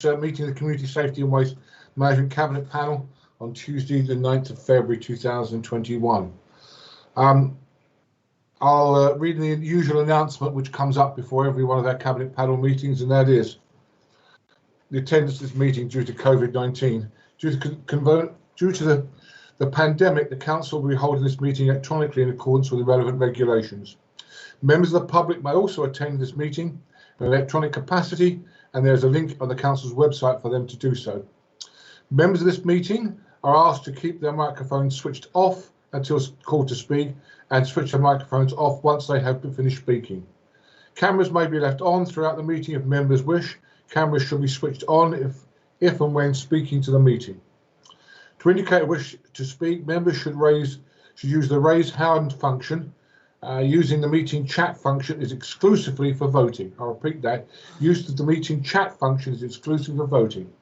meeting of the Community Safety and Waste Management Cabinet Panel on Tuesday, the 9th of February 2021. I'll read the usual announcement which comes up before every one of our Cabinet Panel meetings, and that is the attendance of this meeting due to COVID-19. Due to the pandemic, the Council will be holding this meeting electronically in accordance with the relevant regulations. Members of the public may also attend this meeting in electronic capacity, and there's a link on the Council's website for them to do so. Members of this meeting are asked to keep their microphones switched off until called to speak, and switch their microphones off once they have finished speaking. Cameras may be left on throughout the meeting if members wish. Cameras should be switched on if and when speaking to the meeting. To indicate a wish to speak, members should use the raise hand function. Using the meeting chat function is exclusively for voting. I'll repeat that. Use of the meeting chat function is exclusive for voting.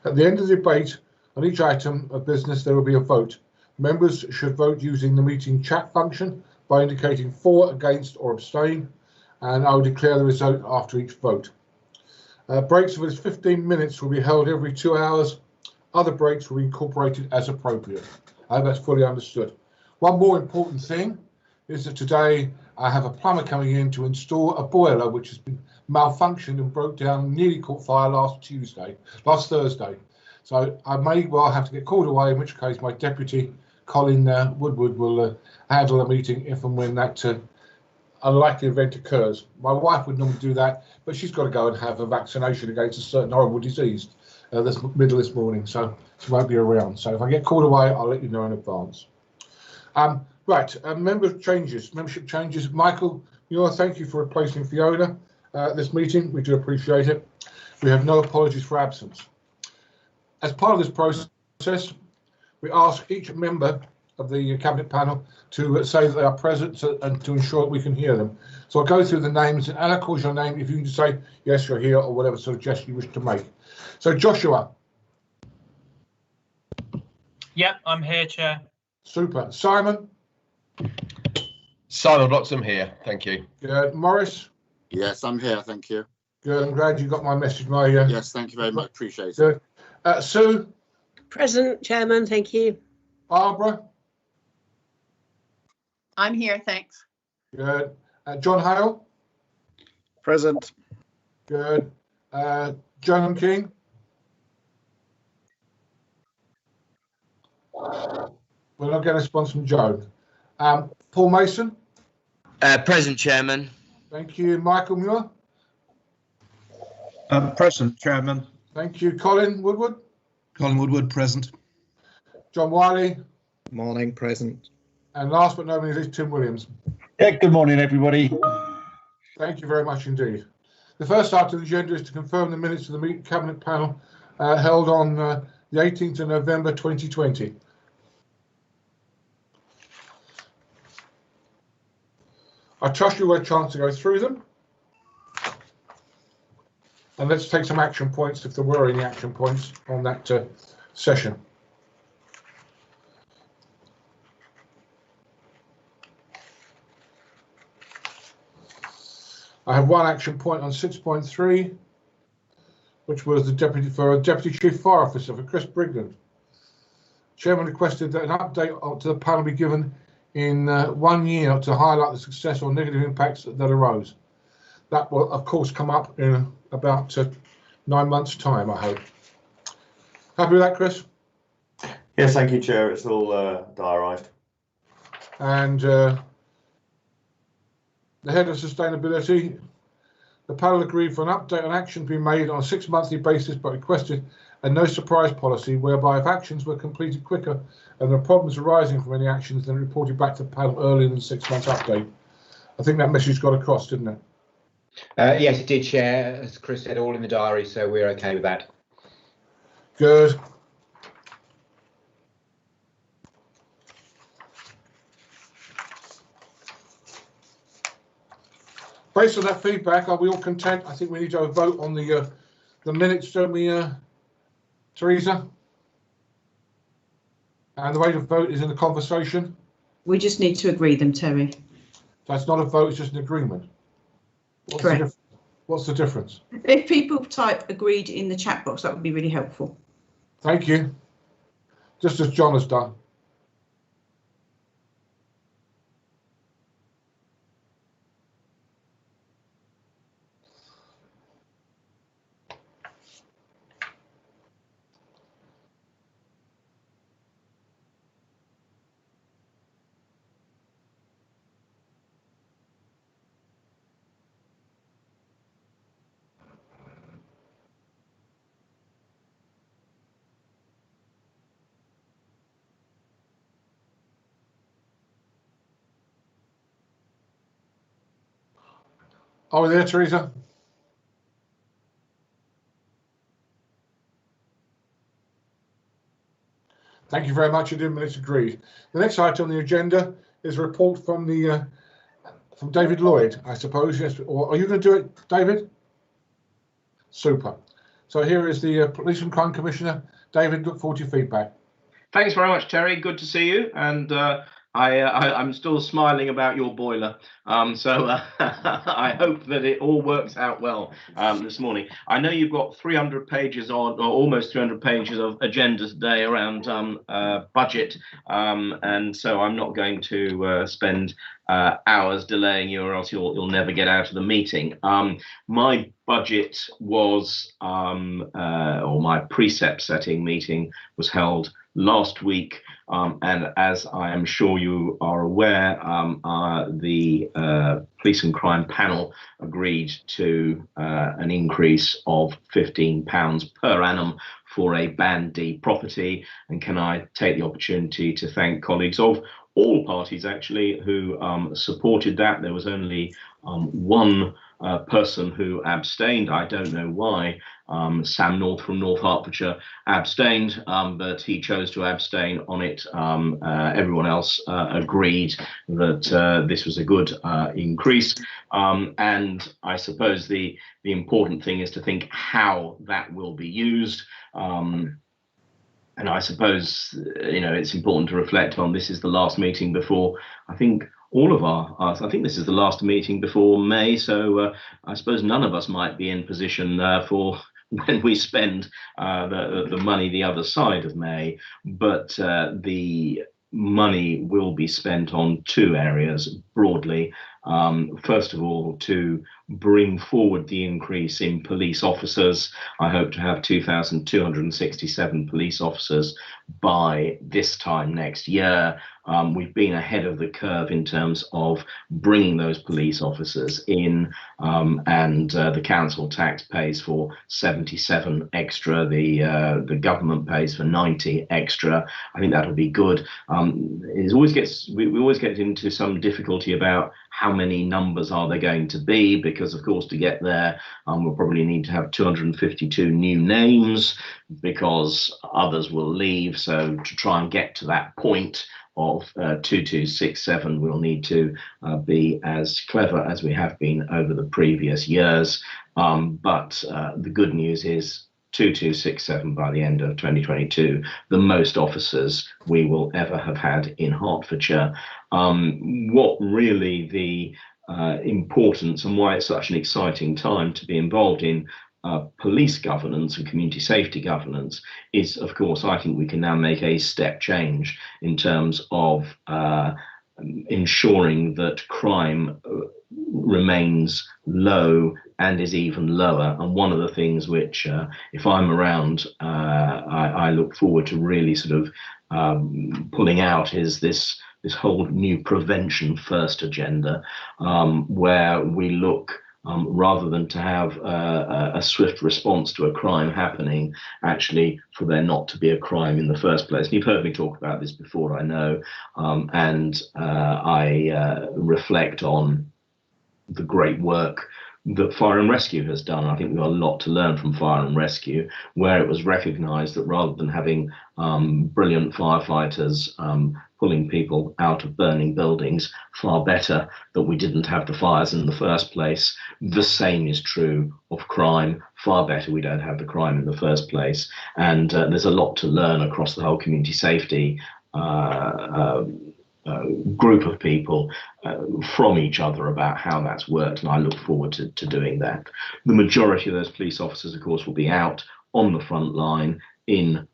At the end of the debate on each item of business, there will be a vote. Members should vote using the meeting chat function by indicating for, against, or abstain, and I will declare the result after each vote. Breaks of at least 15 minutes will be held every 2 hours. Other breaks will be incorporated as appropriate. I hope that's fully understood. One more important thing is that today I have a plumber coming in to install a boiler which has been malfunctioned and broke down, nearly caught fire last Thursday. So I may well have to get called away, in which case my deputy, Colin Woodward, will handle the meeting if and when that unlikely event occurs. My wife would normally do that, but she's got to go and have a vaccination against a certain horrible disease this morning, so she won't be around. So if I get called away, I'll let you know in advance. Membership changes. Michael Muir, thank you for replacing Fiona at this meeting. We do appreciate it. We have no apologies for absence. As part of this process, we ask each member of the Cabinet Panel to say that they are present and to ensure that we can hear them. So I'll go through the names, and Anna calls your name if you can just say, yes, you're here, or whatever sort of gesture you wish to make. So Joshua. Yep, I'm here, Chair. Super. Simon. Simon Bloxham here, thank you. Good. Morris. Yes, I'm here, thank you. Good. I'm glad you got my message, Yes, thank you very much. Appreciate it. Good. Sue. Present, Chairman. Thank you. Barbara. I'm here, thanks. Good. John Hale. Present. Good. Joan King. We're not getting a response from Joan. Paul Mason. Present, Chairman. Thank you. Michael Muir. Present, Chairman. Thank you. Colin Woodward. Colin Woodward, present. John Wiley. Morning, present. And last but not least, Tim Williams. Yeah, good morning, everybody. Thank you very much indeed. The first item of the agenda is to confirm the minutes of the Cabinet Panel held on the 18th of November 2020. I trust you had a chance to go through them. And let's take some action points, if there were any action points on that session. I have one action point on 6.3, which was the Deputy Chief Fire Officer for Chris Brigden. Chairman requested that an update to the panel be given in 1 year to highlight the success or negative impacts that arose. That will, of course, come up in about 9 months' time, I hope. Happy with that, Chris? Yes, thank you, Chair. It's all diarised. And the head of sustainability, the panel agreed for an update on action to be made on a 6-monthly basis, but requested a no surprise policy whereby if actions were completed quicker and there are problems arising from any actions, then reported back to the panel earlier than the 6-month update. I think that message got across, didn't it? Yes, it did, Chair. As Chris said, all in the diary, so we're okay with that. Good. Based on that feedback, are we all content? I think we need to have a vote on the minutes, don't we, Teresa? And the way to vote is in the conversation. We just need to agree them, Terry. So it's not a vote, it's just an agreement. Correct. What's the difference? If people type agreed in the chat box, that would be really helpful. Thank you. Just as John has done. Are we there, Teresa? Thank you very much. Indeed, minutes agreed. The next item on the agenda is a report from the from David Lloyd, I suppose. Yes, or are you going to do it, David? Super. So here is the Police and Crime Commissioner. David, look forward to your feedback. Thanks very much, Terry. Good to see you. And I'm still smiling about your boiler. I hope that it all works out well this morning. I know you've got 300 pages on, or almost 300 pages of agenda today around budget. And so I'm not going to spend hours delaying you, or else you'll never get out of the meeting. My budget was, or my precept setting meeting was held last week, and as I am sure you are aware, the Police and Crime panel agreed to an increase of £15 per annum for a Band D property. And can I take the opportunity to thank colleagues of all parties actually who supported that. There was only one person who abstained. I don't know why. Sam North from North Hertfordshire abstained, but he chose to abstain on it. Everyone else agreed that this was a good increase. And I suppose the important thing is to think how that will be used. And I suppose, it's important to reflect on, this is the last meeting before, I think, all of I think this is the last meeting before May. So I suppose none of us might be in position for when we spend the money the other side of May. But the money will be spent on two areas broadly. First of all, to bring forward the increase in police officers. I hope to have 2,267 police officers by this time next year. We've been ahead of the curve in terms of bringing those police officers in, and the council tax pays for 77 extra. The government pays for 90 extra. I think that'll be good. We always get into some difficulty about how many numbers are there going to be, because of course to get there we'll probably need to have 252 new names because others will leave. So to try and get to that point of 2267, we'll need to be as clever as we have been over the previous years. But the good news is 2267 by the end of 2022, the most officers we will ever have had in Hertfordshire. What really the importance and why it's such an exciting time to be involved in police governance and community safety governance is, of course, I think we can now make a step change in terms of ensuring that crime remains low and is even lower. And one of the things which, if I'm around, I look forward to really sort of pulling out is this whole new prevention first agenda, where we look, rather than to have a swift response to a crime happening, actually for there not to be a crime in the first place. And you've heard me talk about this before, I know, and I reflect on the great work that Fire and Rescue has done. I think we've got a lot to learn from Fire and Rescue, where it was recognised that rather than having brilliant firefighters pulling people out of burning buildings, far better that we didn't have the fires in the first place. The same is true of crime. Far better we don't have the crime in the first place. And there's a lot to learn across the whole community safety group of people from each other about how that's worked, and I look forward to doing that. The majority of those police officers, of course, will be out on the front line in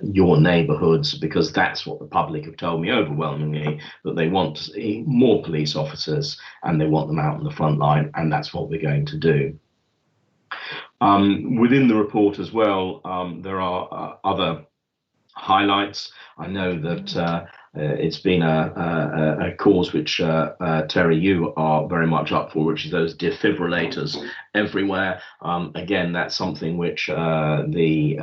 your neighbourhoods, because that's what the public have told me overwhelmingly, that they want to see more police officers and they want them out on the front line, and that's what we're going to do. Within the report as well, there are other highlights. I know that it's been a cause which Terry, you are very much up for, which is those defibrillators everywhere. Again, that's something which the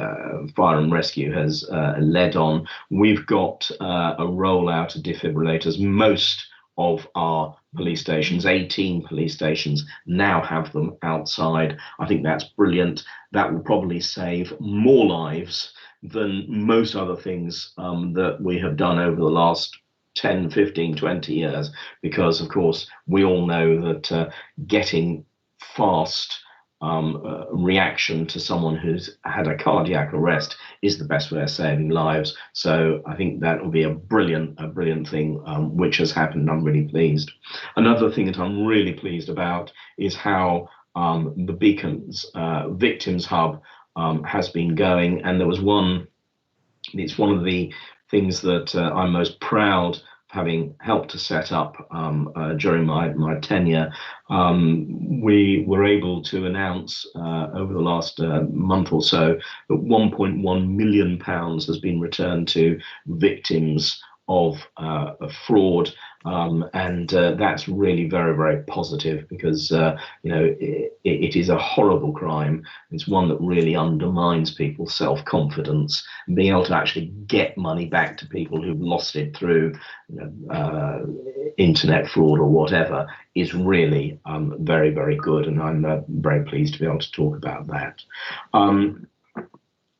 Fire and Rescue has led on. We've got a rollout of defibrillators. Most of our police stations, 18 police stations, now have them outside. I think that's brilliant. That will probably save more lives than most other things that we have done over the last 10, 15, 20 years, because of course we all know that getting fast reaction to someone who's had a cardiac arrest is the best way of saving lives. So I think that will be a brilliant thing which has happened. I'm really pleased. Another thing that I'm really pleased about is how the Beacons Victims Hub has been going, and there was one. It's one of the things that I'm most proud of having helped to set up during my tenure. We were able to announce over the last month or so that £1.1 million has been returned to victims of fraud, and that's really very positive, because you know, it is a horrible crime. It's one that really undermines people's self-confidence, and being able to actually get money back to people who've lost it through, you know, internet fraud or whatever is really very good, and I'm very pleased to be able to talk about that.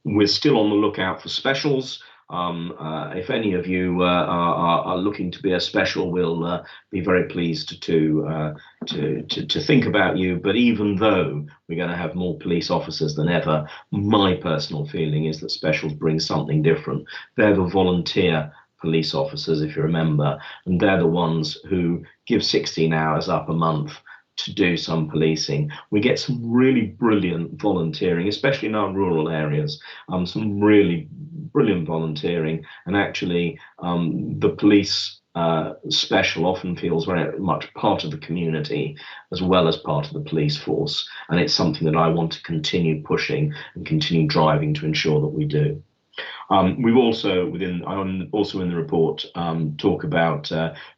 We're still on the lookout for specials. If any of you are looking to be a special, we'll be very pleased to think about you. But even though we're going to have more police officers than ever, my personal feeling is that specials bring something different. They're the volunteer police officers, if you remember, and they're the ones who give 16 hours up a month to do some policing. We get some really brilliant volunteering, especially in our rural areas, some really brilliant volunteering, and actually the police special often feels very much part of the community as well as part of the police force, and it's something that I want to continue pushing and continue driving to ensure that we do. We've also, also in the report, talk about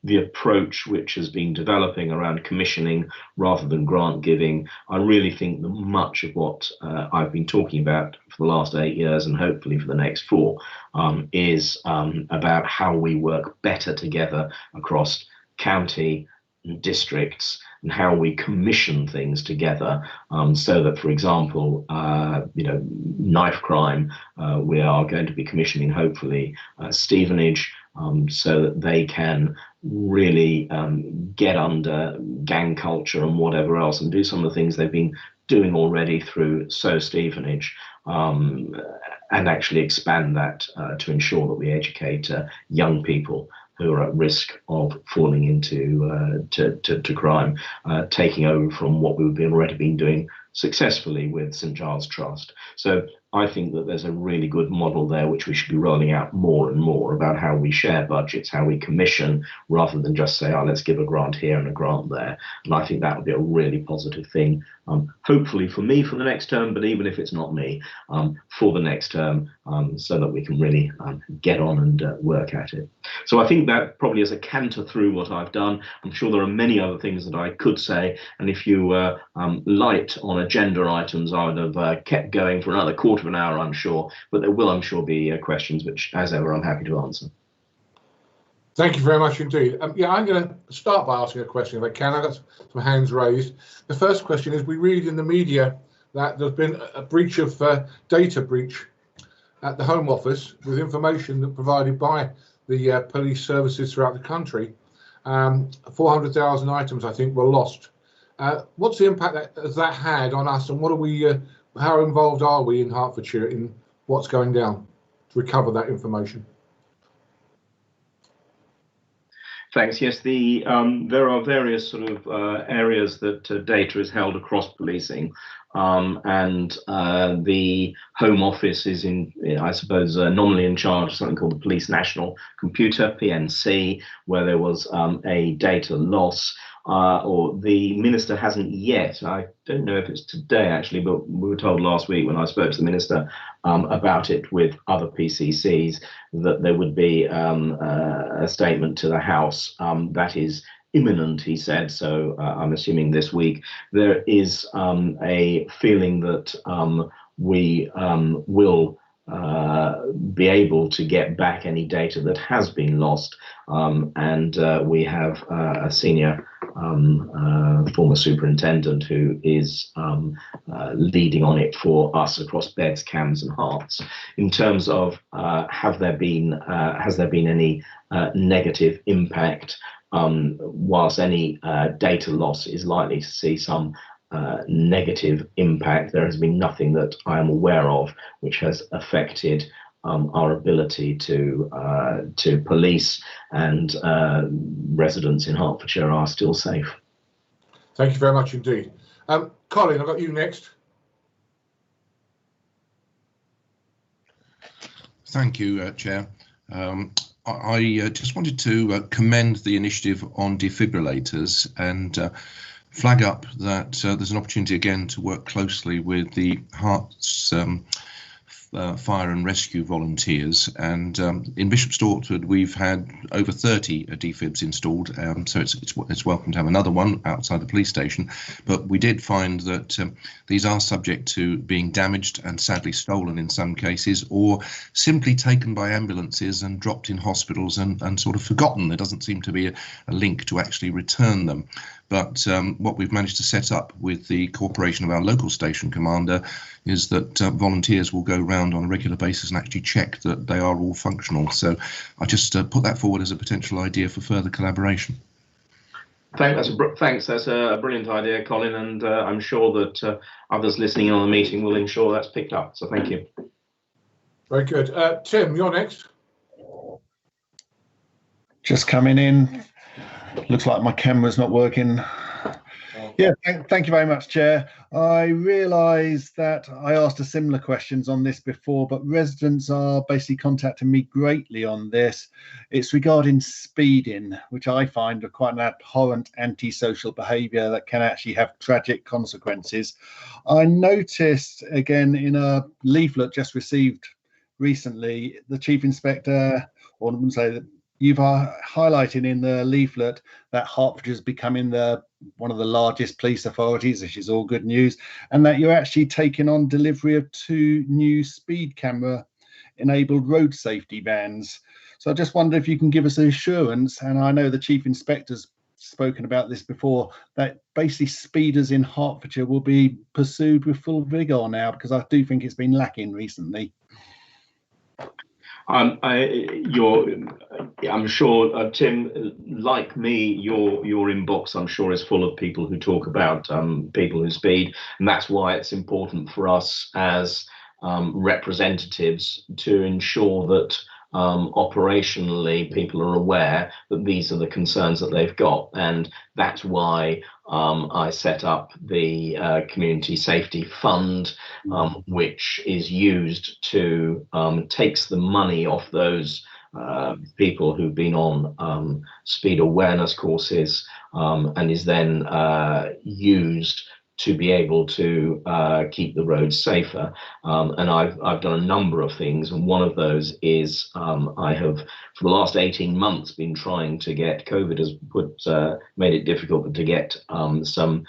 the approach which has been developing around commissioning rather than grant giving. I really think that much of what I've been talking about for the last 8 years, and hopefully for the next 4, is about how we work better together across county and districts, and how we commission things together, so that, for example, you know, knife crime, we are going to be commissioning hopefully Stevenage, so that they can really get under gang culture and whatever else, and do some of the things they've been doing already through So Stevenage, and actually expand that to ensure that we educate young people who are at risk of falling into to crime, taking over from what we've already been doing successfully with St Giles Trust. So I think that there's a really good model there which we should be rolling out more and more, about how we share budgets, how we commission, rather than just say, oh, let's give a grant here and a grant there. And I think that would be a really positive thing, hopefully for me for the next term, but even if it's not me, for the next term, so that we can really get on and work at it. So I think that probably is a canter through what I've done. I'm sure there are many other things that I could say, and if you were light on agenda items, I would have kept going for another quarter of an hour, I'm sure, but there will, I'm sure, be questions which, as ever, I'm happy to answer. Thank you very much indeed. Yeah, I'm going to start by asking a question if I can. I've got some hands raised. The first question is, we read in the media that there's been a breach of data breach at the Home Office with information that provided by the police services throughout the country. 400,000 items, I think, were lost. What's the impact that has that had on us, and what are we? How involved are we in Hertfordshire in what's going down to recover that information? Thanks. Yes, there are various sort of areas that data is held across policing, and the Home Office is I suppose, nominally in charge of something called the Police National Computer (PNC), where there was a data loss. Or the minister hasn't yet. I don't know if it's today actually, but we were told last week when I spoke to the minister about it with other PCCs that there would be a statement to the House that is imminent, he said. So I'm assuming this week. There is a feeling that we will be able to get back any data that has been lost, and we have a senior former superintendent who is leading on it for us across Beds, Cams and Herts. In terms of has there been any negative impact, whilst any data loss is likely to see some negative impact, there has been nothing that I am aware of which has affected our ability to police, and residents in Hertfordshire are still safe. Thank you very much indeed. Colin, I've got you next. Thank you, Chair. I just wanted to commend the initiative on defibrillators and flag up that there's an opportunity again to work closely with the Herts fire and rescue volunteers, and in Bishop Stortford we've had over 30 defibs installed, so it's welcome to have another one outside the police station. But we did find that these are subject to being damaged and sadly stolen in some cases, or simply taken by ambulances and dropped in hospitals and sort of forgotten. There doesn't seem to be a link to actually return them. But what we've managed to set up with the cooperation of our local station commander is that volunteers will go round on a regular basis and actually check that they are all functional. So I just put that forward as a potential idea for further collaboration. Thanks. That's a brilliant idea, Colin, and I'm sure that others listening on the meeting will ensure that's picked up. So thank you. Very good. Tim, you're next. Just coming in. Looks like my camera's not working. Yeah, thank you very much, Chair. I realise that I asked a similar questions on this before, but residents are basically contacting me greatly on this. It's regarding speeding, which I find are quite an abhorrent antisocial behaviour that can actually have tragic consequences. I noticed again in a leaflet just received recently, the Chief Inspector, or I wouldn't say that, you've highlighted in the leaflet that Hertfordshire is becoming one of the largest police authorities, which is all good news, and that you're actually taking on delivery of 2 new speed camera enabled road safety vans. So I just wonder if you can give us assurance, and I know the Chief Inspector's spoken about this before, that basically speeders in Hertfordshire will be pursued with full vigour now, because I do think it's been lacking recently. I'm sure, Tim, like me, your inbox, I'm sure, is full of people who talk about people who speed, and that's why it's important for us as representatives to ensure that operationally people are aware that these are the concerns that they've got, and that's why I set up the Community Safety Fund, which is used to takes the money off those people who've been on speed awareness courses, and is then used to be able to keep the roads safer. And I've done a number of things, and one of those is I have, for the last 18 months, been trying to get, COVID has made it difficult to get some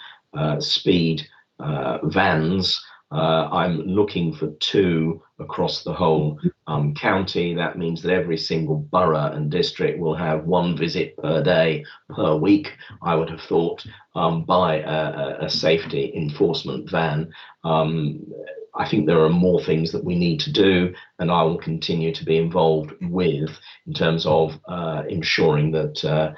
speed vans. I'm looking for 2 across the whole county. That means that every single borough and district will have 1 visit per day per week, I would have thought, by a safety enforcement van. I think there are more things that we need to do, and I will continue to be involved with in terms of ensuring that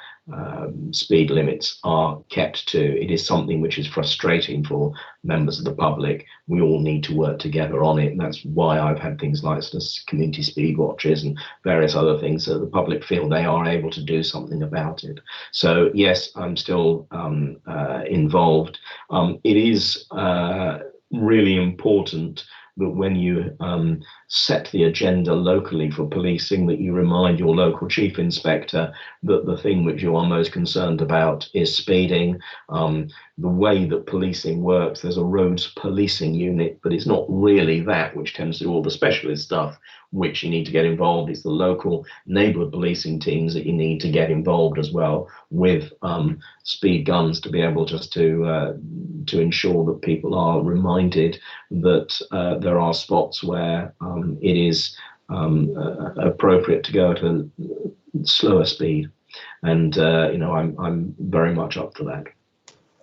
speed limits are kept to. It is something which is frustrating for members of the public. We all need to work together on it, and that's why I've had things like community speed watches and various other things, so the public feel they are able to do something about it. So yes, I'm still involved. It is really important that when you set the agenda locally for policing, that you remind your local chief inspector that the thing which you are most concerned about is speeding. The way that policing works, there's a roads policing unit, but it's not really that which tends to do all the specialist stuff which you need to get involved. It's the local neighbourhood policing teams that you need to get involved as well, with speed guns, to be able just to ensure that people are reminded that there are spots where it is appropriate to go at a slower speed, and I'm very much up for that.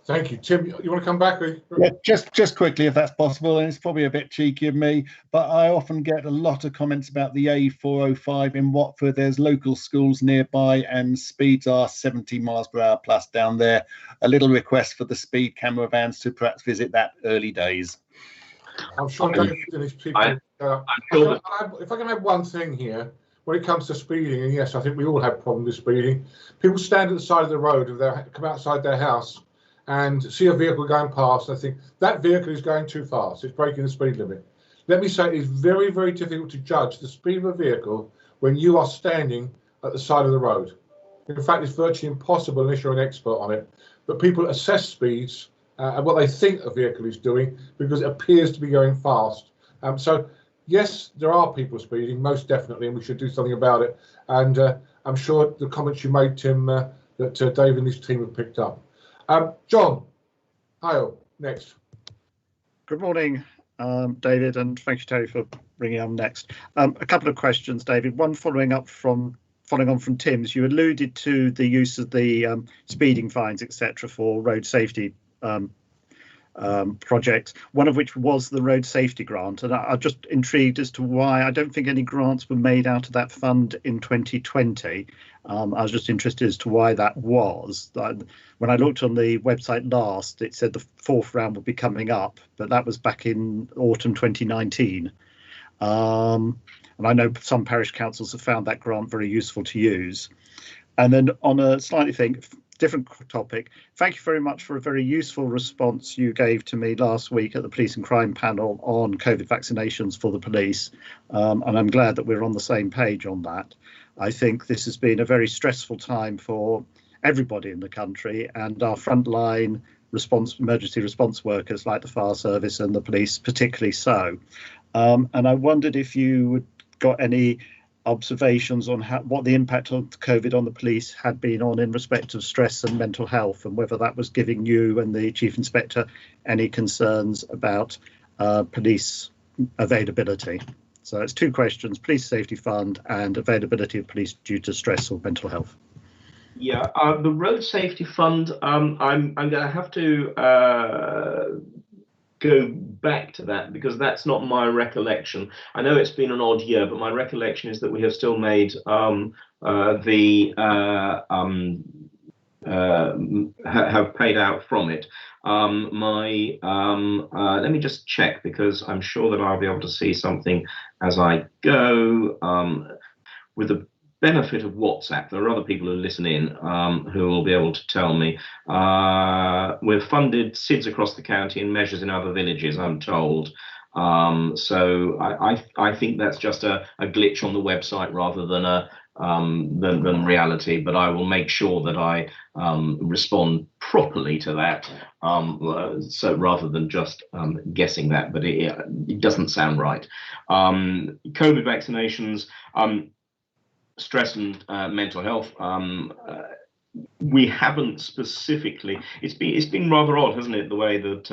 Thank you, Tim. You want to come back? Yeah, just quickly, if that's possible, and it's probably a bit cheeky of me, but I often get a lot of comments about the A405 in Watford. There's local schools nearby, and speeds are 70 miles per hour plus down there. A little request for the speed camera vans to perhaps visit that early days. I'm sure David and his people. If I can add one thing here, when it comes to speeding, and yes, I think we all have problems with speeding. People stand at the side of the road, if they come outside their house and see a vehicle going past, and I think that vehicle is going too fast, it's breaking the speed limit. Let me say, it is very, very difficult to judge the speed of a vehicle when you are standing at the side of the road. In fact, it's virtually impossible unless you're an expert on it. But people assess speeds and what they think a vehicle is doing because it appears to be going fast. So yes, there are people speeding, most definitely, and we should do something about it. And I'm sure the comments you made, Tim, that Dave and his team have picked up. John Hale, next. Good morning, David, and thank you, Terry, for bringing on next. A couple of questions, David. One following on from Tim's. You alluded to the use of the speeding fines, etc., for road safety projects, one of which was the road safety grant, and I'm just intrigued as to why. I don't think any grants were made out of that fund in 2020. I was just interested as to why that was. When I looked on the website last, it said the fourth round would be coming up, but that was back in autumn 2019. And I know some parish councils have found that grant very useful to use. And then on a slightly different topic, thank you very much for a very useful response you gave to me last week at the Police and Crime panel on COVID vaccinations for the police. And I'm glad that we're on the same page on that. I think this has been a very stressful time for everybody in the country, and our frontline emergency response workers like the fire service and the police particularly so. And I wondered if you got any observations on what the impact of COVID on the police had been on in respect of stress and mental health, and whether that was giving you and the Chief Inspector any concerns about police availability. So it's two questions: Police Safety Fund and availability of police due to stress or mental health. Yeah, the Road Safety Fund, I'm going to have to go back to that, because that's not my recollection. I know it's been an odd year, but my recollection is that we have still made have paid out from it. Let me just check, because I'm sure that I'll be able to see something as I go. With the benefit of WhatsApp, there are other people who listen in who will be able to tell me. We've funded SIDS across the county and measures in other villages, I'm told. So I think that's just a glitch on the website rather than reality, but I will make sure that I respond properly to that, so rather than just guessing that, but it doesn't sound right. COVID vaccinations, stress and mental health, we haven't specifically. It's been rather odd, hasn't it, the way that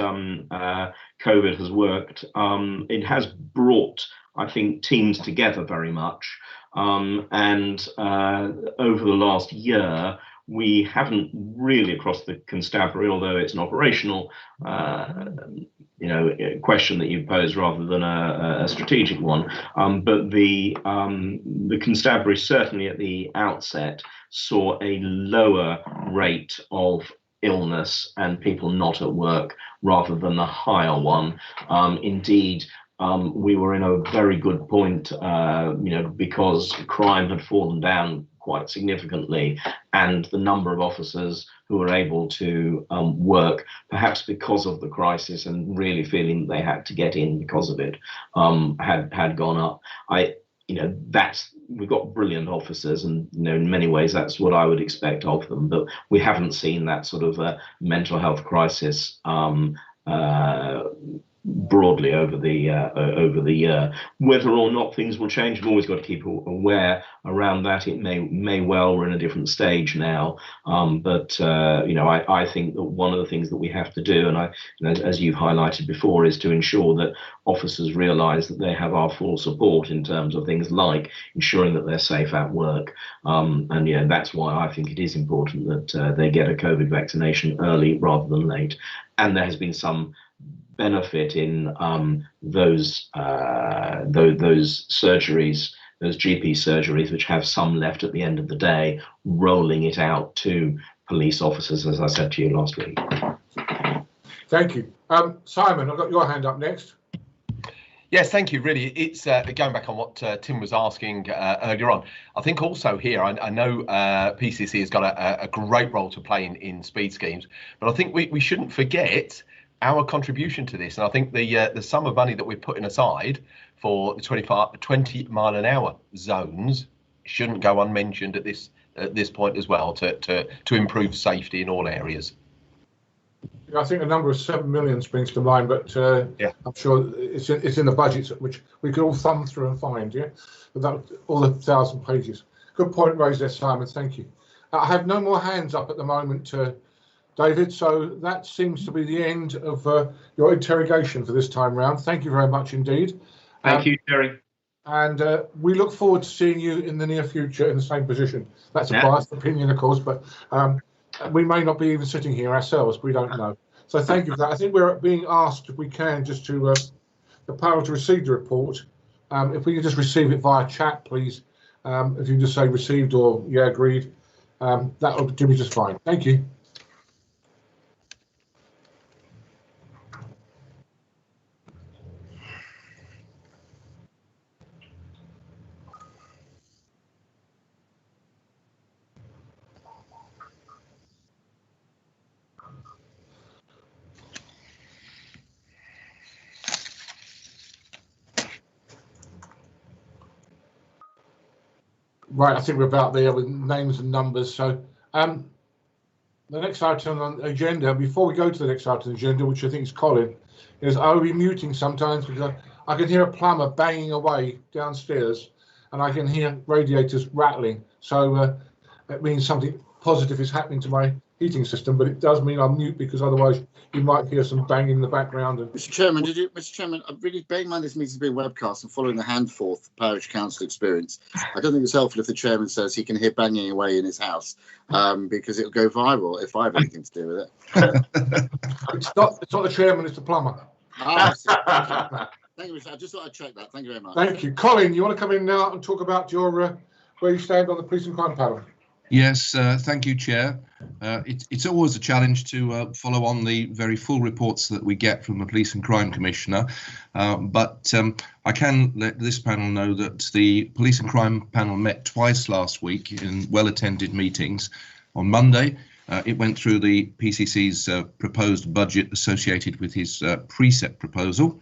COVID has worked. It has brought, I think, teams together very much, and over the last year we haven't really across the constabulary, although it's an operational question that you pose rather than a strategic one. But the constabulary certainly at the outset saw a lower rate of illness and people not at work rather than a higher one. Indeed, we were in a very good point, because crime had fallen down quite significantly, and the number of officers who were able to work, perhaps because of the crisis and really feeling they had to get in because of it, had gone up. We've got brilliant officers, and in many ways that's what I would expect of them, but we haven't seen that sort of mental health crisis broadly over the year. Whether or not things will change, we've always got to keep aware around that. It may well, we're in a different stage now, but I think that one of the things that we have to do, and as you've highlighted before, is to ensure that officers realise that they have our full support in terms of things like ensuring that they're safe at work, and that's why I think it is important that they get a COVID vaccination early rather than late. And there has been some benefit in those surgeries, those GP surgeries, which have some left at the end of the day, rolling it out to police officers, as I said to you last week. Thank you. Simon, I've got your hand up next. Yes, thank you. Really, it's going back on what Tim was asking earlier on. I think also here, I know PCC has got a great role to play in speed schemes, but I think we shouldn't forget our contribution to this. And I think the sum of money that we're putting aside for the 20 mile an hour zones shouldn't go unmentioned at this point as well, to improve safety in all areas. I think a number of 7 million springs to mind, but I'm sure it's in the budgets which we could all thumb through and find, without all the 1,000 pages. Good point raised there, Simon. Thank you. I have no more hands up at the moment, David, so that seems to be the end of your interrogation for this time round. Thank you very much indeed. Thank you, Terry. And we look forward to seeing you in the near future in the same position. That's a biased opinion, of course, but we may not be even sitting here ourselves. We don't know. So thank you for that. I think we're being asked, if we can, just to the panel to receive the report. If we can just receive it via chat, please. If you can just say received or agreed, that will do me just fine. Thank you. Right, I think we're about there with names and numbers. So the next item on the agenda, before we go to the next item on the agenda, which I think is Colin, is I'll be muting sometimes because I can hear a plumber banging away downstairs and I can hear radiators rattling. So it means something positive is happening to my heating system, but it does mean I'll mute because otherwise you might hear some banging in the background. And Mr. Chairman, really bearing in mind this meeting is being webcast and following the Handforth Parish Council experience, I don't think it's helpful if the chairman says he can hear banging away in his house, because it'll go viral if I have anything to do with it. It's not the chairman, it's the plumber. Thank you, Mr. I just thought I'd check that. Thank you very much. Thank you. Colin, you want to come in now and talk about your where you stand on the police and crime panel? Yes, thank you, Chair. It's always a challenge to follow on the very full reports that we get from the Police and Crime Commissioner, but I can let this panel know that the Police and Crime panel met twice last week in well-attended meetings. On Monday, it went through the PCC's proposed budget associated with his precept proposal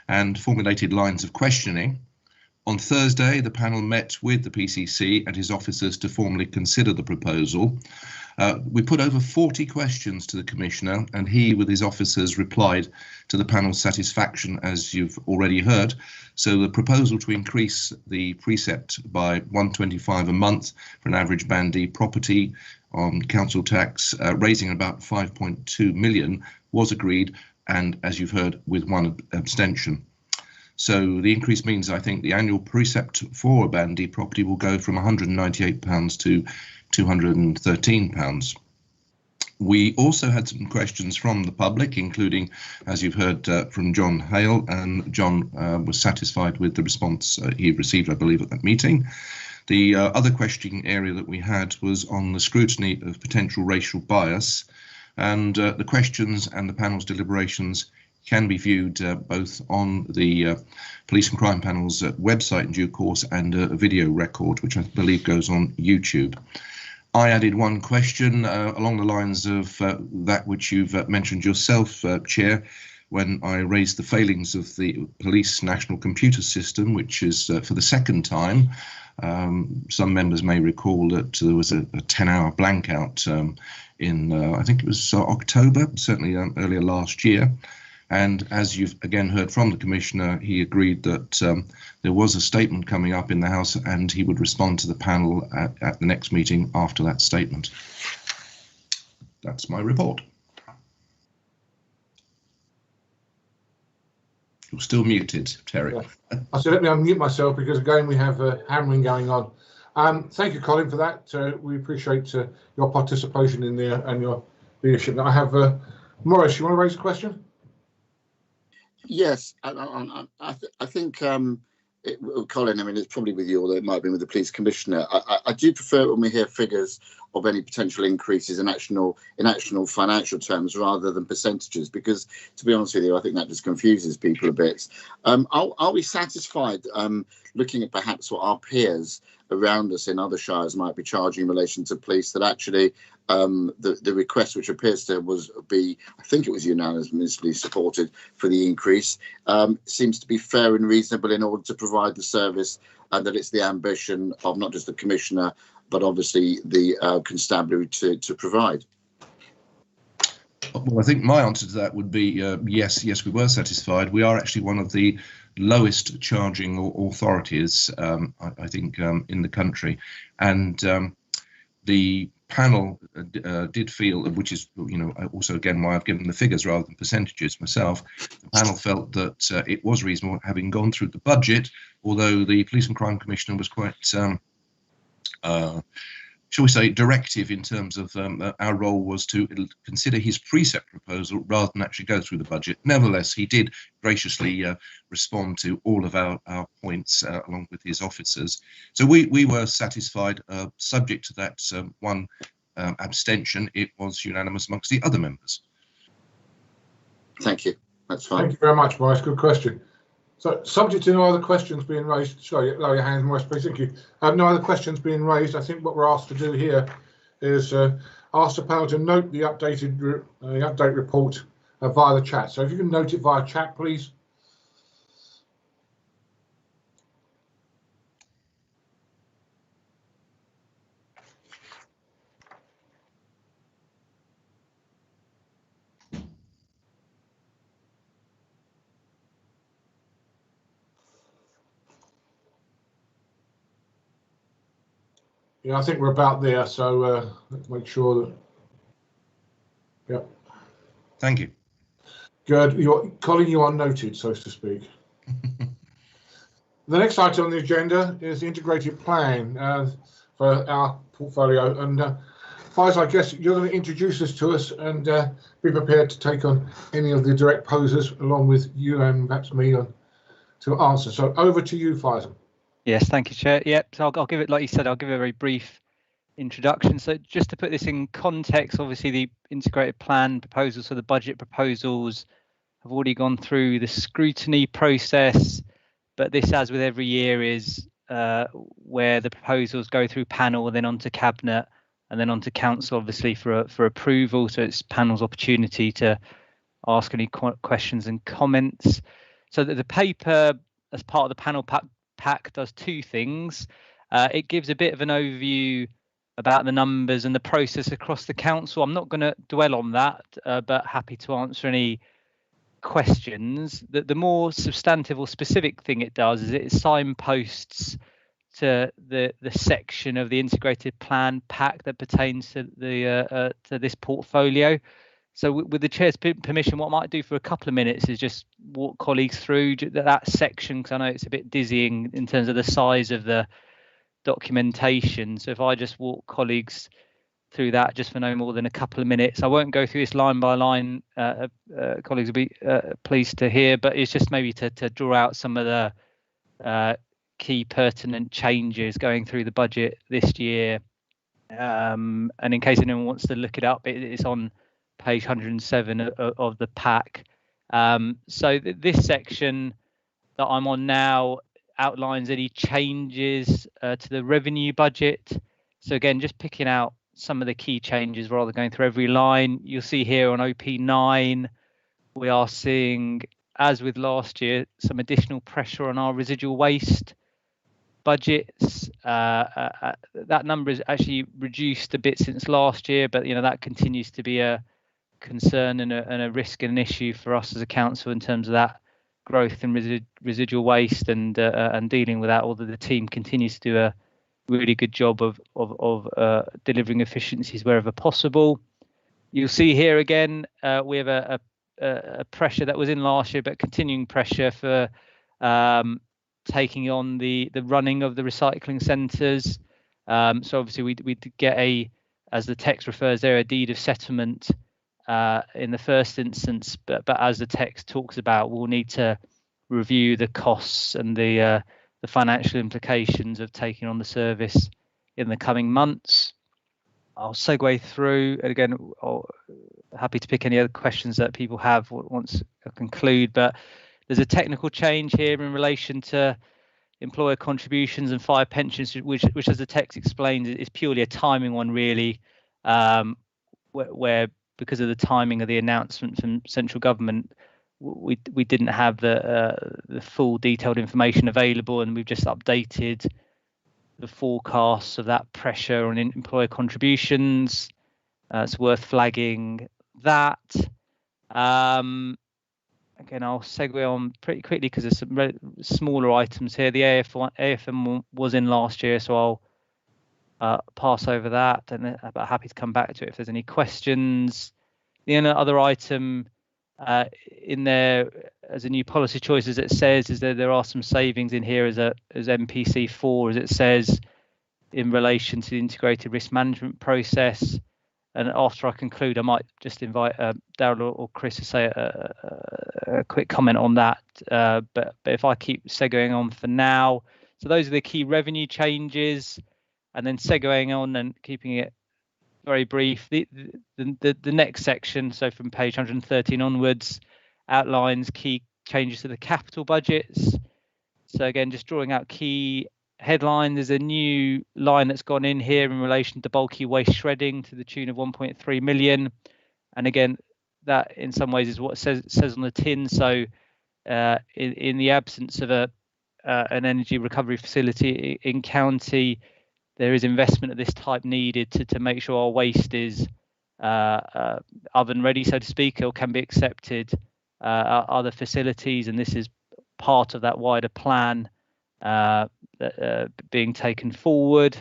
and formulated lines of questioning. On Thursday, the panel met with the PCC and his officers to formally consider the proposal. We put over 40 questions to the Commissioner, and he, with his officers, replied to the panel's satisfaction, as you've already heard. So the proposal to increase the precept by £125 a month for an average Band D property on council tax, raising about 5.2 million, was agreed, and as you've heard, with one abstention. So the increase means I think the annual precept for a Band D property will go from £198 to £213. We also had some questions from the public, including, as you've heard from John Hale, and John was satisfied with the response he received, I believe, at that meeting. The other question area that we had was on the scrutiny of potential racial bias, and the questions and the panel's deliberations can be viewed both on the Police and Crime Panel's website in due course, and a video record, which I believe goes on YouTube. I added one question along the lines of that which you've mentioned yourself, Chair, when I raised the failings of the Police National Computer System, which is for the second time. Some members may recall that there was a 10-hour blankout in, I think it was October, certainly earlier last year. And as you've again heard from the Commissioner, he agreed that there was a statement coming up in the House and he would respond to the panel at the next meeting after that statement. That's my report. You're still muted, Terry. Yeah. I said, let me unmute myself because again we have hammering going on. Thank you, Colin, for that. We appreciate your participation in there and your leadership. Now I have Maurice, you want to raise a question? Yes, I think, Colin, I mean, it's probably with you, although it might have been with the Police Commissioner. I do prefer when we hear figures of any potential increases in actual financial terms rather than percentages, because, to be honest with you, I think that just confuses people a bit. Are we satisfied looking at perhaps what our peers around us in other shires might be charging in relation to police, that actually the request, which appears to be, I think it was unanimously supported for the increase, seems to be fair and reasonable in order to provide the service, and that it's the ambition of not just the Commissioner, but obviously the constabulary to provide? Well, I think my answer to that would be yes, we were satisfied. We are actually one of the lowest charging authorities, I think, in the country. And the panel did feel, which is, also again why I've given the figures rather than percentages myself, the panel felt that it was reasonable, having gone through the budget, although the Police and Crime Commissioner was quite shall we say, directive in terms of our role was to consider his precept proposal rather than actually go through the budget. Nevertheless, he did graciously respond to all of our points along with his officers. So we were satisfied, subject to that one abstention. It was unanimous amongst the other members. Thank you. That's fine. Thank you very much, Maurice. Good question. So, subject to no other questions being raised, sorry, lower your hand, Maurice, please. Thank you. No other questions being raised. I think what we're asked to do here is ask the panel to note the update report via the chat. So, if you can note it via chat, please. Yeah, I think we're about there, so let's make sure that. Yeah. Thank you. Good. Colin, you are noted, so to speak. The next item on the agenda is the integrated plan for our portfolio. And Faiz, I guess you're going to introduce this to us and be prepared to take on any of the direct posers along with you and perhaps me to answer. So over to you, Faiz. Yes, thank you, Chair. Yep, so I'll give it, like you said, I'll give it a very brief introduction. So just to put this in context, obviously the integrated plan proposals, so the budget proposals have already gone through the scrutiny process, but this, as with every year, is where the proposals go through panel and then onto cabinet and then onto council, obviously for approval. So it's panel's opportunity to ask any questions and comments. So that the paper, as part of the panel pack, does two things. It gives a bit of an overview about the numbers and the process across the council. I'm not going to dwell on that, but happy to answer any questions. The more substantive or specific thing it does is it signposts to the section of the integrated plan pack that pertains to the to this portfolio. So with the Chair's permission, what I might do for a couple of minutes is just walk colleagues through that section, because I know it's a bit dizzying in terms of the size of the documentation. So if I just walk colleagues through that just for no more than a couple of minutes, I won't go through this line by line. Colleagues will be pleased to hear, but it's just maybe to draw out some of the key pertinent changes going through the budget this year. And in case anyone wants to look it up, it's on page 107 of the pack. So this section that I'm on now outlines any changes to the revenue budget. So again, just picking out some of the key changes rather than going through every line. You'll see here on OP9, we are seeing, as with last year, some additional pressure on our residual waste budgets. That number is actually reduced a bit since last year, but that continues to be a concern and a risk and an issue for us as a council in terms of that growth in residual waste and dealing with that. Although the team continues to do a really good job of delivering efficiencies wherever possible. You'll see here again we have a pressure that was in last year, but continuing pressure for taking on the running of the recycling centres. So obviously we did get as the text refers there, a deed of settlement in the first instance, but as the text talks about, we'll need to review the costs and the financial implications of taking on the service in the coming months. I'll segue through, and again, happy to pick any other questions that people have once I conclude, but there's a technical change here in relation to employer contributions and fire pensions, which as the text explains, is purely a timing one, really, where because of the timing of the announcement from central government, we didn't have the full detailed information available, and we've just updated the forecasts of that pressure on employer contributions. It's worth flagging that. Again, I'll segue on pretty quickly because there's some smaller items here. The AFM was in last year, so I'll pass over that, and I'm happy to come back to it if there's any questions. The only other item in there as a new policy choice, as it says, is that there are some savings in here as MPC4, as it says, in relation to the integrated risk management process. And after I conclude, I might just invite Daryl or Chris to say a quick comment on that. But if I keep segueing on for now, so those are the key revenue changes, and then segueing on and keeping it very brief. The next section, so from page 113 onwards, outlines key changes to the capital budgets. So again, just drawing out key headline, there's a new line that's gone in here in relation to bulky waste shredding to the tune of 1.3 million. And again, that in some ways is what it says on the tin. So in the absence of an energy recovery facility in county, there is investment of this type needed to make sure our waste is oven ready, so to speak, or can be accepted at other facilities. And this is part of that wider plan being taken forward.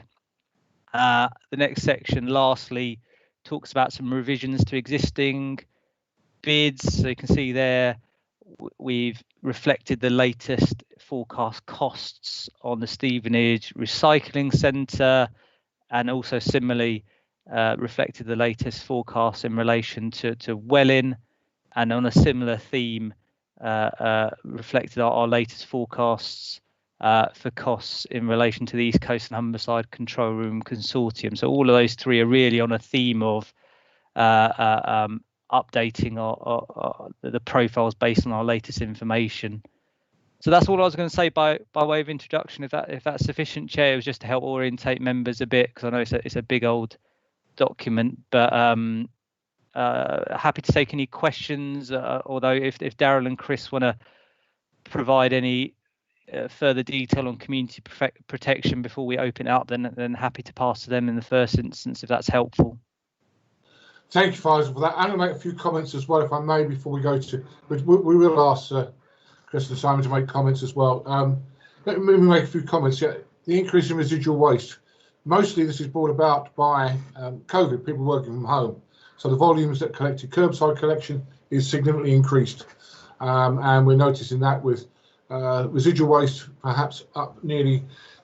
The next section, lastly, talks about some revisions to existing bids. So you can see there we've reflected the latest forecast costs on the Stevenage Recycling Centre, and also similarly reflected the latest forecasts in relation to Welwyn, and on a similar theme reflected our latest forecasts for costs in relation to the East Coast and Humberside Control Room Consortium. So all of those three are really on a theme of updating the profiles based on our latest information. So that's all I was going to say by way of introduction. If that's sufficient, Chair, it was just to help orientate members a bit, because I know it's a big old document. But happy to take any questions. Although if Daryl and Chris want to provide any further detail on community protection before we open it up, then happy to pass to them in the first instance, if that's helpful. Thank you, Faisal, for that. I'm going to make a few comments as well, if I may, before we go to. But we will ask Chris and Simon to make comments as well. Let me make a few comments. Yeah, the increase in residual waste. Mostly this is brought about by COVID, people working from home. So the volumes that curbside collection is significantly increased. And we're noticing that with residual waste perhaps up nearer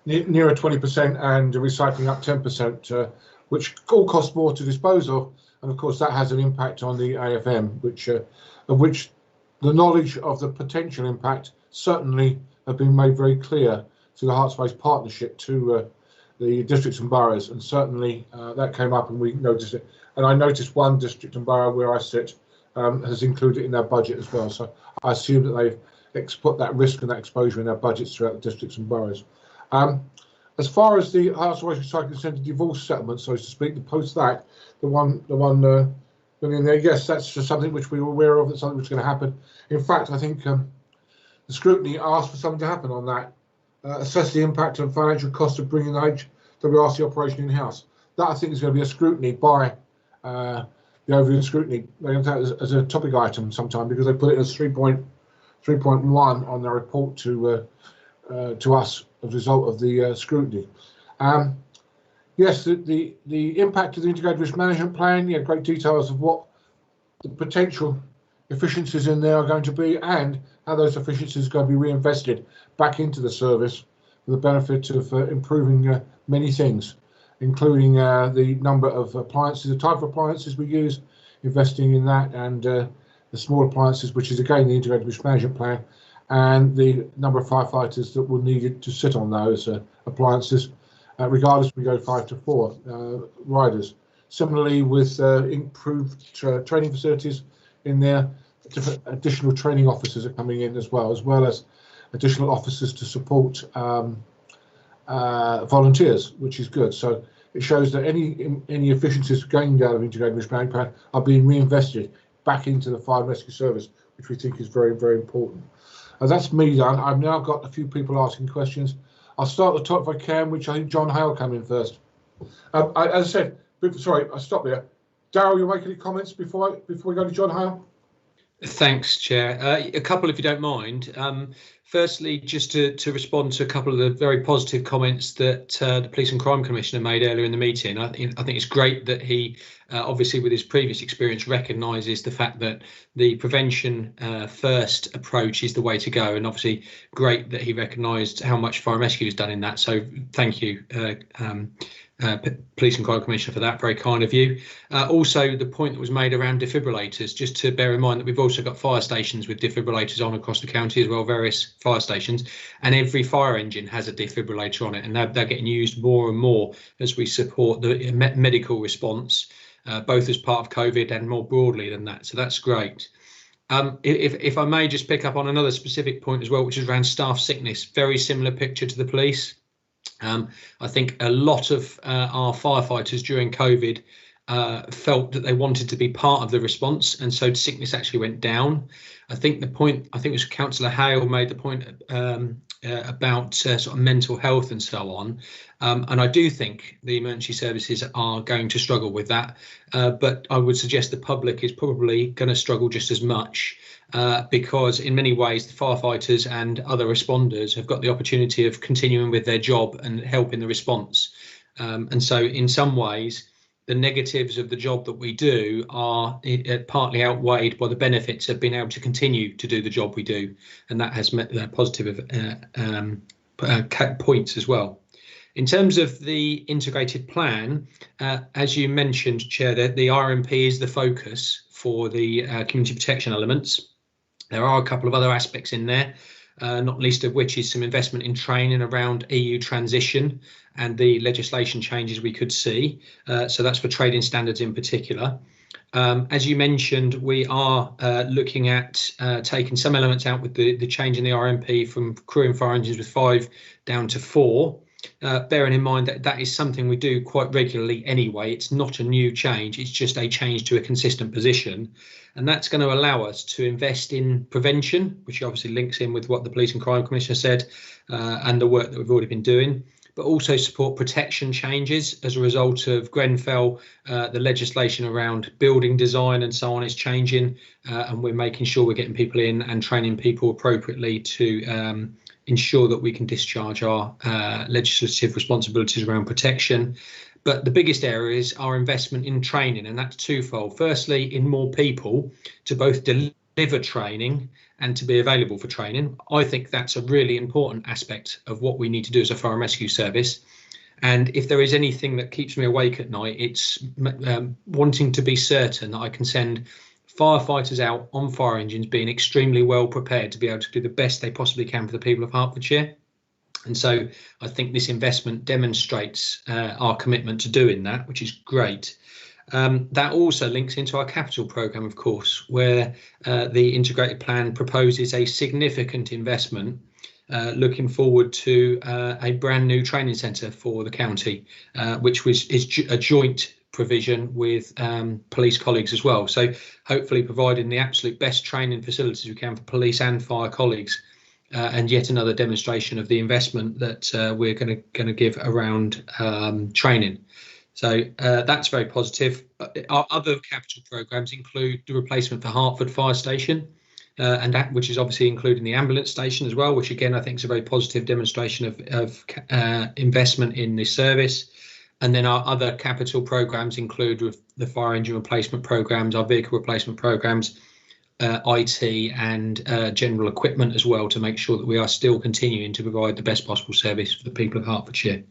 20%, and recycling up 10%, which all costs more to dispose of. And of course, that has an impact on the AFM, of which the knowledge of the potential impact certainly have been made very clear to the Heartspace partnership to the districts and boroughs, and certainly that came up and we noticed it. And I noticed one district and borough where I sit has included it in their budget as well. So I assume that they've put that risk and that exposure in their budgets throughout the districts and boroughs. As far as the Heartspace Recycling Centre divorce settlement, so to speak, the post that, the one in there, yes, that's just something which we were aware of, that's something which is going to happen. In fact, I think the scrutiny asked for something to happen on that. Assess the impact and financial cost of bringing the HWRC operation in-house. That, I think, is going to be a scrutiny by the overview scrutiny. They're going to take it as a topic item sometime, because they put it as 3.1 on their report to us as a result of the scrutiny. Yes, the impact of the integrated risk management plan, yeah, great details of what the potential efficiencies in there are going to be, and how those efficiencies are going to be reinvested back into the service for the benefit of improving many things, including the number of appliances, the type of appliances we use, investing in that, and the small appliances, which is again the integrated risk management plan, and the number of firefighters that will need to sit on those appliances, regardless if we go 5 to 4 riders. Similarly, with improved training facilities in there, different additional training officers are coming in as well as additional officers to support volunteers, which is good. So it shows that any efficiencies gained out of integrated risk management plan are being reinvested back into the fire and rescue service, which we think is very, very important. That's me done. I've now got a few people asking questions. I'll start at the top if I can, which I think John Hale come in first. As I said, sorry, I stopped there. Darryl, you make any comments before we go to John Hale? Thanks, Chair. A couple, if you don't mind. Firstly, just to respond to a couple of the very positive comments that the Police and Crime Commissioner made earlier in the meeting. I think it's great that he, obviously with his previous experience, recognises the fact that the prevention first approach is the way to go, and obviously great that he recognised how much Fire and Rescue has done in that. So thank you, Police and Crime Commissioner, for that. Very kind of you. Also, the point that was made around defibrillators, just to bear in mind that we've also got fire stations with defibrillators on across the county as well, various fire stations, and every fire engine has a defibrillator on it, and they're getting used more and more as we support the medical response, both as part of COVID and more broadly than that. So that's great. If I may just pick up on another specific point as well, which is around staff sickness, very similar picture to the police. I think a lot of our firefighters during COVID felt that they wanted to be part of the response, and so sickness actually went down. I think it was Councillor Hale made the point about sort of mental health and so on, and I do think the emergency services are going to struggle with that, but I would suggest the public is probably going to struggle just as much. Because in many ways the firefighters and other responders have got the opportunity of continuing with their job and helping the response. And so in some ways, the negatives of the job that we do are partly outweighed by the benefits of being able to continue to do the job we do. And that has met the positive points as well. In terms of the integrated plan, as you mentioned, Chair, the RMP is the focus for the community protection elements. There are a couple of other aspects in there, not least of which is some investment in training around EU transition and the legislation changes we could see. So that's for trading standards in particular. As you mentioned, we are looking at taking some elements out with the change in the RMP from crew and fire engines with 5 down to 4. Bearing in mind that that is something we do quite regularly anyway. It's not a new change, it's just a change to a consistent position. And that's going to allow us to invest in prevention, which obviously links in with what the Police and Crime Commissioner said, and the work that we've already been doing, but also support protection changes as a result of Grenfell. The legislation around building design and so on is changing, and we're making sure we're getting people in and training people appropriately to ensure that we can discharge our legislative responsibilities around protection. But the biggest areas are investment in training, and that's twofold. Firstly, in more people to both deliver deliver training and to be available for training. I think that's a really important aspect of what we need to do as a fire and rescue service. And if there is anything that keeps me awake at night, it's wanting to be certain that I can send firefighters out on fire engines being extremely well prepared to be able to do the best they possibly can for the people of Hertfordshire. And so I think this investment demonstrates our commitment to doing that, which is great. That also links into our capital programme, of course, where the integrated plan proposes a significant investment looking forward to a brand new training centre for the county, which is a joint provision with police colleagues as well. So hopefully providing the absolute best training facilities we can for police and fire colleagues, and yet another demonstration of the investment that we're going to give around training. So that's very positive. Our other capital programmes include the replacement for Hertford Fire Station, and that which is obviously including the ambulance station as well, which again I think is a very positive demonstration of investment in this service. And then our other capital programmes include with the fire engine replacement programmes, our vehicle replacement programmes, IT and general equipment as well, to make sure that we are still continuing to provide the best possible service for the people of Hertfordshire.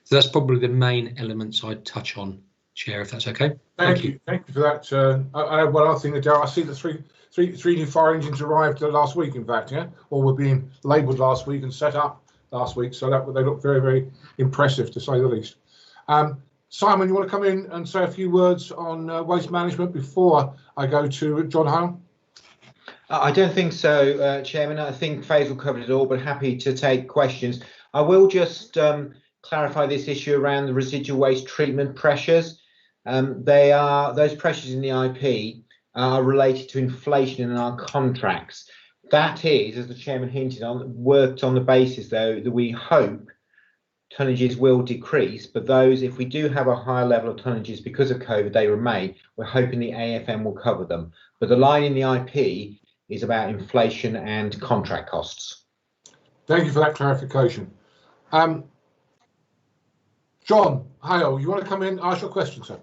So that's probably the main elements I'd touch on, Chair, if that's okay. Thank you for that. I have one other thing, Darryl. I see that three new fire engines arrived last week, in fact, yeah, or were being labelled last week and set up last week. So that they look very, very impressive, to say the least. Simon, you want to come in and say a few words on waste management before I go to John Home? I don't think so, Chairman. I think Faisal covered it all, but happy to take questions. I will just clarify this issue around the residual waste treatment pressures. Those pressures in the IP are related to inflation in our contracts. That is, as the Chairman hinted on, worked on the basis, though, that we hope tonnages will decrease, but those, if we do have a higher level of tonnages because of COVID, they remain. We're hoping the AFM will cover them. But the line in the IP is about inflation and contract costs. Thank you for that clarification. John Hale, you want to come in and ask your question, sir?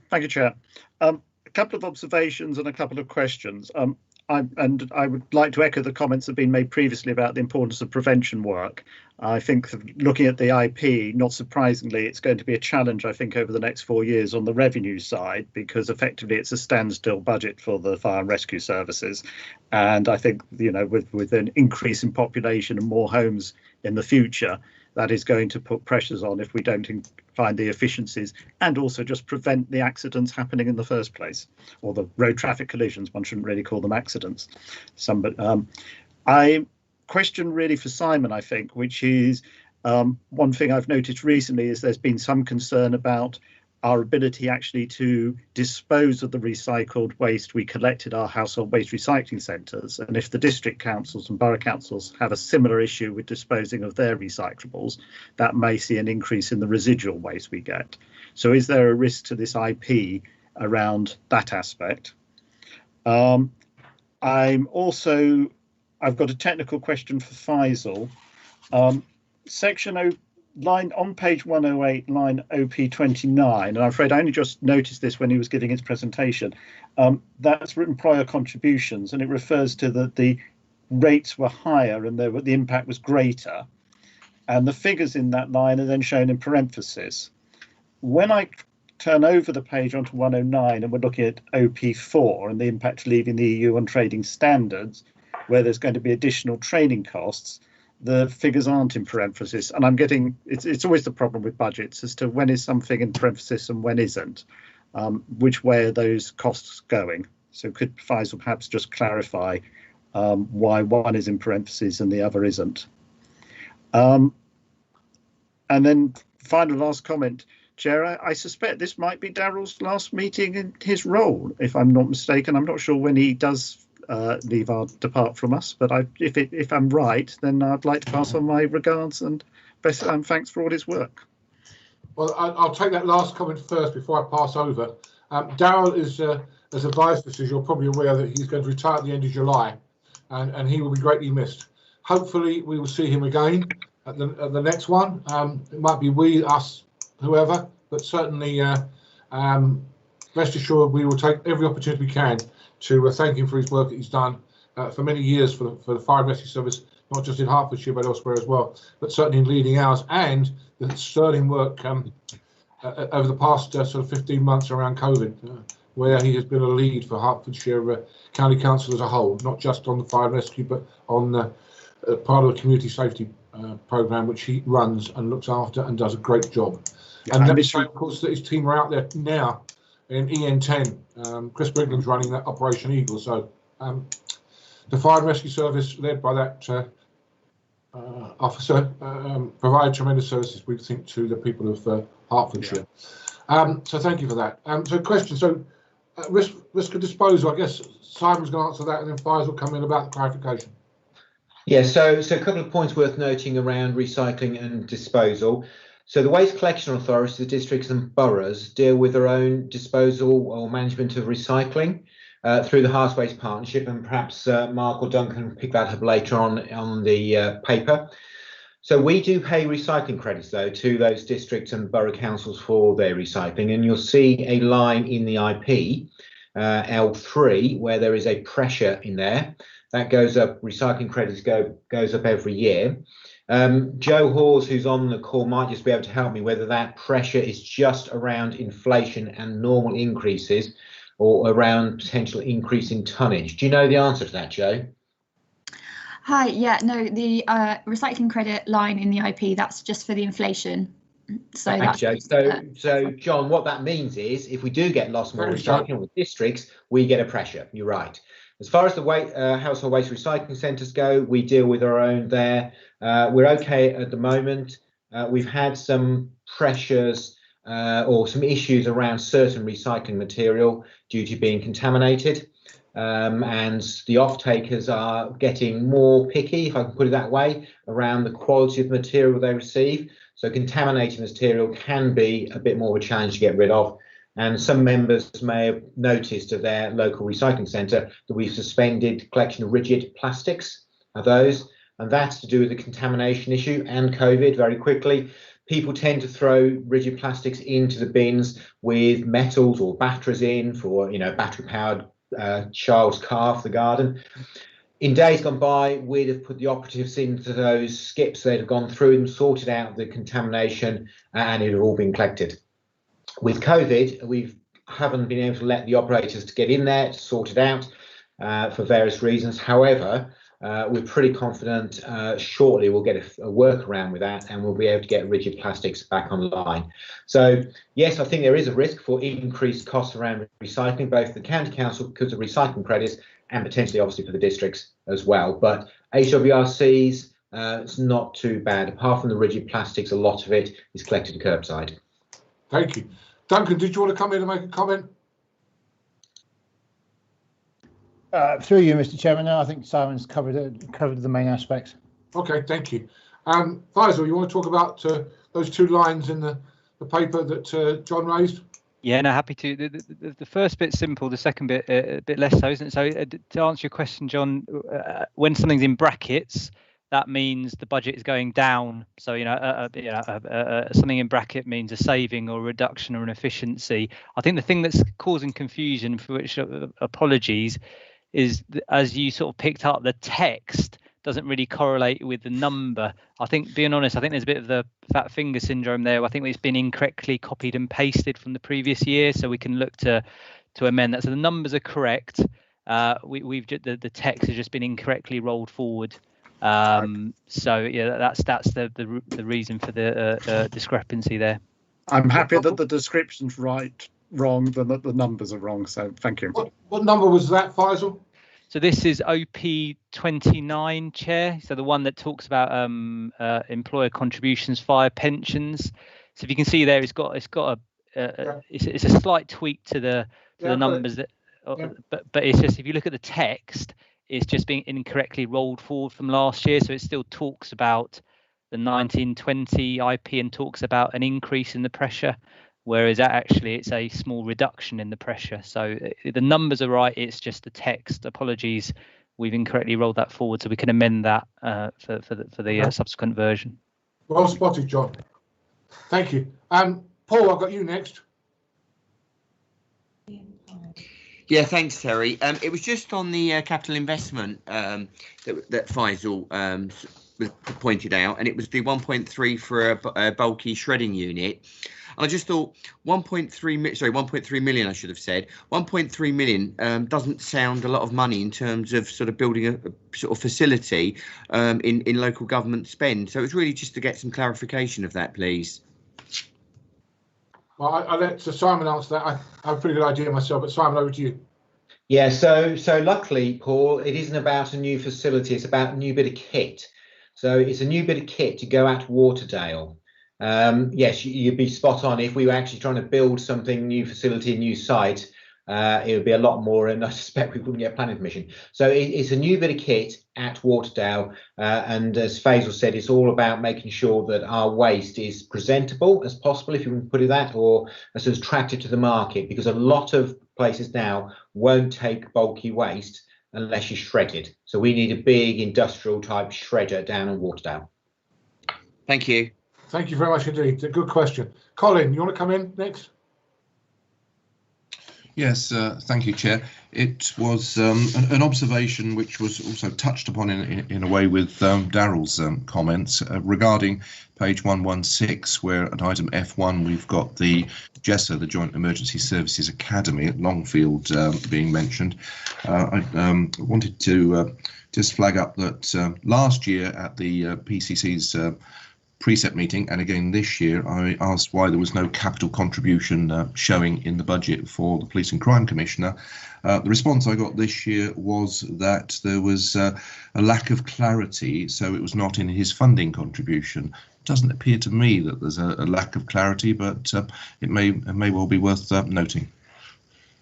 Thank you, Chair. A couple of observations and a couple of questions. I would like to echo the comments that have been made previously about the importance of prevention work. I think looking at the IP, not surprisingly, it's going to be a challenge, I think, over the next 4 years on the revenue side, because effectively it's a standstill budget for the fire and rescue services. And I think, you know, with an increase in population and more homes in the future, that is going to put pressures on if we don't find the efficiencies and also just prevent the accidents happening in the first place, or the road traffic collisions. One shouldn't really call them accidents. I question really for Simon, I think, which is one thing I've noticed recently is there's been some concern about our ability actually to dispose of the recycled waste we collect at our household waste recycling centres. And if the district councils and borough councils have a similar issue with disposing of their recyclables, that may see an increase in the residual waste we get. So is there a risk to this IP around that aspect? I've got a technical question for Faisal. Line on page 108, line OP29, and I'm afraid I only just noticed this when he was giving his presentation. That's written prior contributions, and it refers to that the rates were higher and the impact was greater. And the figures in that line are then shown in parentheses. When I turn over the page onto 109 and we're looking at OP4 and the impact leaving the EU on trading standards, where there's going to be additional training costs, the figures aren't in parentheses, and I'm getting it's always the problem with budgets as to when is something in parentheses and when isn't. Which way are those costs going? So could Faisal perhaps just clarify why one is in parentheses and the other isn't? And then final last comment, Chair, I suspect this might be Darryl's last meeting in his role, if I'm not mistaken. I'm not sure when he does depart from us, but if I'm right, then I'd like to pass on my regards and best thanks for all his work. Well, I'll take that last comment first before I pass over. Darryl has advised us, as you're probably aware, that he's going to retire at the end of July, and he will be greatly missed. Hopefully, we will see him again at the next one. It might be we, us, whoever, but certainly rest assured we will take every opportunity we can to thank him for his work that he's done for many years for the Fire and Rescue Service, not just in Hertfordshire but elsewhere as well, but certainly in leading ours, and the sterling work over the past sort of 15 months around COVID, where he has been a lead for Hertfordshire County Council as a whole, not just on the fire and rescue, but on part of the community safety programme, which he runs and looks after and does a great job. Yeah, and let me say, of course, that his team are out there now in EN10. Chris Brigland's running that Operation Eagle. So the Fire and Rescue Service, led by that officer, provide tremendous services, we think, to the people of Hertfordshire. So thank you for that. So question, so risk of disposal, I guess Simon's going to answer that, and then Fires will come in about the clarification. Yeah, so a couple of points worth noting around recycling and disposal. So the Waste Collection Authority, the districts and boroughs deal with their own disposal or management of recycling through the Hearts Waste Partnership, and perhaps Mark or Duncan pick that up later on the paper. So we do pay recycling credits, though, to those districts and borough councils for their recycling, and you'll see a line in the IP, L3, where there is a pressure in there. That goes up, recycling credits goes up every year. Joe Hawes, who's on the call, might just be able to help me whether that pressure is just around inflation and normal increases or around potential increase in tonnage. Do you know the answer to that, Joe? Hi, yeah, no, the recycling credit line in the IP, that's just for the inflation. So Thanks, Joe. So John, what that means is if we do get lots more recycling with districts, we get a pressure. You're right. As far as the household waste recycling centres go, we deal with our own there. We're okay at the moment. We've had some pressures or some issues around certain recycling material due to being contaminated. And the off-takers are getting more picky, if I can put it that way, around the quality of the material they receive. So contaminated material can be a bit more of a challenge to get rid of. And some members may have noticed at their local recycling centre that we've suspended collection of rigid plastics of those. And that's to do with the contamination issue and COVID very quickly. People tend to throw rigid plastics into the bins with metals or batteries in for, battery-powered child's car for the garden. In days gone by, we'd have put the operatives into those skips. They'd have gone through and sorted out the contamination, and it had all been collected. With COVID, we haven't been able to let the operators to get in there to sort it out for various reasons. However, we're pretty confident shortly we'll get a workaround with that, and we'll be able to get rigid plastics back online. So yes, I think there is a risk for increased costs around recycling, both the county council because of recycling credits and potentially obviously for the districts as well. But HWRCs, it's not too bad. Apart from the rigid plastics, a lot of it is collected curbside. Thank you. Duncan, did you want to come in and make a comment? Through you, Mr. Chairman. No, I think Simon's covered the main aspects. Okay, thank you. Faisal, you want to talk about those two lines in the paper that John raised? Yeah, no, happy to. The first bit's simple, the second bit a bit less so, isn't it? So to answer your question, John, when something's in brackets, that means the budget is going down. So, something in bracket means a saving or a reduction or an efficiency. I think the thing that's causing confusion, for which apologies, is as you sort of picked up, the text doesn't really correlate with the number. I think, being honest, I think there's a bit of the fat finger syndrome there. I think it's been incorrectly copied and pasted from the previous year, so we can look to amend that. So the numbers are correct. The text has just been incorrectly rolled forward. So yeah, that's the reason for the discrepancy there. I'm happy that the description's wrong than that the numbers are wrong. So thank you. What number was that, Faisal? So this is OP29, Chair. So the one that talks about employer contributions, fire pensions. So if you can see there, it's a slight tweak to the numbers that, but it's just, if you look at the text, it's just being incorrectly rolled forward from last year. So it still talks about the 1920 IP and talks about an increase in the pressure, whereas actually it's a small reduction in the pressure. So the numbers are right, it's just the text. Apologies, we've incorrectly rolled that forward, so we can amend that for the subsequent version. Well spotted, John. Thank you. Paul, I've got you next. Yeah, thanks, Terry. It was just on the capital investment that Faisal pointed out, and it was the 1.3 for a bulky shredding unit. And I just thought 1.3 million, I should have said. 1.3 million doesn't sound a lot of money in terms of sort of building a sort of facility in local government spend. So it's really just to get some clarification of that, please. Well, I'll let Simon answer that. I have a pretty good idea myself, but Simon, over to you. Yeah, so luckily, Paul, it isn't about a new facility, it's about a new bit of kit. So it's a new bit of kit to go out to Waterdale. Yes, you'd be spot on. If we were actually trying to build something, new facility, a new site, it would be a lot more, and I suspect we wouldn't get planning permission. So it's a new bit of kit at Waterdale, and as Faisal said, it's all about making sure that our waste is presentable as possible, if you can put it that, or as attractive to the market, because a lot of places now won't take bulky waste unless you shred it. So we need a big industrial type shredder down in Waterdale. Thank you. Thank you very much indeed. It's a good question. Colin, you want to come in next? Yes, thank you, Chair. It was an observation which was also touched upon in a way with Darrell's comments regarding page 116, where at item F1 we've got the JESA, the Joint Emergency Services Academy at Longfield, being mentioned. I wanted to just flag up that last year at the PCC's precept meeting, and again this year, I asked why there was no capital contribution showing in the budget for the Police and Crime Commissioner. The response I got this year was that there was a lack of clarity, so it was not in his funding contribution. It doesn't appear to me that there's a lack of clarity, but it may well be worth noting.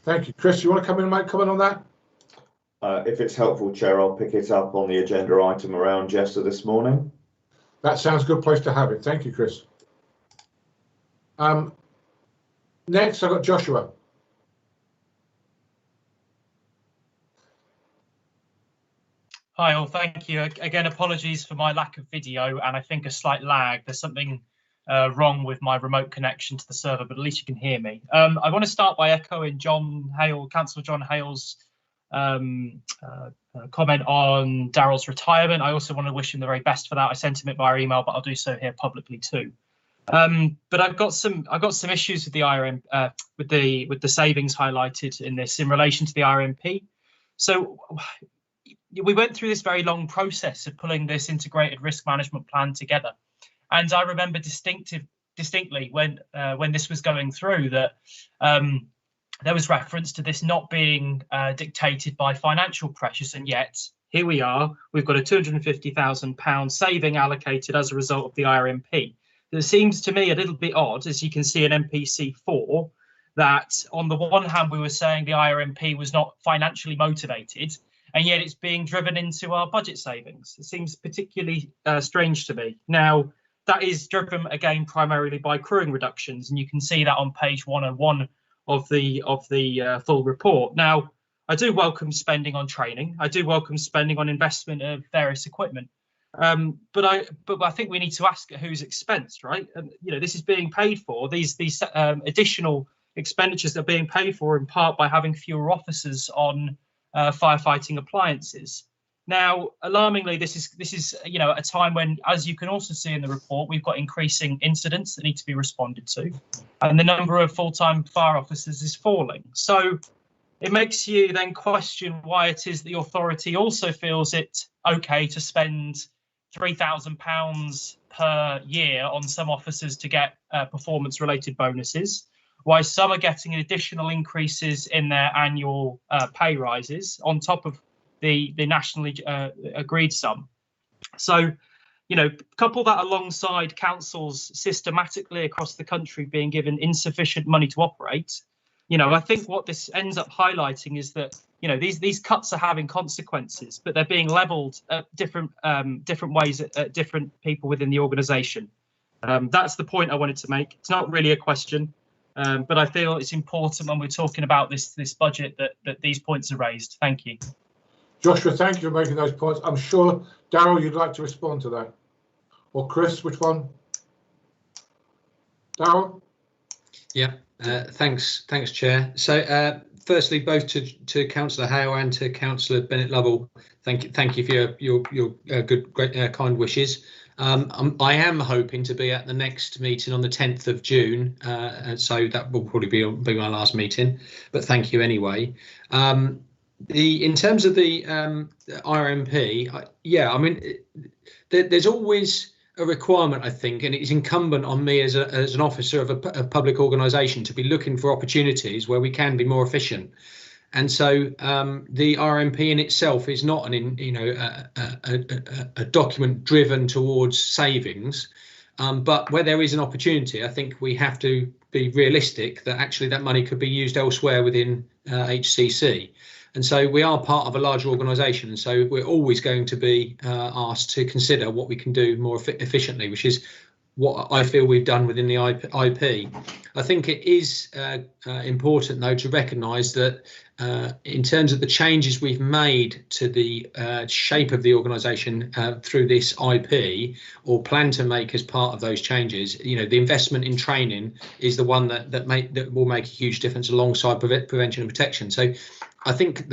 Thank you. Chris, you want to come in and make a comment on that? If it's helpful, Chair, I'll pick it up on the agenda item around JESA this morning. That sounds a good place to have it. Thank you, Chris. Next, I've got Joshua. Hi all, thank you. Again, apologies for my lack of video and I think a slight lag. There's something wrong with my remote connection to the server, but at least you can hear me. I want to start by echoing Councillor John Hale's comment on Darrell's retirement. I also want to wish him the very best for that. I sent him it via email, but I'll do so here publicly too. But I've got some issues with the IRM, with the savings highlighted in this in relation to the IRMP. So we went through this very long process of pulling this integrated risk management plan together, and I remember distinctly when this was going through that there was reference to this not being dictated by financial pressures, and yet here we are. We've got a £250,000 saving allocated as a result of the IRMP. It seems to me a little bit odd, as you can see in MPC 4, that on the one hand we were saying the IRMP was not financially motivated, and yet it's being driven into our budget savings. It seems particularly strange to me. Now, that is driven again primarily by crewing reductions, and you can see that on page 101 of the full report. Now, I do welcome spending on training. I do welcome spending on investment of various equipment. But I think we need to ask at whose expense, right? And this is being paid for. These additional expenditures that are being paid for in part by having fewer officers on firefighting appliances. Now, alarmingly, this is a time when, as you can also see in the report, we've got increasing incidents that need to be responded to, and the number of full-time fire officers is falling. So it makes you then question why it is the authority also feels it okay to spend £3,000 per year on some officers to get performance-related bonuses, why some are getting additional increases in their annual pay rises on top of the nationally agreed sum. So, couple that alongside councils systematically across the country being given insufficient money to operate. I think what this ends up highlighting is that these cuts are having consequences, but they're being levelled at different ways at different people within the organisation. That's the point I wanted to make. It's not really a question, but I feel it's important when we're talking about this budget that these points are raised. Thank you. Joshua, thank you for making those points. I'm sure, Darrell, you'd like to respond to that. Or Chris, which one? Darrell? Yeah. Thanks, Chair. So, firstly, both to Councillor Hale and to Councillor Bennett Lovell, thank you for your good, great, kind wishes. I am hoping to be at the next meeting on the 10th of June, and so that will probably be my last meeting. But thank you anyway. In terms of the RMP, yeah, I mean, there's always a requirement, I think, and it's incumbent on me as an officer of a public organisation to be looking for opportunities where we can be more efficient. And so the RMP in itself is not a document driven towards savings, but where there is an opportunity, I think we have to be realistic that actually that money could be used elsewhere within HCC. And so we are part of a larger organisation, and so we're always going to be asked to consider what we can do more efficiently, which is what I feel we've done within the IP. I think it is important, though, to recognise that in terms of the changes we've made to the shape of the organisation through this IP, or plan to make as part of those changes, the investment in training is the one that will make a huge difference alongside prevention and protection. So I think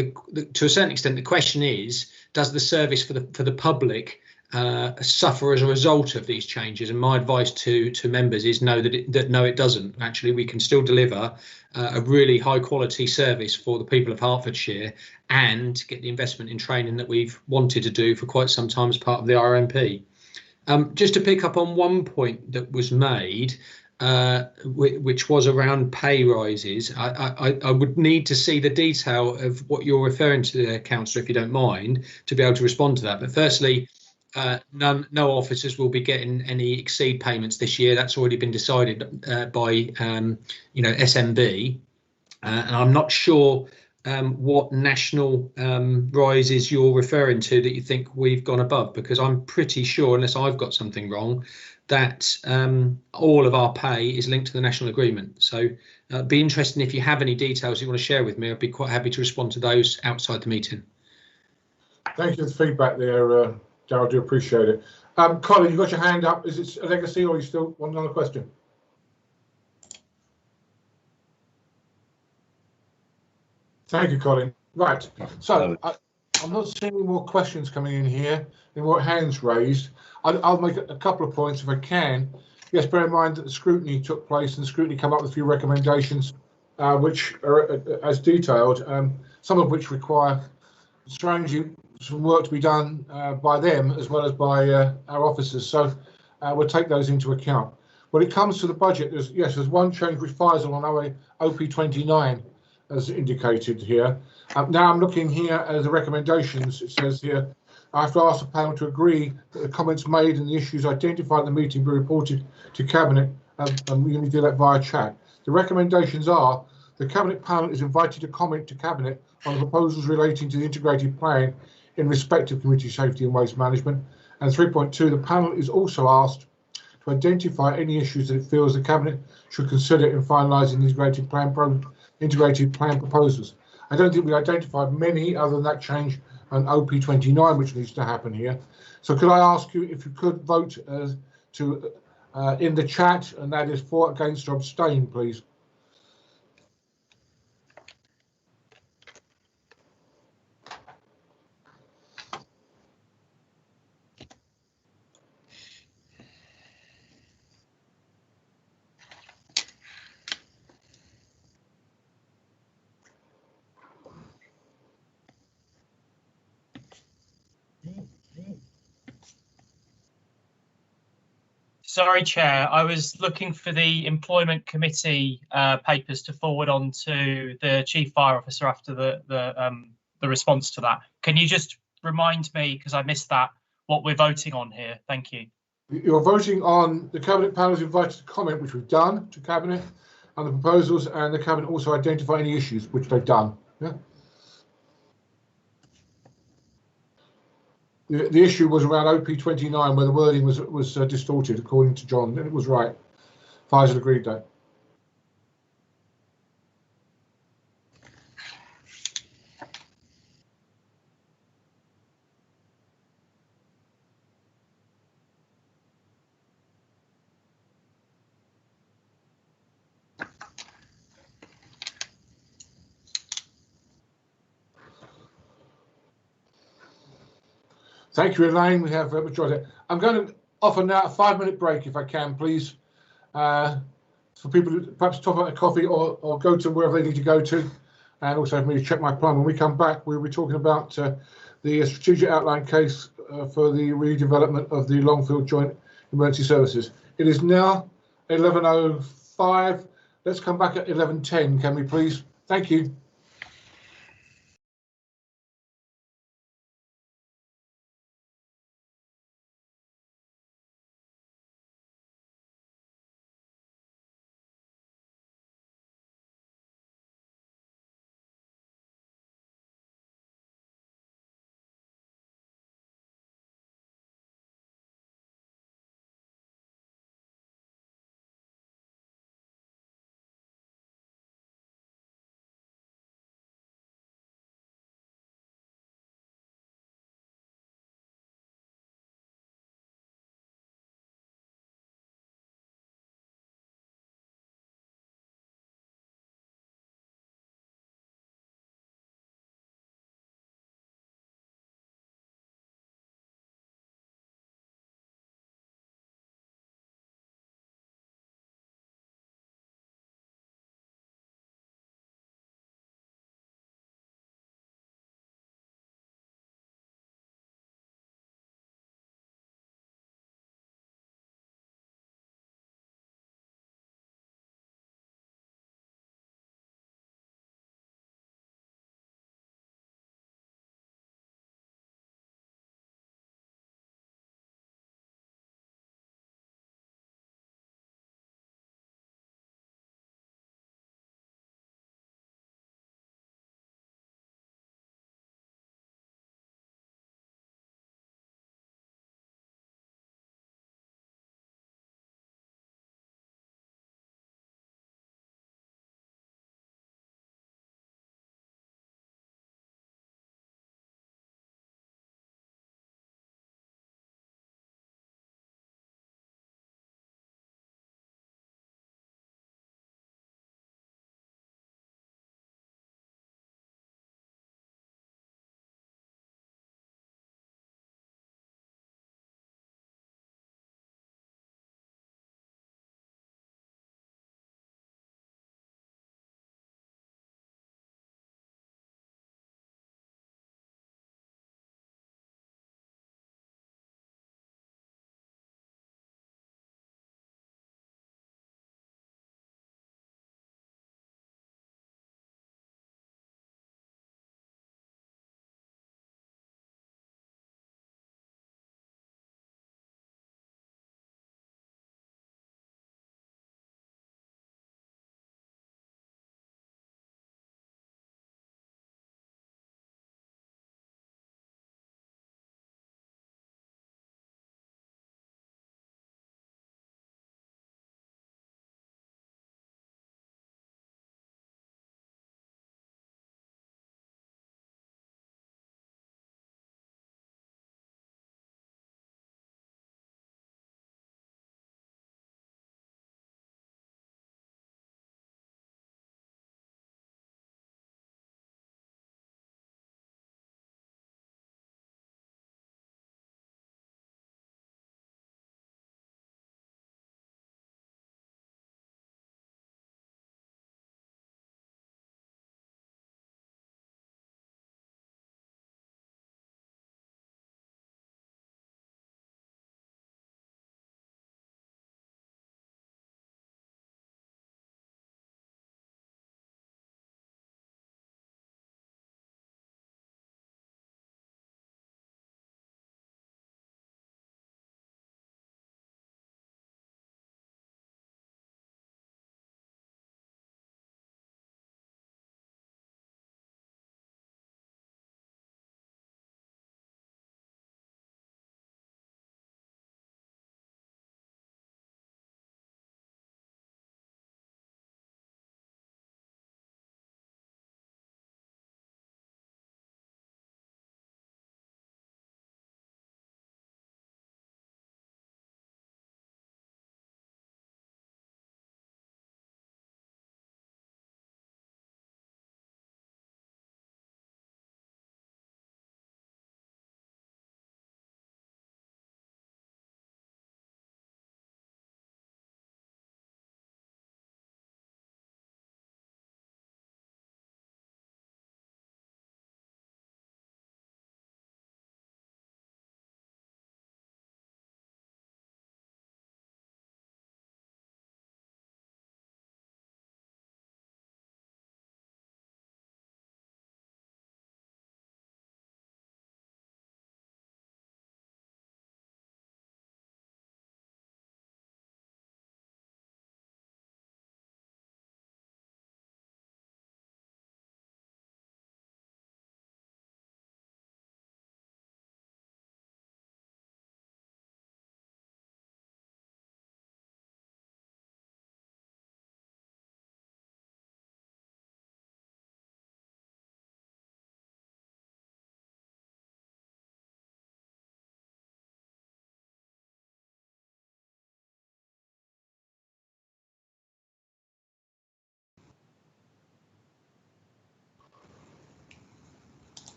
to a certain extent, the question is, does the service for the public suffer as a result of these changes? And my advice to members is no, no, it doesn't. Actually, we can still deliver a really high quality service for the people of Hertfordshire and get the investment in training that we've wanted to do for quite some time as part of the RMP. Just to pick up on one point that was made, which was around pay rises. I would need to see the detail of what you're referring to there, Councillor, if you don't mind, to be able to respond to that. But firstly, no officers will be getting any exceed payments this year. That's already been decided by SMB, and I'm not sure what national rises you're referring to that you think we've gone above, because I'm pretty sure, unless I've got something wrong, that all of our pay is linked to the national agreement. So it'd be interesting if you have any details you want to share with me. I'd be quite happy to respond to those outside the meeting. Thank you for the feedback there, Darryl. I do appreciate it. Colin, you've got your hand up. Is it a legacy, or you still want another question? Thank you, Colin. Right. So I'm not seeing any more questions coming in here. Any more hands raised? I'll make a couple of points if I can. Yes, bear in mind that the scrutiny took place, and the scrutiny came up with a few recommendations, which are as detailed, some of which require, strangely, some work to be done by them as well as by our officers. So we'll take those into account. When it comes to the budget, there's one change which fires on OP29, as indicated here. Now I'm looking here at the recommendations. It says here, I have to ask the panel to agree that the comments made and the issues identified in the meeting be reported to Cabinet, and we only do that via chat. The recommendations are, the Cabinet panel is invited to comment to Cabinet on the proposals relating to the integrated plan in respect of community safety and waste management. And 3.2, the panel is also asked to identify any issues that it feels the Cabinet should consider in finalising the integrated plan proposals. I don't think we identified many other than that change on OP29, which needs to happen here. So could I ask you if you could vote in the chat, and that is for, against, or abstain, please. Sorry, Chair. I was looking for the Employment Committee papers to forward on to the Chief Fire Officer after the response to that. Can you just remind me, because I missed that, what we're voting on here? Thank you. You're voting on the Cabinet panel is invited to comment, which we've done, to Cabinet, on the proposals, and the Cabinet also identify any issues, which they've done. Yeah. The issue was around OP29, where the wording was distorted, according to John, and it was right. Faisal agreed that. Thank you, Elaine. We have enjoyed it. I'm going to offer now a 5-minute break, if I can, please, for people to perhaps top up a coffee or go to wherever they need to go to, and also for me to check my plan. When we come back, we'll be talking about the strategic outline case for the redevelopment of the Longfield Joint Emergency Services. It is now 11:05. Let's come back at 11:10, can we please? Thank you.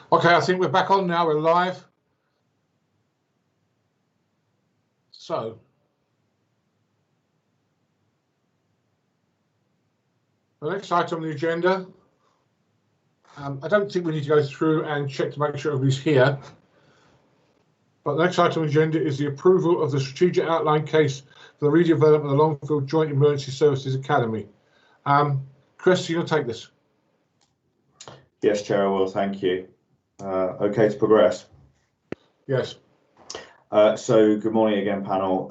Okay, I think we're back on now. We're live. So, the next item on the agenda, I don't think we need to go through and check to make sure everybody's here. But the next item on the agenda is the approval of the strategic outline case for the redevelopment of the Longfield Joint Emergency Services Academy. Chris, you're going to take this. Yes, Chair, I will. Thank you. Okay to progress? Yes. So good morning again, panel.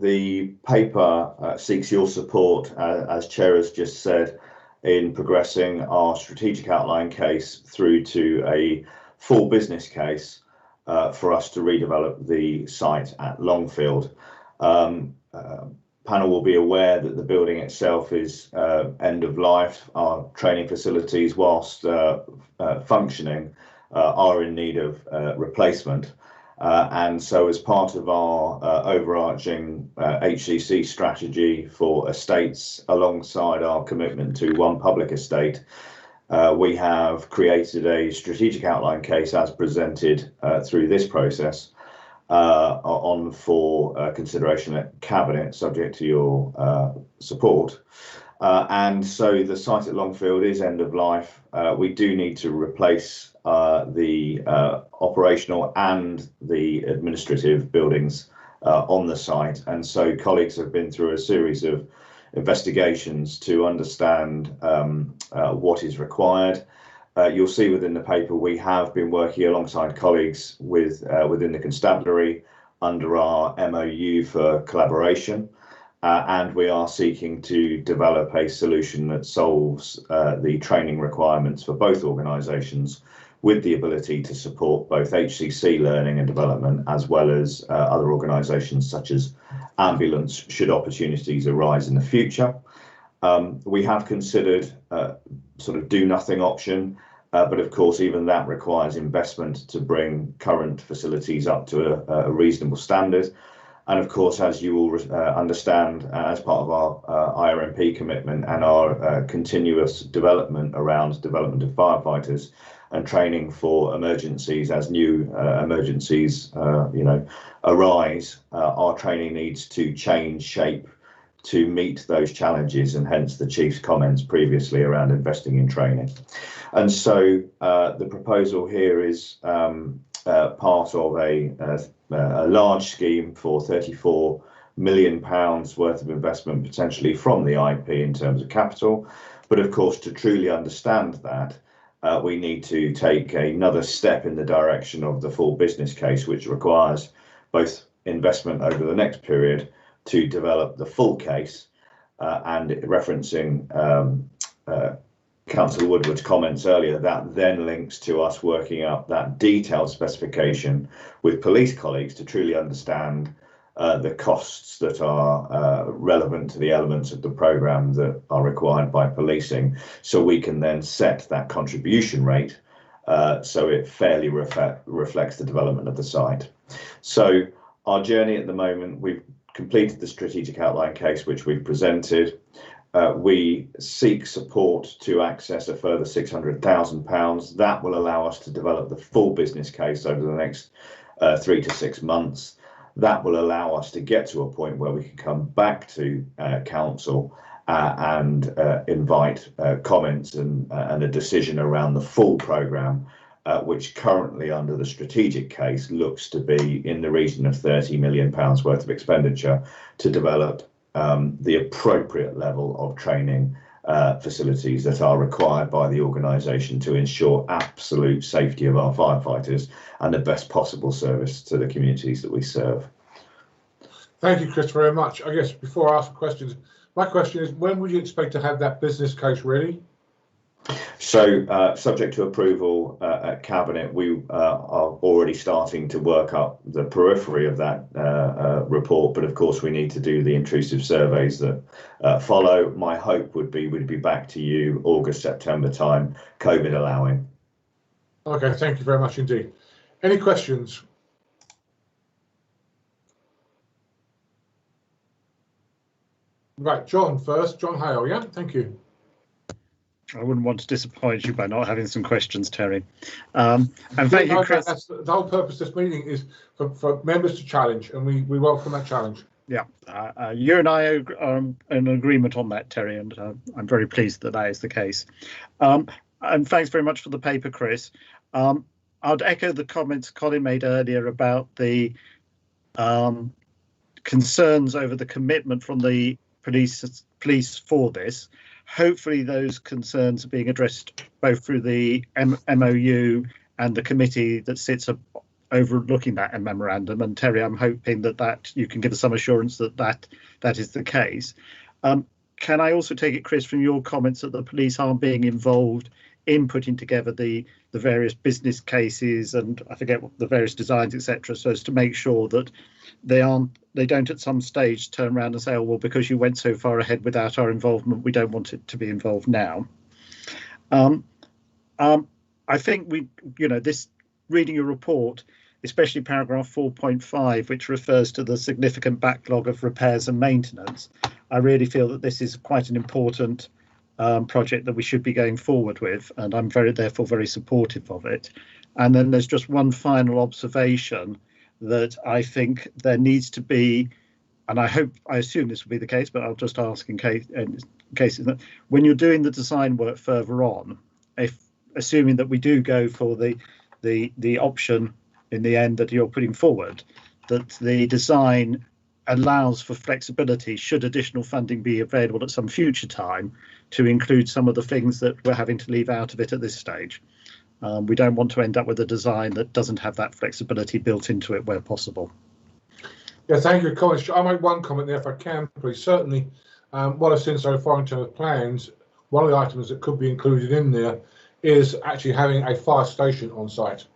The paper seeks your support, as Chair has just said, in progressing our strategic outline case through to a full business case for us to redevelop the site at Longfield. Panel will be aware that the building itself is end of life. Our training facilities, whilst functioning, are in need of replacement. And so as part of our overarching HCC strategy for estates, alongside our commitment to one public estate, we have created a strategic outline case as presented through this process on for consideration at Cabinet, subject to your support. And so the site at Longfield is end of life. We do need to replace the operational and the administrative buildings on the site. And so colleagues have been through a series of investigations to understand what is required. You'll see within the paper we have been working alongside colleagues within the constabulary under our MOU for collaboration. And we are seeking to develop a solution that solves the training requirements for both organisations, with the ability to support both HCC learning and development, as well as other organisations such as ambulance, should opportunities arise in the future. We have considered sort of do nothing option, but of course even that requires investment to bring current facilities up to a reasonable standard. And of course, as you will understand, as part of our IRMP commitment and our continuous development around development of firefighters and training for emergencies as new emergencies arise, our training needs to change shape to meet those challenges, and hence the Chief's comments previously around investing in training. And so the proposal here is part of a large scheme for £34 million worth of investment, potentially from the IP in terms of capital. But of course, to truly understand that, we need to take another step in the direction of the full business case, which requires both investment over the next period to develop the full case, and referencing Councillor Woodward's comments earlier, that then links to us working up that detailed specification with police colleagues to truly understand the costs that are relevant to the elements of the programme that are required by policing, so we can then set that contribution rate so it fairly reflects the development of the site. So our journey at the moment, we've completed the strategic outline case, which we've presented. We seek support to access a further £600,000. That will allow us to develop the full business case over the next 3 to 6 months. That will allow us to get to a point where we can come back to council and invite comments and a decision around the full programme, which currently under the strategic case looks to be in the region of £30 million worth of expenditure to develop the appropriate level of training facilities that are required by the organisation to ensure absolute safety of our firefighters and the best possible service to the communities that we serve. Thank you, Chris, very much. I guess before I ask questions, my question is, when would you expect to have that business case ready? So, subject to approval at Cabinet, we are already starting to work up the periphery of that report, but of course we need to do the intrusive surveys that follow. My hope would be we'd be back to you August, September time, COVID allowing. Okay, thank you very much indeed. Any questions? Right, John first. John Hale, yeah, thank you. I wouldn't want to disappoint you by not having some questions, Terry. And thank you, Chris. That's the whole purpose of this meeting is for members to challenge, and we welcome that challenge. Yeah, you and I are in agreement on that, Terry, and I'm very pleased that that is the case. And thanks very much for the paper, Chris. I'd echo the comments Colin made earlier about the concerns over the commitment from the police for this. Hopefully those concerns are being addressed both through the MOU and the committee that sits overlooking that memorandum. And Terry, I'm hoping that you can give us some assurance that that is the case. Can I also take it, Chris, from your comments that the police aren't being involved in putting together the various business cases and I forget what the various designs, etc., so as to make sure that they don't at some stage turn around and say, oh, well, because you went so far ahead without our involvement, we don't want it to be involved now. I think this reading your report, especially paragraph 4.5, which refers to the significant backlog of repairs and maintenance, I really feel that this is quite an important project that we should be going forward with, and I'm therefore very supportive of it. And then there's just one final observation that I think there needs to be, and I assume this will be the case, but I'll just ask in case that when you're doing the design work further on, assuming that we do go for the option in the end that you're putting forward, that the design allows for flexibility should additional funding be available at some future time to include some of the things that we're having to leave out of it at this stage. We don't want to end up with a design that doesn't have that flexibility built into it where possible. Yeah, thank you, Colin. I'll make one comment there if I can, please. Certainly, what I've seen so far in terms of plans, one of the items that could be included in there is actually having a fire station on site.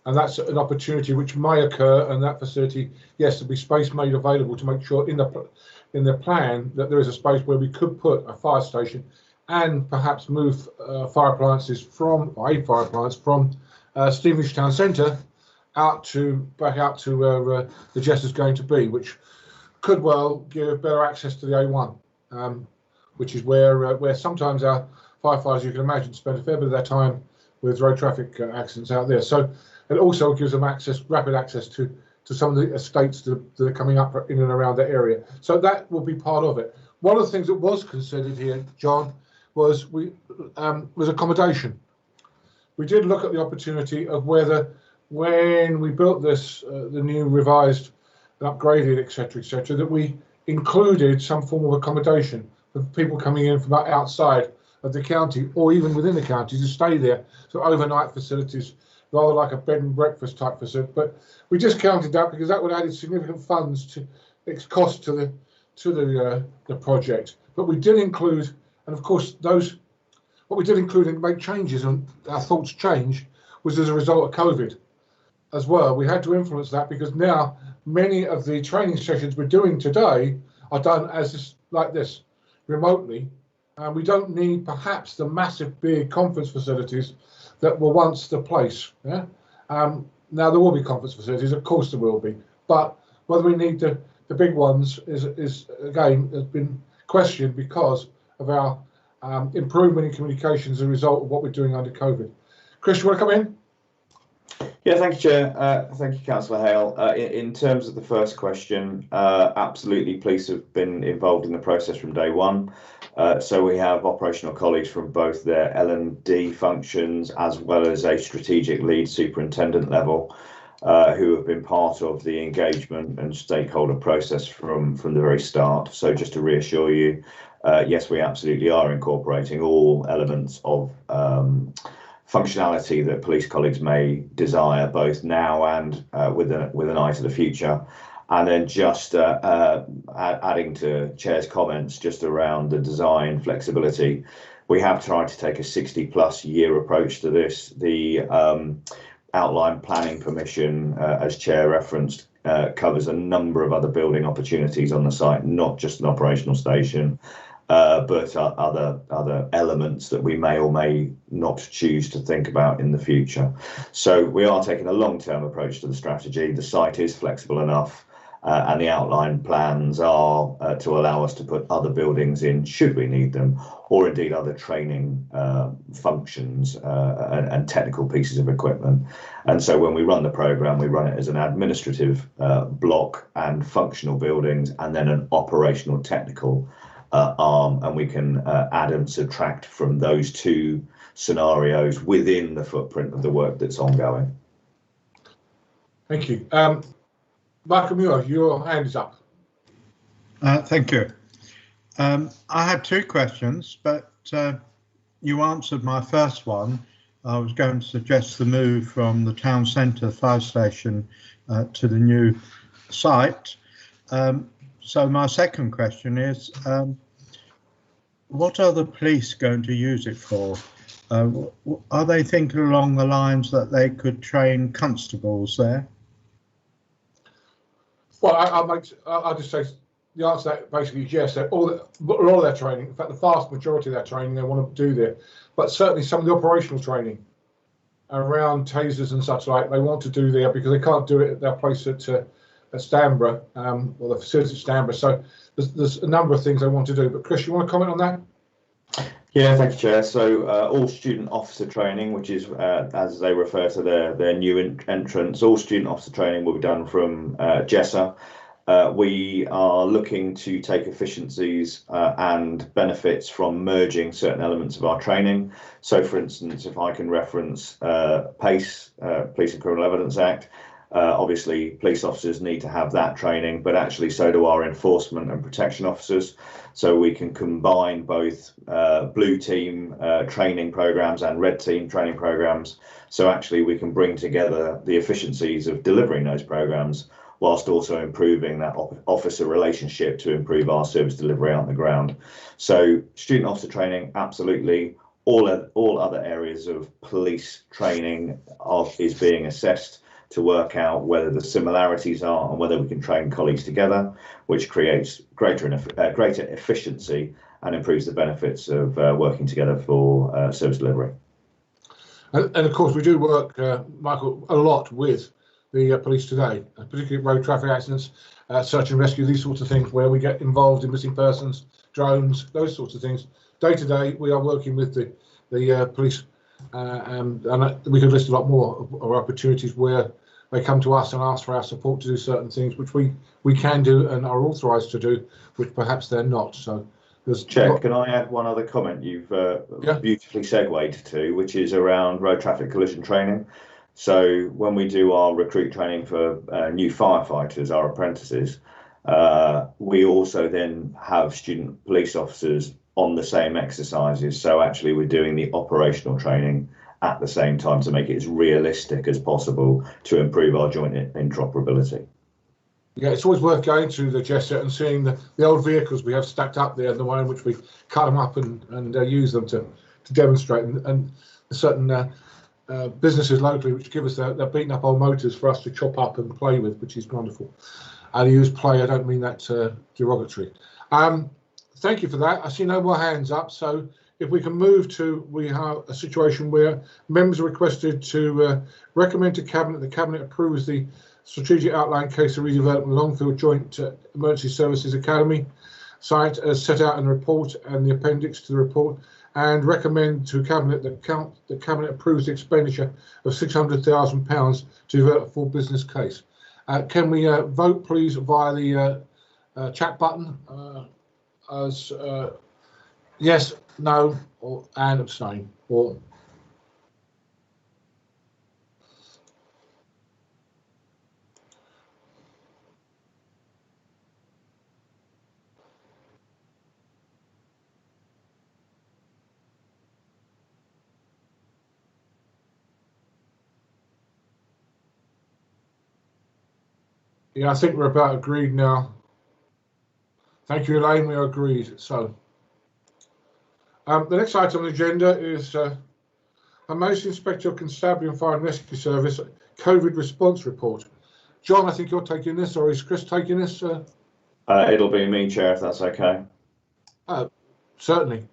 And that's an opportunity which may occur, and that facility, yes, there'll be space made available to make sure in the plan that there is a space where we could put a fire station and perhaps move fire appliances from Stevenage Town Centre back out to where the Jester's going to be, which could well give better access to the A1, which is where sometimes our firefighters, you can imagine, spend a fair bit of their time with road traffic accidents out there. So it also gives them rapid access to some of the estates that are coming up in and around that area. So that will be part of it. One of the things that was considered here, John, was accommodation. We did look at the opportunity of whether, when we built this, the new revised and upgraded, etc., that we included some form of accommodation for people coming in from outside of the county or even within the county to stay there. So overnight facilities, rather like a bed and breakfast type facility. But we discounted that because that would add significant funds to its cost to the project. But we did include, and of course what we did include and make changes, and our thoughts change, was as a result of COVID as well. We had to influence that because now many of the training sessions we're doing today are done like this, remotely. We don't need perhaps the massive big conference facilities that were once the place. Yeah. Now there will be conference facilities, of course there will be, but whether we need the big ones is again has been questioned because of our improvement in communications as a result of what we're doing under COVID. Chris, you want to come in? Yeah, thank you, Chair. Thank you, Councillor Hale. In terms of the first question, absolutely, police have been involved in the process from day one. So we have operational colleagues from both their L&D functions as well as a strategic lead superintendent level who have been part of the engagement and stakeholder process from the very start. So just to reassure you, yes, we absolutely are incorporating all elements of functionality that police colleagues may desire, both now and with an eye to the future. And then just adding to Chair's comments just around the design flexibility, we have tried to take a 60+ year approach to this. The outline planning permission, as Chair referenced, covers a number of other building opportunities on the site, not just an operational station, but other elements that we may or may not choose to think about in the future. So we are taking a long-term approach to the strategy. The site is flexible enough, and the outline plans are to allow us to put other buildings in should we need them, or indeed other training functions and technical pieces of equipment. And so when we run the programme, we run it as an administrative block and functional buildings, and then an operational technical arm, and we can add and subtract from those two scenarios within the footprint of the work that's ongoing. Thank you. Michael Muir, your hand is up. Thank you. I had two questions, but you answered my first one. I was going to suggest the move from the town centre fire station to the new site. So my second question is, what are the police going to use it for? Are they thinking along the lines that they could train constables there? Well, I'll just say the answer to that basically is yes. All of their training, in fact, the vast majority of their training they want to do there, but certainly some of the operational training around tasers and such like they want to do there because they can't do it at their place at Stanborough, or the facility at Stanborough. So there's a number of things they want to do. But Chris, you want to comment on that? Yeah, thank you, Chair. So all student officer training, which is as they refer to their new entrants, all student officer training will be done from JESA. We are looking to take efficiencies and benefits from merging certain elements of our training. So, for instance, if I can reference PACE, Police and Criminal Evidence Act, obviously police officers need to have that training, but actually so do our enforcement and protection officers. So we can combine both blue team training programs and red team training programs. So actually we can bring together the efficiencies of delivering those programs whilst also improving that officer relationship to improve our service delivery on the ground. So student officer training, absolutely. All other areas of police training is being assessed to work out whether the similarities are and whether we can train colleagues together, which creates greater efficiency and improves the benefits of working together for service delivery. And of course, we do work, Michael, a lot with the police today, particularly road traffic accidents, search and rescue, these sorts of things, where we get involved in missing persons, drones, those sorts of things. Day to day, we are working with the police, and we could list a lot more of opportunities where they come to us and ask for our support to do certain things, which we can do and are authorised to do, which perhaps they're not. So, Chair, can I add one other comment you've beautifully segued to, which is around road traffic collision training. So when we do our recruit training for new firefighters, our apprentices, we also then have student police officers on the same exercises. So actually we're doing the operational training at the same time to make it as realistic as possible to improve our joint interoperability. Yeah, it's always worth going to the JESA and seeing the old vehicles we have stacked up there, and the way in which we cut them up and use them to demonstrate, and certain businesses locally which give us their beaten up old motors for us to chop up and play with, which is wonderful. And use play, I don't mean that derogatory. Thank you for that. I see no more hands up, so if we can move to, we have a situation where members are requested to recommend to Cabinet the Cabinet approves the strategic outline case of redevelopment Longfield Joint Emergency Services Academy site as set out in the report and the appendix to the report, and recommend to Cabinet that the Cabinet approves the expenditure of £600,000 to develop a full business case. Can we vote, please, via the chat button as yes, no, and abstain, or yeah, I think we're about agreed now. Thank you, Elaine. We are agreed. So, the next item on the agenda is Her Majesty Inspector of Constabulary Fire and Rescue Service COVID response report. John, I think you're taking this, or is Chris taking this? It'll be me, Chair, if that's okay. Certainly.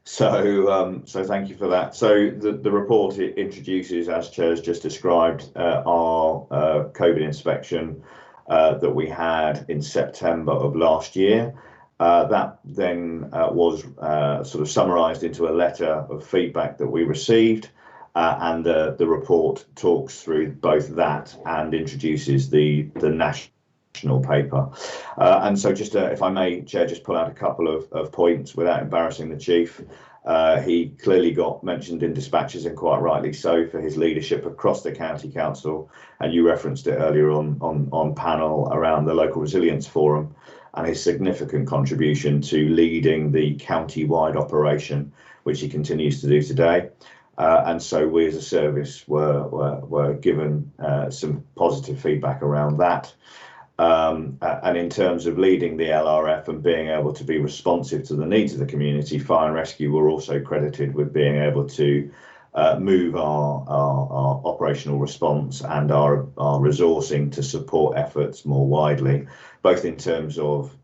So thank you for that. So the report introduces, as Chair's just described, our COVID inspection that we had in September of last year. That then was sort of summarised into a letter of feedback that we received, and the report talks through both that and introduces the national paper. And so just if I may, Chair, just pull out a couple of points without embarrassing the Chief. He clearly got mentioned in dispatches, and quite rightly so, for his leadership across the County Council, and you referenced it earlier on panel around the Local Resilience Forum, and his significant contribution to leading the county-wide operation, which he continues to do today. And so we as a service were given some positive feedback around that. And in terms of leading the LRF and being able to be responsive to the needs of the community, Fire and Rescue were also credited with being able to move our operational response and our resourcing to support efforts more widely, both in terms of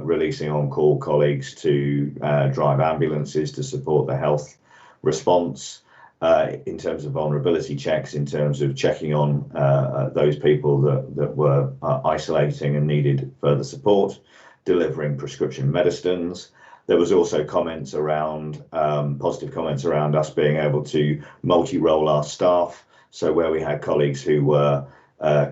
releasing on-call colleagues to drive ambulances to support the health response, in terms of vulnerability checks, in terms of checking on those people that were isolating and needed further support, delivering prescription medicines. There was also comments around, positive comments around us being able to multi-role our staff. So where we had colleagues who were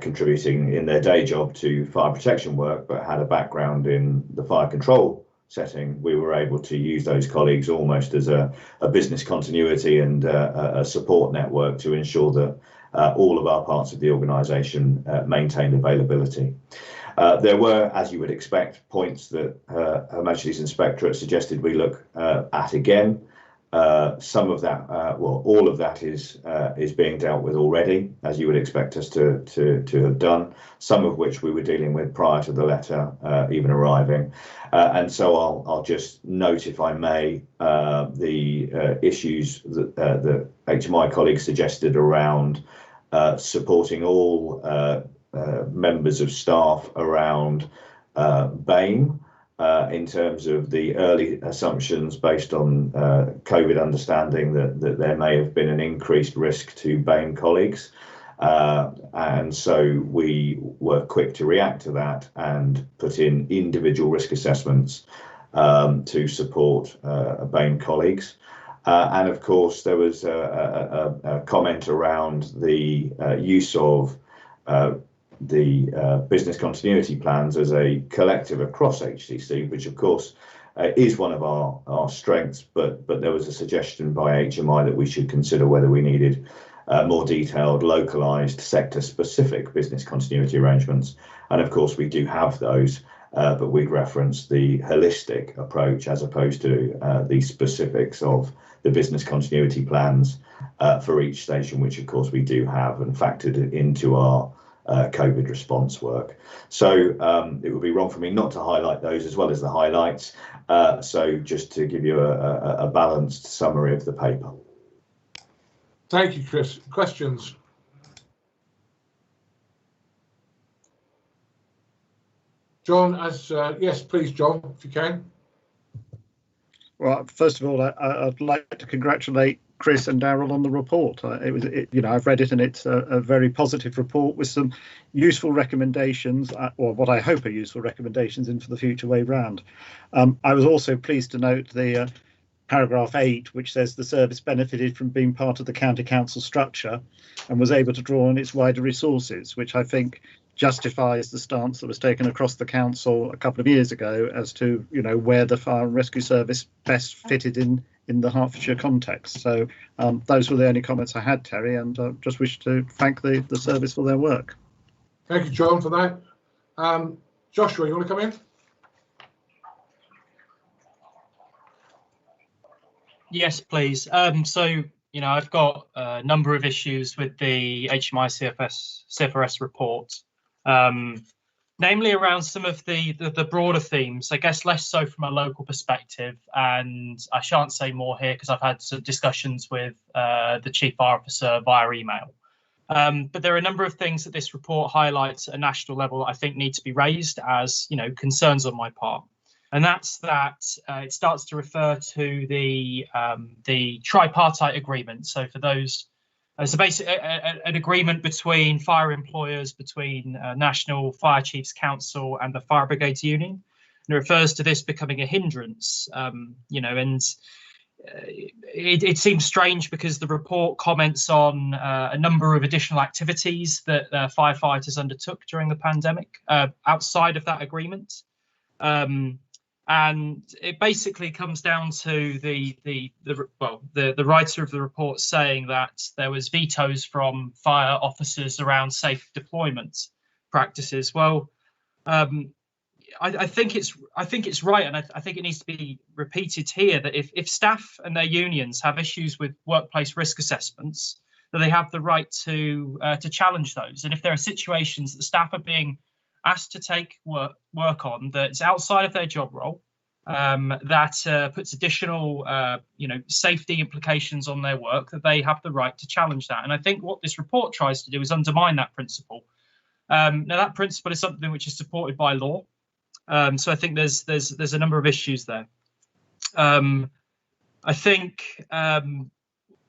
contributing in their day job to fire protection work, but had a background in the fire control setting, we were able to use those colleagues almost as a business continuity and a support network to ensure that all of our parts of the organisation maintained availability. There were, as you would expect, points that Her Majesty's Inspectorate suggested we look at again. Some of that, well, all of that is being dealt with already, as you would expect us to have done, some of which we were dealing with prior to the letter even arriving. And so I'll just note, if I may, the issues that the HMI colleagues suggested around supporting all members of staff around BAME. In terms of the early assumptions based on COVID understanding that there may have been an increased risk to BAME colleagues. And so we were quick to react to that and put in individual risk assessments to support BAME colleagues. And of course, there was a comment around the use of the business continuity plans as a collective across HCC, which of course is one of our strengths, but there was a suggestion by HMI that we should consider whether we needed more detailed, localised, sector-specific business continuity arrangements. And of course we do have those, but we'd reference the holistic approach as opposed to the specifics of the business continuity plans for each station, which of course we do have and factored into our COVID response work. So it would be wrong for me not to highlight those as well as the highlights. So just to give you a balanced summary of the paper. Thank you, Chris. Questions? John, yes, please, John, if you can. Well, first of all, I'd like to congratulate Chris and Darryl on the report. I've read it, and it's a very positive report with some useful recommendations, or what I hope are useful recommendations in for the future way round. I was also pleased to note the paragraph 8, which says the service benefited from being part of the county council structure and was able to draw on its wider resources, which I think justifies the stance that was taken across the council a couple of years ago as to where the fire and rescue service best fitted in the Hertfordshire context. So those were the only comments I had, Terry, and just wish to thank the service for their work. Thank you, John, for that. Joshua, you want to come in? Yes, please. So, I've got a number of issues with the HMI CFRS report, namely around some of the broader themes, I guess less so from a local perspective. And I shan't say more here because I've had some discussions with the Chief Fire Officer via email. But there are a number of things that this report highlights at a national level that I think need to be raised as, concerns on my part. And that's that it starts to refer to the tripartite agreement. So for those It's an agreement between fire employers, between National Fire Chiefs Council and the Fire Brigades Union. And it refers to this becoming a hindrance, you know, and it seems strange because the report comments on a number of additional activities that firefighters undertook during the pandemic outside of that agreement. And it basically comes down to the writer of the report saying that there was vetoes from fire officers around safe deployment practices. Well, I think it's right, and I think it needs to be repeated here that if staff and their unions have issues with workplace risk assessments, that they have the right to challenge those. And if there are situations that staff are being asked to take work on that's outside of their job role, that puts additional safety implications on their work, that they have the right to challenge that. And I think what this report tries to do is undermine that principle. Now that principle is something which is supported by law, so I think there's a number of issues there. I think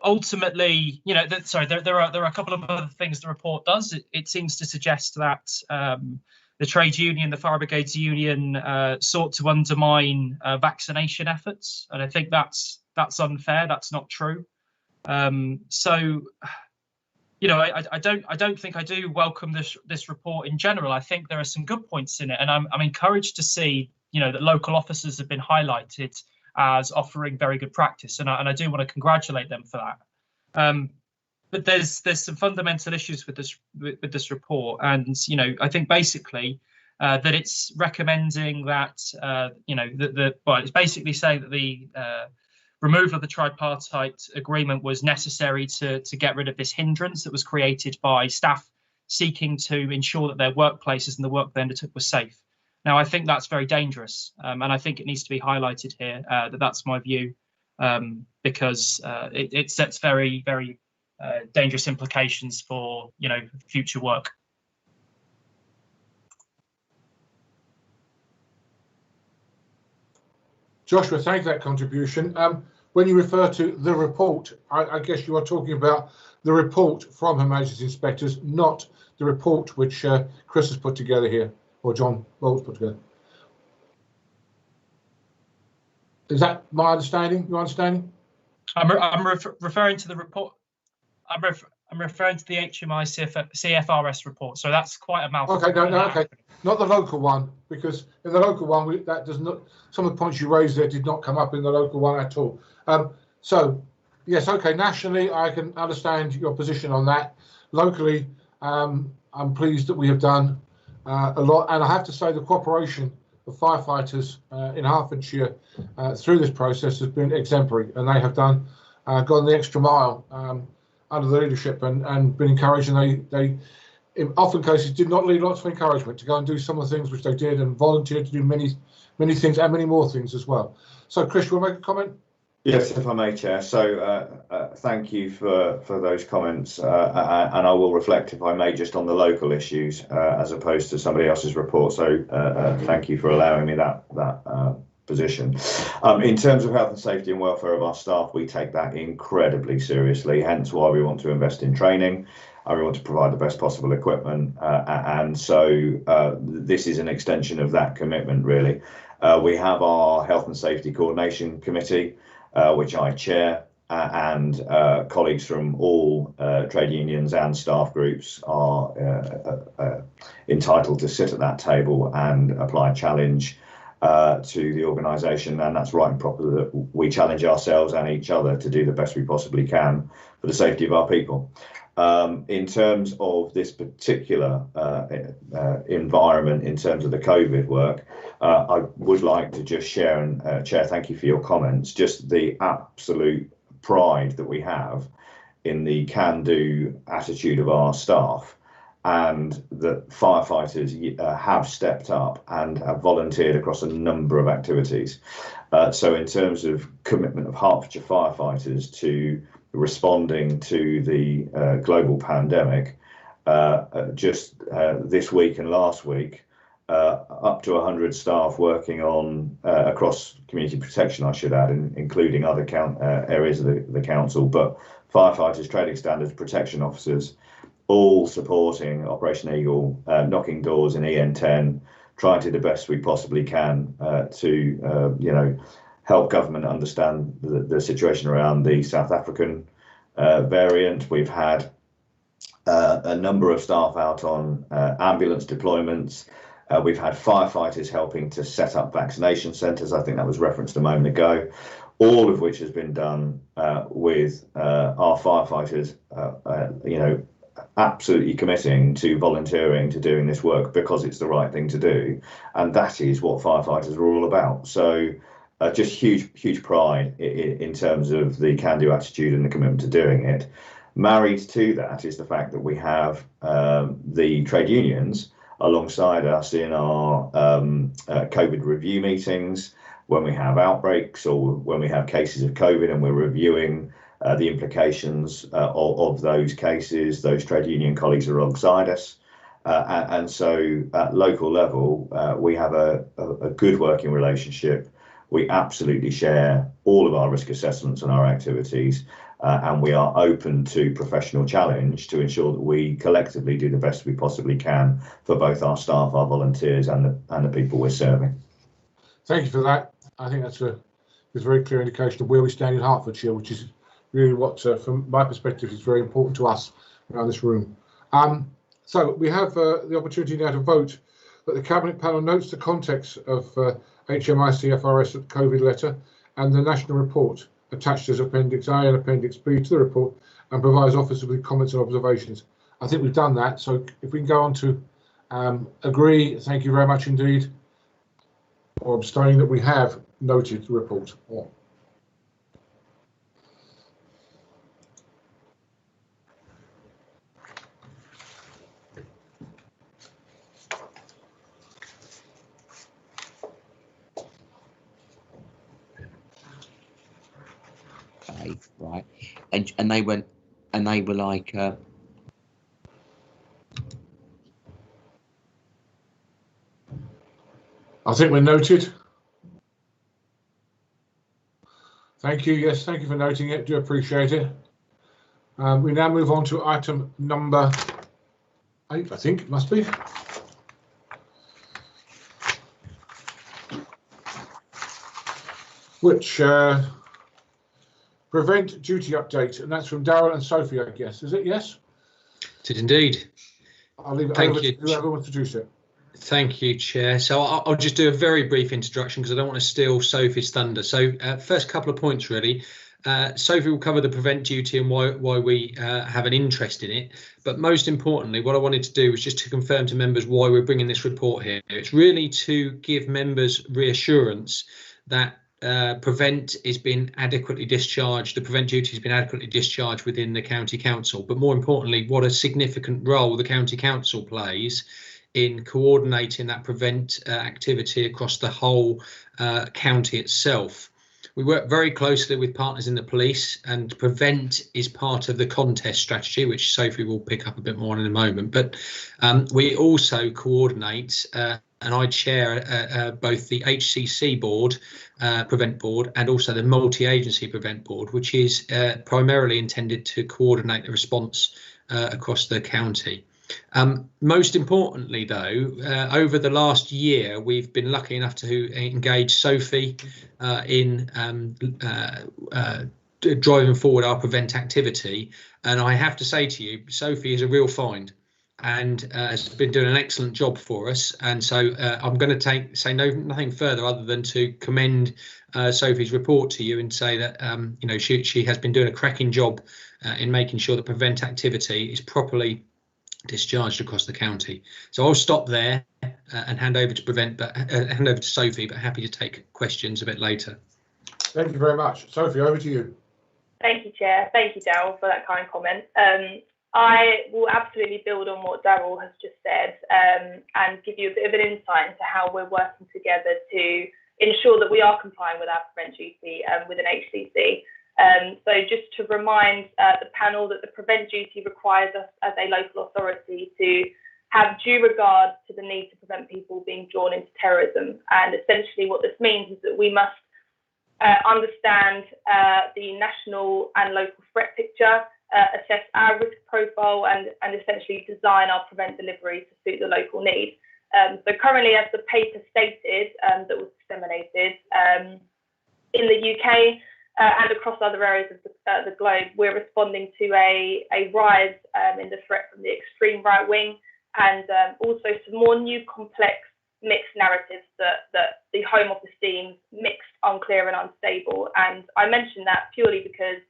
ultimately, you know, there are a couple of other things the report does. It seems to suggest that the trade union, the Fire Brigades Union, sought to undermine vaccination efforts, and I think that's unfair. That's not true. So, you know, I don't think I do welcome this report in general. I think there are some good points in it, and I'm encouraged to see, you know, that local officers have been highlighted as offering very good practice, and I do want to congratulate them for that. But there's some fundamental issues with this report, and you know, I think basically that it's recommending that it's basically saying that the removal of the tripartite agreement was necessary to get rid of this hindrance that was created by staff seeking to ensure that their workplaces and the work they undertook was safe. Now, I think that's very dangerous, and I think it needs to be highlighted here that that's my view, because it sets very, very dangerous implications for, you know, future work. Joshua, thank you for that contribution. When you refer to the report, I guess you are talking about the report from Her Majesty's Inspectors, not the report which Chris has put together here, or John Bowles put together. Is that my understanding? Your understanding? I'm referring to the report. I'm referring to the HMI CFRS report. So that's quite a mouthful. Okay, no, okay, not the local one, because in the local one that does not. Some of the points you raised there did not come up in the local one at all. So yes, okay. Nationally, I can understand your position on that. Locally, I'm pleased that we have done a lot, and I have to say the cooperation of firefighters in Hertfordshire through this process has been exemplary, and they have gone the extra mile under the leadership and been encouraged, and they in often cases did not need lots of encouragement to go and do some of the things which they did, and volunteered to do many things and many more things as well. So Chris, you want to make a comment? Yes, if I may, Chair. So thank you for those comments, and I will reflect, if I may, just on the local issues as opposed to somebody else's report. So thank you for allowing me that position. In terms of health and safety and welfare of our staff, we take that incredibly seriously, hence why we want to invest in training. We want to provide the best possible equipment, and so this is an extension of that commitment, really. We have our Health and Safety Coordination Committee, which I chair, and colleagues from all trade unions and staff groups are entitled to sit at that table and apply a challenge to the organisation, and that's right and proper that we challenge ourselves and each other to do the best we possibly can for the safety of our people. In terms of this particular environment, in terms of the COVID work, I would like to just share, and Chair, thank you for your comments, just the absolute pride that we have in the can-do attitude of our staff, and that firefighters have stepped up and have volunteered across a number of activities. So in terms of commitment of Hertfordshire firefighters to responding to the global pandemic, just this week and last week, up to 100 staff working on across community protection, I should add, including other areas of the council, but firefighters, trading standards, protection officers, all supporting Operation Eagle, knocking doors in EN10, trying to do the best we possibly can to help government understand the situation around the South African variant. We've had a number of staff out on ambulance deployments. We've had firefighters helping to set up vaccination centres. I think that was referenced a moment ago, all of which has been done with our firefighters, absolutely committing to volunteering to doing this work because it's the right thing to do. And that is what firefighters are all about. So just huge pride in terms of the can-do attitude and the commitment to doing it. Married to that is the fact that we have the trade unions alongside us in our COVID review meetings when we have outbreaks or when we have cases of COVID and we're reviewing the implications of those cases. Those trade union colleagues are alongside us. And so at local level, we have a good working relationship. We absolutely share all of our risk assessments and our activities. And we are open to professional challenge to ensure that we collectively do the best we possibly can for both our staff, our volunteers, and the people we're serving. Thank you for that. I think that's a very clear indication of where we stand in Hertfordshire, which is really what, from my perspective, is very important to us around this room. So we have the opportunity now to vote that the Cabinet Panel notes the context of HMICFRS COVID letter and the national report attached as Appendix A and Appendix B to the report and provides officers with comments and observations. I think we've done that. So if we can go on to agree, thank you very much indeed, or abstain that we have noted the report. Okay, right. And they went and they were like I think we're noted. Thank you. Yes, thank you for noting it. Do appreciate it. We now move on to item number 8, I think it must be. Which prevent duty update, and that's from Darryl and Sophie, I guess. Is it? Yes? It is indeed. I'll leave it Thank over you. to whoever wants to do so. Thank you, Chair. So I'll just do a very brief introduction because I don't want to steal Sophie's thunder. So first couple of points, really. Sophie will cover the prevent duty and why we have an interest in it. But most importantly, what I wanted to do was just to confirm to members why we're bringing this report here. It's really to give members reassurance that prevent is being adequately discharged. The prevent duty has been adequately discharged within the county council. But more importantly, what a significant role the county council plays in coordinating that prevent activity across the whole county itself. We work very closely with partners in the police, and prevent is part of the contest strategy, which Sophie will pick up a bit more on in a moment. But we also coordinate, and I chair both the HCC board, prevent board, and also the multi-agency prevent board, which is primarily intended to coordinate the response across the county. Most importantly, though, over the last year, we've been lucky enough to engage Sophie in driving forward our prevent activity. And I have to say to you, Sophie is a real find and has been doing an excellent job for us. And so I'm going to say nothing further other than to commend Sophie's report to you and say that she has been doing a cracking job in making sure that prevent activity is properly discharged across the county. So I'll stop there and hand over to Sophie, but happy to take questions a bit later. Thank you very much. Sophie, over to you. Thank you, Chair. Thank you, Darryl, for that kind comment. I will absolutely build on what Darryl has just said and give you a bit of an insight into how we're working together to ensure that we are complying with our prevent duty within HCC. So just to remind the panel that the prevent duty requires us as a local authority to have due regard to the need to prevent people being drawn into terrorism. And essentially what this means is that we must understand the national and local threat picture, assess our risk profile, and essentially design our prevent delivery to suit the local need. So currently, as the paper stated that was disseminated, in the UK and across other areas of the globe, we're responding to a rise in the threat from the extreme right wing, and also some more new complex mixed narratives that the Home Office deems mixed, unclear and unstable. And I mention that purely because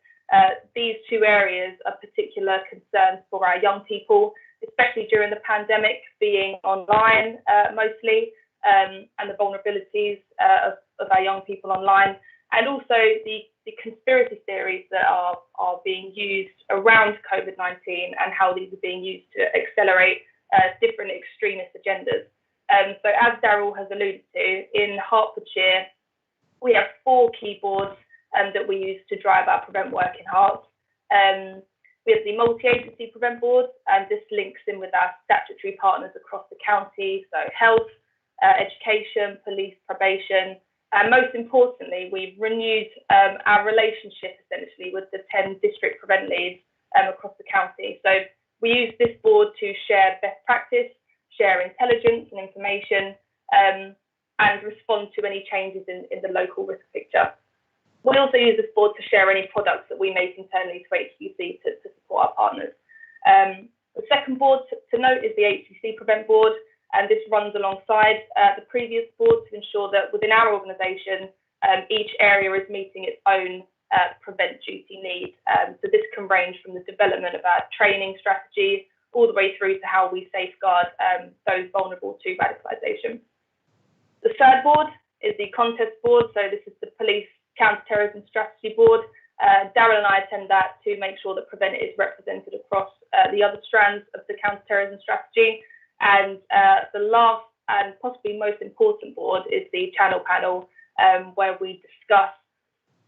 these two areas are particular concerns for our young people, especially during the pandemic, being online mostly, and the vulnerabilities of our young people online, and also the conspiracy theories that are being used around COVID-19 and how these are being used to accelerate different extremist agendas. So as Daryl has alluded to, in Hertfordshire, we have 4 key boards that we use to drive our prevent work in Herts. We have the multi-agency prevent board, and this links in with our statutory partners across the county, so health, education, police, probation, and most importantly, we've renewed our relationship essentially with the 10 district prevent leads across the county. So we use this board to share best practice, share intelligence and information, and respond to any changes in the local risk picture. We also use this board to share any products that we make internally to HQC to support our partners. The second board to note is the HCC Prevent Board, and this runs alongside the previous board to ensure that within our organisation, each area is meeting its own prevent duty need. So this can range from the development of our training strategies all the way through to how we safeguard those vulnerable to radicalisation. The third board is the Contest Board, so this is the Police Counter-Terrorism Strategy Board. Daryl and I attend that to make sure that Prevent is represented across the other strands of the counter-terrorism strategy. And the last and possibly most important board is the Channel Panel, where we discuss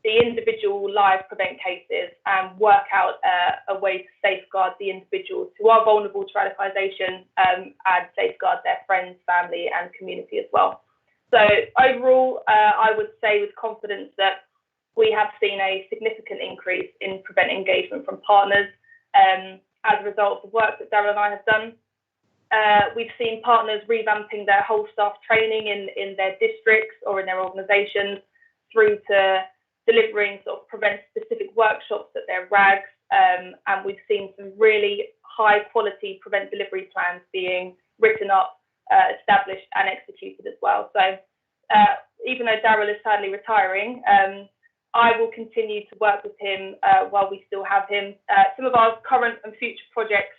the individual live Prevent cases and work out a way to safeguard the individuals who are vulnerable to radicalisation and safeguard their friends, family and community as well. So overall, I would say with confidence that we have seen a significant increase in Prevent engagement from partners as a result of the work that Daryl and I have done. We've seen partners revamping their whole staff training in their districts or in their organisations, through to delivering sort of Prevent specific workshops at their RAGs, and we've seen some really high quality Prevent delivery plans being written up, established and executed as well. So even though Daryl is sadly retiring, I will continue to work with him while we still have him. Some of our current and future projects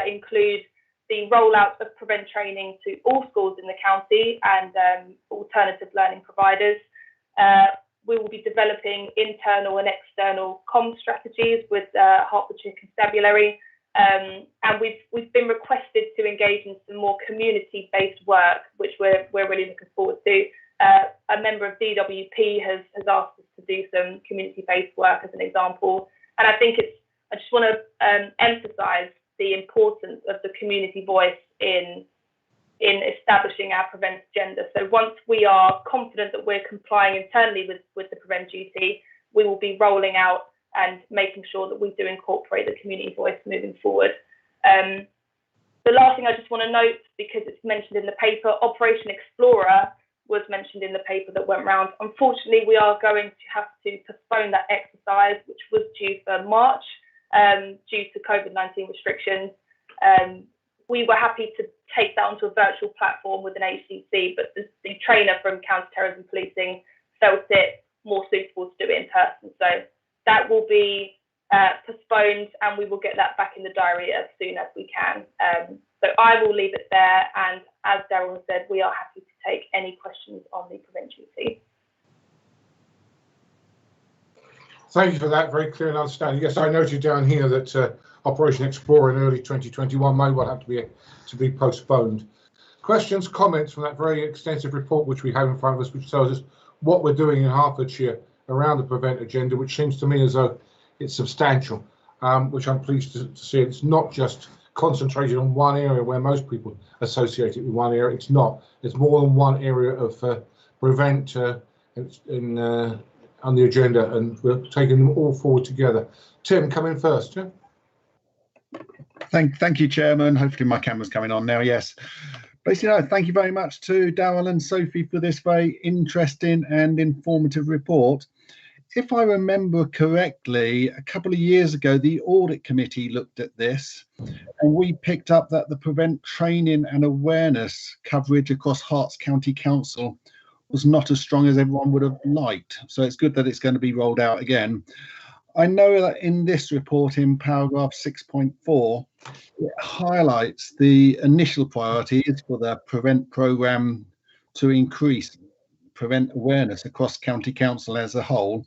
include the rollout of Prevent training to all schools in the county and alternative learning providers. We will be developing internal and external comms strategies with Hertfordshire Constabulary, and we've been requested to engage in some more community-based work, which we're really looking forward to. A member of DWP has asked us to do some community-based work as an example, and I just want to emphasise the importance of the community voice in establishing our Prevent agenda. So once we are confident that we're complying internally with the Prevent duty, we will be rolling out and making sure that we do incorporate the community voice moving forward. The last thing I just want to note, because it's mentioned in the paper, Operation Explorer was mentioned in the paper that went round. Unfortunately, we are going to have to postpone that exercise, which was due for March, due to COVID-19 restrictions. We were happy to take that onto a virtual platform with an HCC, but the trainer from counter-terrorism policing felt it more suitable to do it in person. So that will be postponed, and we will get that back in the diary as soon as we can. So I will leave it there, and as Daryl said, we are happy to take any questions on the Prevent duty. Thank you for that, very clear and understanding. Yes, I noted down here that Operation Explorer in early 2021 may well have to be postponed. Questions, comments from that very extensive report which we have in front of us, which tells us what we're doing in Hertfordshire around the Prevent agenda, which seems to me as though it's substantial, which I'm pleased to see. It's not just concentrated on one area where most people associate it with one area. It's not. It's more than one area of prevent on the agenda, and we're taking them all forward together. Tim, come in first. Yeah. Thank you, Chairman. Hopefully my camera's coming on now. Yes. Basically, no, thank you very much to Darryl and Sophie for this very interesting and informative report. If I remember correctly, a couple of years ago, the Audit Committee looked at this, and we picked up that the prevent training and awareness coverage across Herts County Council was not as strong as everyone would have liked. So it's good that it's going to be rolled out again. I know that in this report, in paragraph 6.4, it highlights the initial priorities for the prevent programme to increase prevent awareness across County Council as a whole.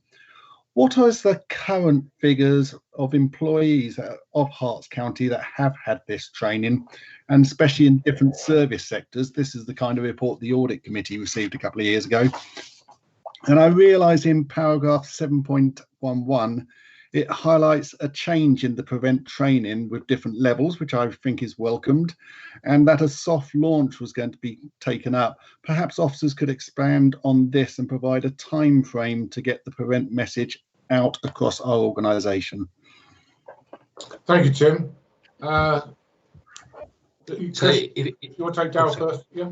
What are the current figures of employees of Herts County that have had this training, and especially in different service sectors? This is the kind of report the Audit Committee received a couple of years ago. And I realise in paragraph 7.11, it highlights a change in the prevent training with different levels, which I think is welcomed, and that a soft launch was going to be taken up. Perhaps officers could expand on this and provide a time frame to get the prevent message out across our organisation. Thank you, Tim. So if you want to take Darryl first, yeah.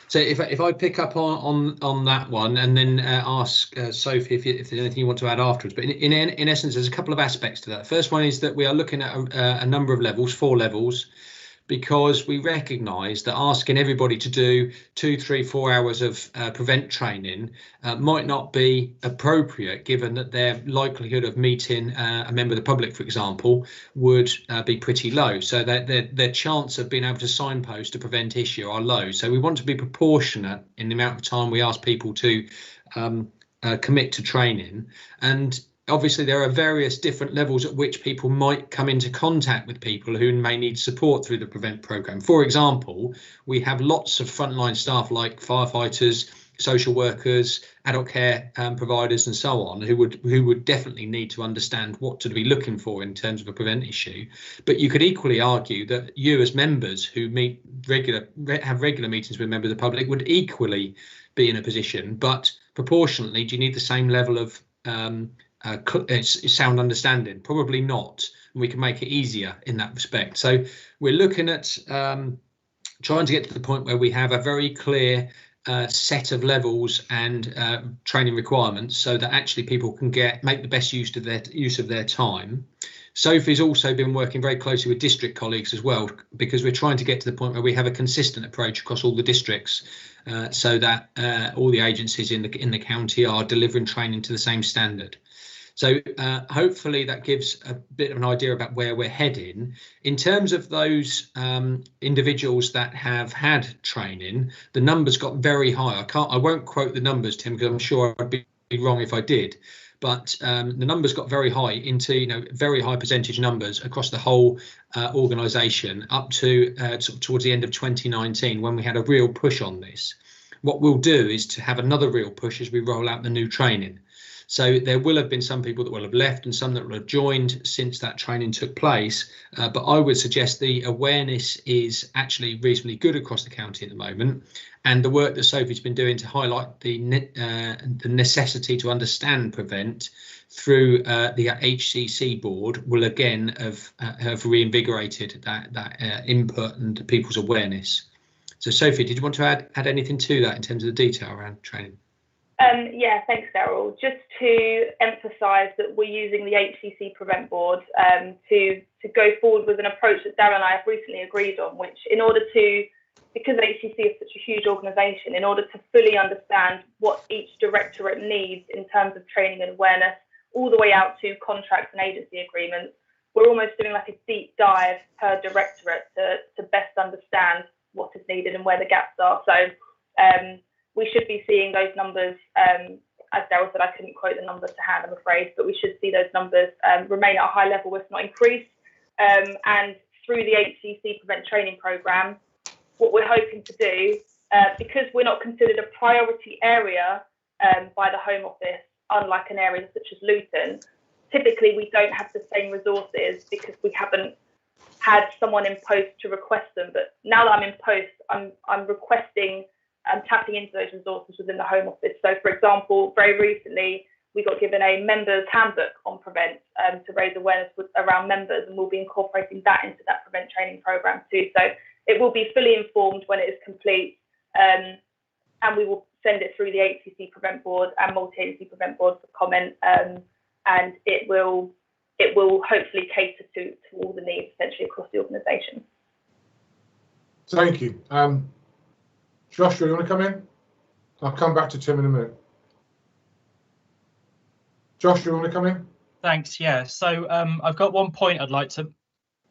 So if I pick up on that one and then ask Sophie if there's anything you want to add afterwards. But in essence, there's a couple of aspects to that. First one is that we are looking at a number of levels, 4 levels, because we recognise that asking everybody to do 2, 3, 4 hours of prevent training might not be appropriate, given that their likelihood of meeting a member of the public, for example, would be pretty low. So that their chance of being able to signpost a prevent issue are low. So we want to be proportionate in the amount of time we ask people to commit to training. And obviously, there are various different levels at which people might come into contact with people who may need support through the prevent programme. For example, we have lots of frontline staff like firefighters, social workers, adult care providers and so on, who would definitely need to understand what to be looking for in terms of a prevent issue. But you could equally argue that you as members who have regular meetings with members of the public would equally be in a position, but proportionately, do you need the same level of sound understanding? Probably not, and we can make it easier in that respect. So we're looking at trying to get to the point where we have a very clear set of levels and training requirements, so that actually people can make the best use of their time. Sophie's also been working very closely with district colleagues as well, because we're trying to get to the point where we have a consistent approach across all the districts, so that all the agencies in the county are delivering training to the same standard. So hopefully that gives a bit of an idea about where we're heading. In terms of those individuals that have had training, the numbers got very high. I won't quote the numbers, Tim, because I'm sure I'd be wrong if I did. But the numbers got very high, into very high percentage numbers across the whole organisation, up to towards the end of 2019, when we had a real push on this. What we'll do is to have another real push as we roll out the new training. So there will have been some people that will have left and some that will have joined since that training took place. But I would suggest the awareness is actually reasonably good across the county at the moment. And the work that Sophie's been doing to highlight the necessity to understand prevent through the HCC board will again have reinvigorated that input and people's awareness. So Sophie, did you want to add anything to that in terms of the detail around training? Yeah, thanks, Darryl. Just to emphasise that we're using the HCC Prevent Board to go forward with an approach that Darryl and I have recently agreed on, which because HCC is such a huge organisation, in order to fully understand what each directorate needs in terms of training and awareness, all the way out to contracts and agency agreements, we're almost doing like a deep dive per directorate to best understand what is needed and where the gaps are. So we should be seeing those numbers, as Darryl said, I couldn't quote the numbers to hand, I'm afraid, but we should see those numbers remain at a high level, if not increase. And through the HCC Prevent Training Programme, what we're hoping to do, because we're not considered a priority area by the Home Office, unlike an area such as Luton, typically we don't have the same resources because we haven't had someone in post to request them, but now that I'm in post, I'm requesting and tapping into those resources within the Home Office. So, for example, very recently we got given a members handbook on Prevent to raise awareness around members, and we'll be incorporating that into that Prevent training program too. So it will be fully informed when it is complete, and we will send it through the HCC Prevent Board and Multi-Agency Prevent Board for comment, and it will hopefully cater to all the needs essentially across the organisation. Thank you. Joshua, you want to come in? I'll come back to Tim in a minute. Joshua, you want to come in? Thanks. Yeah. So I've got one point I'd like to.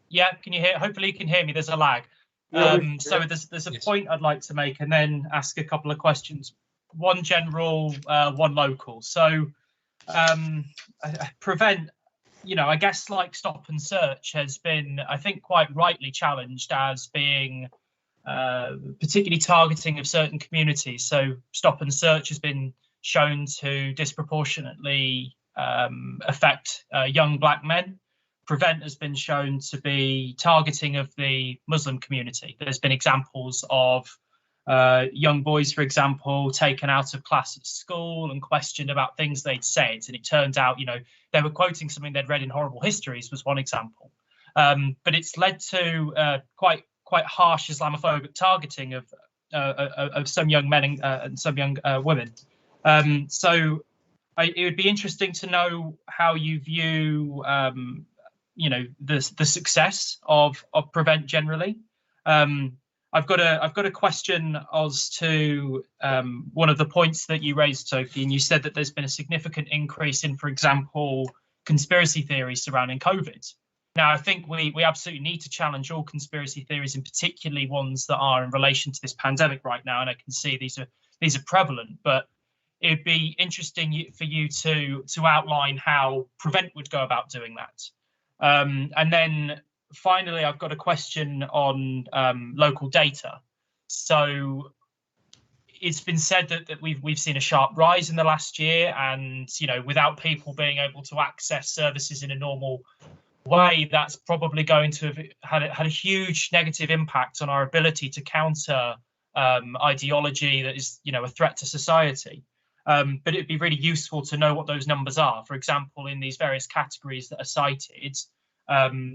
Yeah. Can you hear? Hopefully you can hear me. There's a lag. So there's a point I'd like to make, and then ask a couple of questions. One general, one local. So Prevent, I guess like Stop and Search has been, I think, quite rightly challenged as being particularly targeting of certain communities. So Stop and Search has been shown to disproportionately affect young black men. Prevent has been shown to be targeting of the Muslim community. There's been examples of young boys, for example, taken out of class at school and questioned about things they'd said. And it turned out, they were quoting something they'd read in horrible histories was one example. But it's led to quite harsh Islamophobic targeting of some young men and some young women. So it would be interesting to know how you view, the success of Prevent generally. I've got a question as to one of the points that you raised, Sophie, and you said that there's been a significant increase in, for example, conspiracy theories surrounding COVID. Now, I think we absolutely need to challenge all conspiracy theories, and particularly ones that are in relation to this pandemic right now. And I can see these are prevalent, but it'd be interesting for you to outline how Prevent would go about doing that. And then finally, I've got a question on local data. So it's been said that we've seen a sharp rise in the last year, and without people being able to access services in a normal way, that's probably going to have had a huge negative impact on our ability to counter ideology that is a threat to society. But it'd be really useful to know what those numbers are, for example, in these various categories that are cited,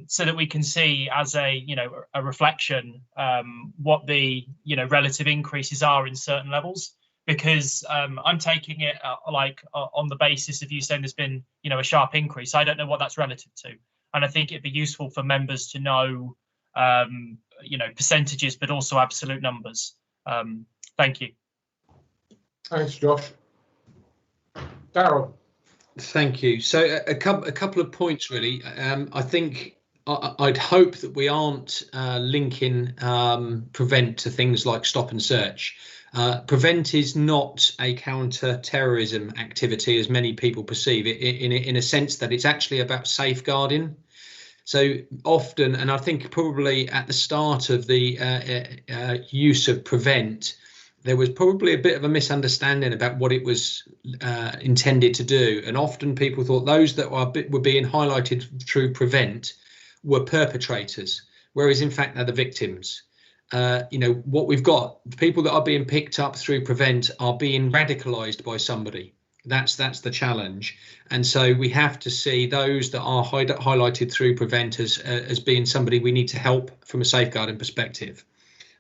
so that we can see as a reflection what the relative increases are in certain levels. Because I'm taking it on the basis of you saying there's been a sharp increase. I don't know what that's relative to, and I think it'd be useful for members to know percentages, but also absolute numbers. Thank you. Thanks, Josh. Darryl. Thank you. So a couple of points really. I think I'd hope that we aren't linking Prevent to things like Stop and Search. Prevent is not a counter-terrorism activity as many people perceive it, in a sense that it's actually about safeguarding. So often, and I think probably at the start of the use of Prevent, there was probably a bit of a misunderstanding about what it was intended to do. And often people thought those that were being highlighted through Prevent were perpetrators, whereas in fact they're the victims. What we've got, the people that are being picked up through Prevent are being radicalized by somebody. That's the challenge. And so we have to see those that are highlighted through Prevent as being somebody we need to help from a safeguarding perspective.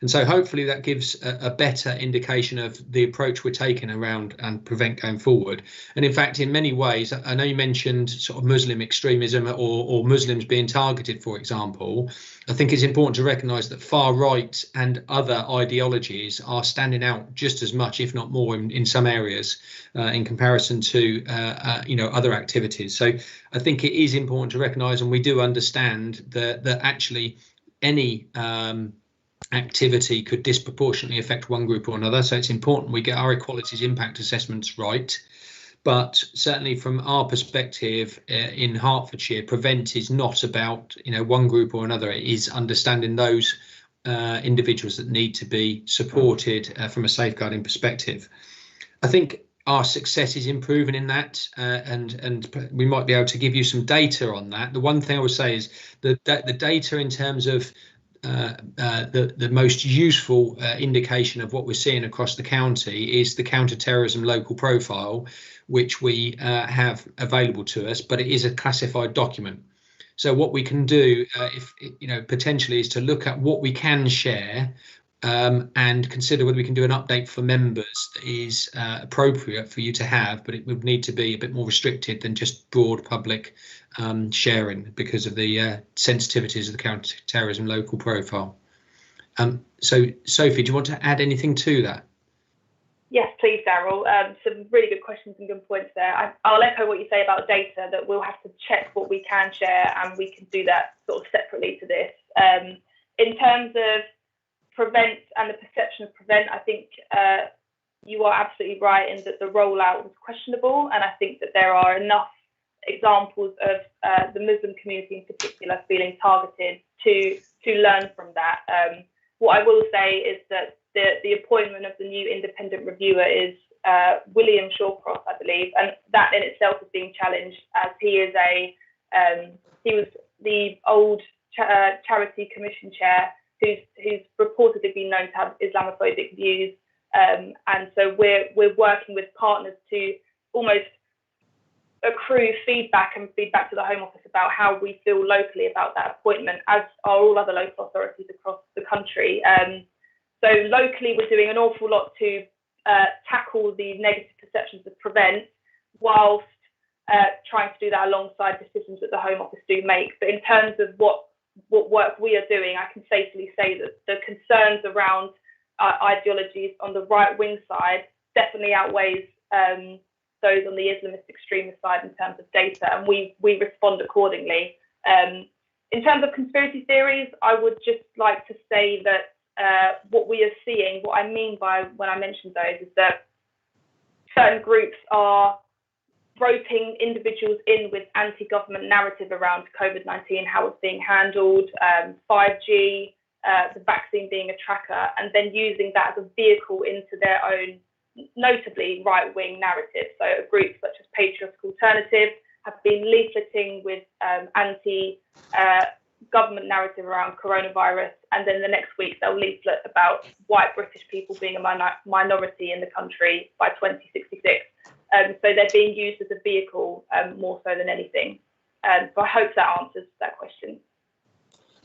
And so hopefully that gives a better indication of the approach we're taking around and Prevent going forward. And in fact, in many ways, I know you mentioned sort of Muslim extremism or Muslims being targeted, for example. I think it's important to recognise that far right and other ideologies are standing out just as much, if not more, in some areas in comparison to other activities. So I think it is important to recognise, and we do understand that actually any activity could disproportionately affect one group or another. So it's important we get our equalities impact assessments right. But certainly from our perspective in Hertfordshire, Prevent is not about one group or another. It is understanding those individuals that need to be supported from a safeguarding perspective. I think our success is improving in that, and we might be able to give you some data on that. The one thing I would say is that the data in terms of the most useful indication of what we're seeing across the county is the counter-terrorism local profile, which we have available to us, but it is a classified document. So what we can do, if you know, potentially, is to look at what we can share and consider whether we can do an update for members that is appropriate for you to have, but it would need to be a bit more restricted than just broad public sharing because of the sensitivities of the counter-terrorism local profile. So, Sophie, do you want to add anything to that? Yes, please, Daryl. Some really good questions and good points there. I'll echo what you say about data, that we'll have to check what we can share, and we can do that sort of separately to this. In terms of Prevent and the perception of Prevent, I think you are absolutely right in that the rollout was questionable, and I think that there are enough examples of the Muslim community in particular feeling targeted to learn from that. What I will say is that the appointment of the new independent reviewer is William Shawcross, I believe, and that in itself is being challenged, as he is he was the old charity commission chair who's reportedly been known to have Islamophobic views, and so we're working with partners to almost accrue feedback to the Home Office about how we feel locally about that appointment, as are all other local authorities across the country. So locally, we're doing an awful lot to tackle the negative perceptions of Prevent, whilst trying to do that alongside decisions that the Home Office do make. But in terms of what work we are doing, I can safely say that the concerns around ideologies on the right-wing side definitely outweighs those on the Islamist extremist side in terms of data, and we respond accordingly. In terms of conspiracy theories, I would just like to say that what we are seeing, what I mean by when I mention those, is that certain groups are roping individuals in with anti-government narrative around COVID-19, how it's being handled, 5G, the vaccine being a tracker, and then using that as a vehicle into their own, notably right-wing narrative. So a group such as Patriotic Alternative have been leafleting with anti-government narrative around coronavirus, and then the next week they'll leaflet about white British people being a minority in the country by 2066. So they're being used as a vehicle more so than anything. So I hope that answers that question.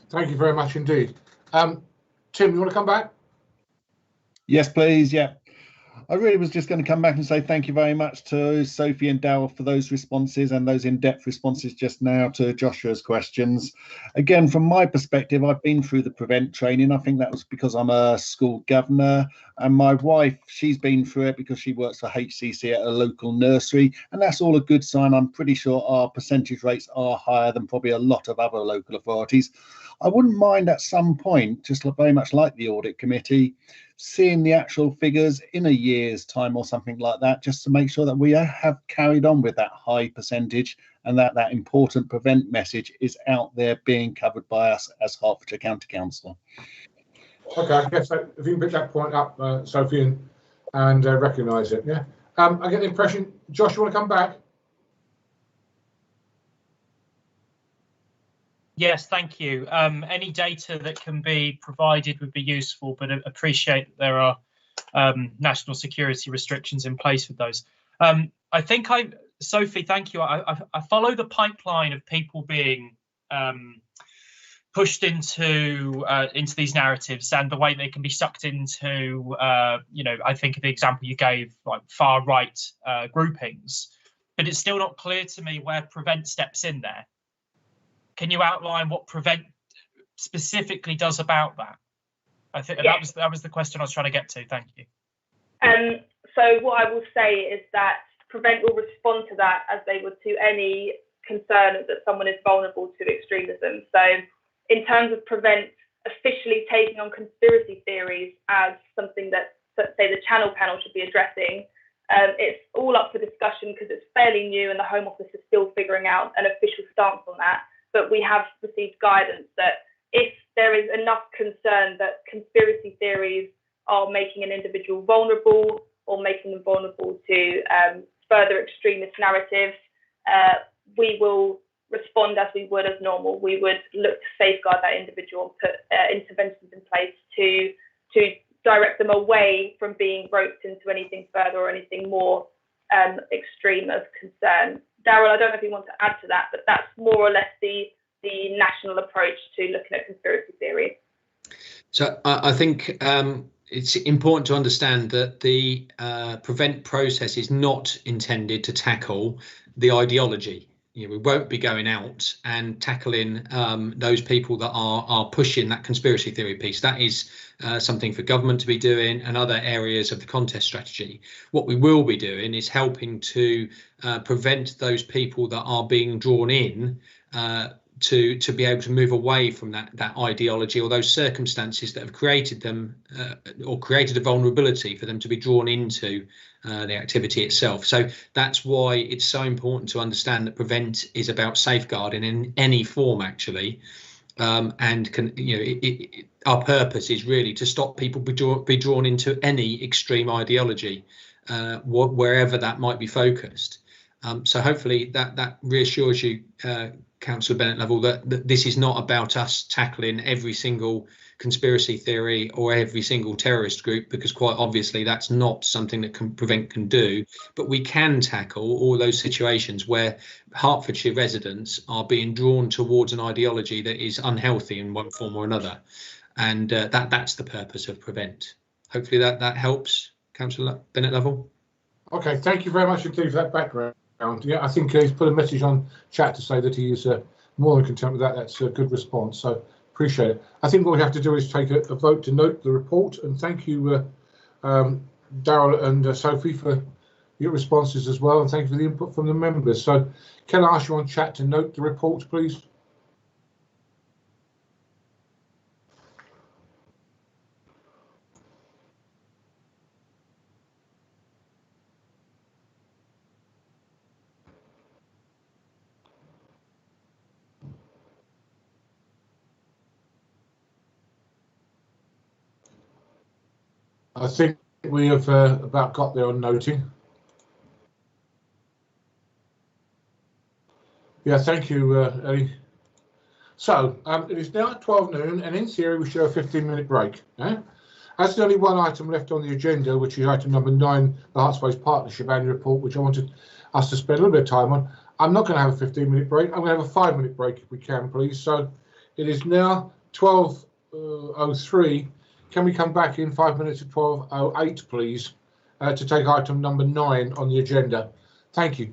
Thank you very much indeed. Tim, you want to come back? Yes, please. Yeah. I really was just going to come back and say thank you very much to Sophie and Daryl for those responses and those in-depth responses just now to Joshua's questions. Again, from my perspective, I've been through the Prevent training. I think that was because I'm a school governor, and my wife, she's been through it because she works for HCC at a local nursery, and that's all a good sign. I'm pretty sure our percentage rates are higher than probably a lot of other local authorities. I wouldn't mind at some point, just very much like the audit committee, seeing the actual figures in a year's time or something like that, just to make sure that we have carried on with that high percentage and that important Prevent message is out there being covered by us as Hertfordshire County Council. Okay, I guess if you can pick that point up, Sophie, and recognise it, yeah. I get the impression, Josh, you want to come back? Yes, thank you. Any data that can be provided would be useful, but I appreciate that there are national security restrictions in place with those. I think Sophie, thank you. I follow the pipeline of people being pushed into these narratives and the way they can be sucked into, I think of the example you gave, like far right groupings, but it's still not clear to me where Prevent steps in there. Can you outline what Prevent specifically does about that? I think that was the question I was trying to get to. Thank you. So what I will say is that Prevent will respond to that as they would to any concern that someone is vulnerable to extremism. So in terms of Prevent officially taking on conspiracy theories as something that, say, the Channel panel should be addressing, it's all up for discussion because it's fairly new and the Home Office is still figuring out an official stance on that. But we have received guidance that if there is enough concern that conspiracy theories are making an individual vulnerable or making them vulnerable to further extremist narratives, we will respond as we would as normal. We would look to safeguard that individual and put interventions in place to direct them away from being roped into anything further or anything more extreme of concern. Daryl, I don't know if you want to add to that, but that's more or less the national approach to looking at conspiracy theories. So I think it's important to understand that the prevent process is not intended to tackle the ideology. You know, we won't be going out and tackling those people that are pushing that conspiracy theory piece. That is something for government to be doing and other areas of the contest strategy. What we will be doing is helping to prevent those people that are being drawn in to be able to move away from that ideology or those circumstances that have created them or created a vulnerability for them to be drawn into the activity itself. So that's why it's so important to understand that prevent is about safeguarding in any form, actually. And our purpose is really to stop people be drawn into any extreme ideology, wherever that might be focused. So hopefully that reassures you, Councillor Bennett-Lovell, that this is not about us tackling every single conspiracy theory or every single terrorist group, because quite obviously that's not something that prevent can do. But we can tackle all those situations where Hertfordshire residents are being drawn towards an ideology that is unhealthy in one form or another, and that's the purpose of prevent. Hopefully that helps, Councillor Bennett-Lovell. Okay, thank you very much indeed for that background. Yeah, I think he's put a message on chat to say that he is more than content with that. That's a good response, so appreciate it. I think what we have to do is take a vote to note the report, and thank you, Daryl and Sophie, for your responses as well, and thank you for the input from the members. So can I ask you on chat to note the report, please? I think we have about got there on noting. Yeah, thank you, Ellie. So it is now at 12 noon, and in theory we should have a 15-minute break. As there's only one item left on the agenda, which is item number 9, the Hertspace Partnership Annual Report, which I wanted us to spend a little bit of time on. I'm not going to have a 15-minute break. I'm going to have a 5-minute break if we can, please. So it is now 12:03. Can we come back in 5 minutes at 12:08, please, to take item number 9 on the agenda? Thank you.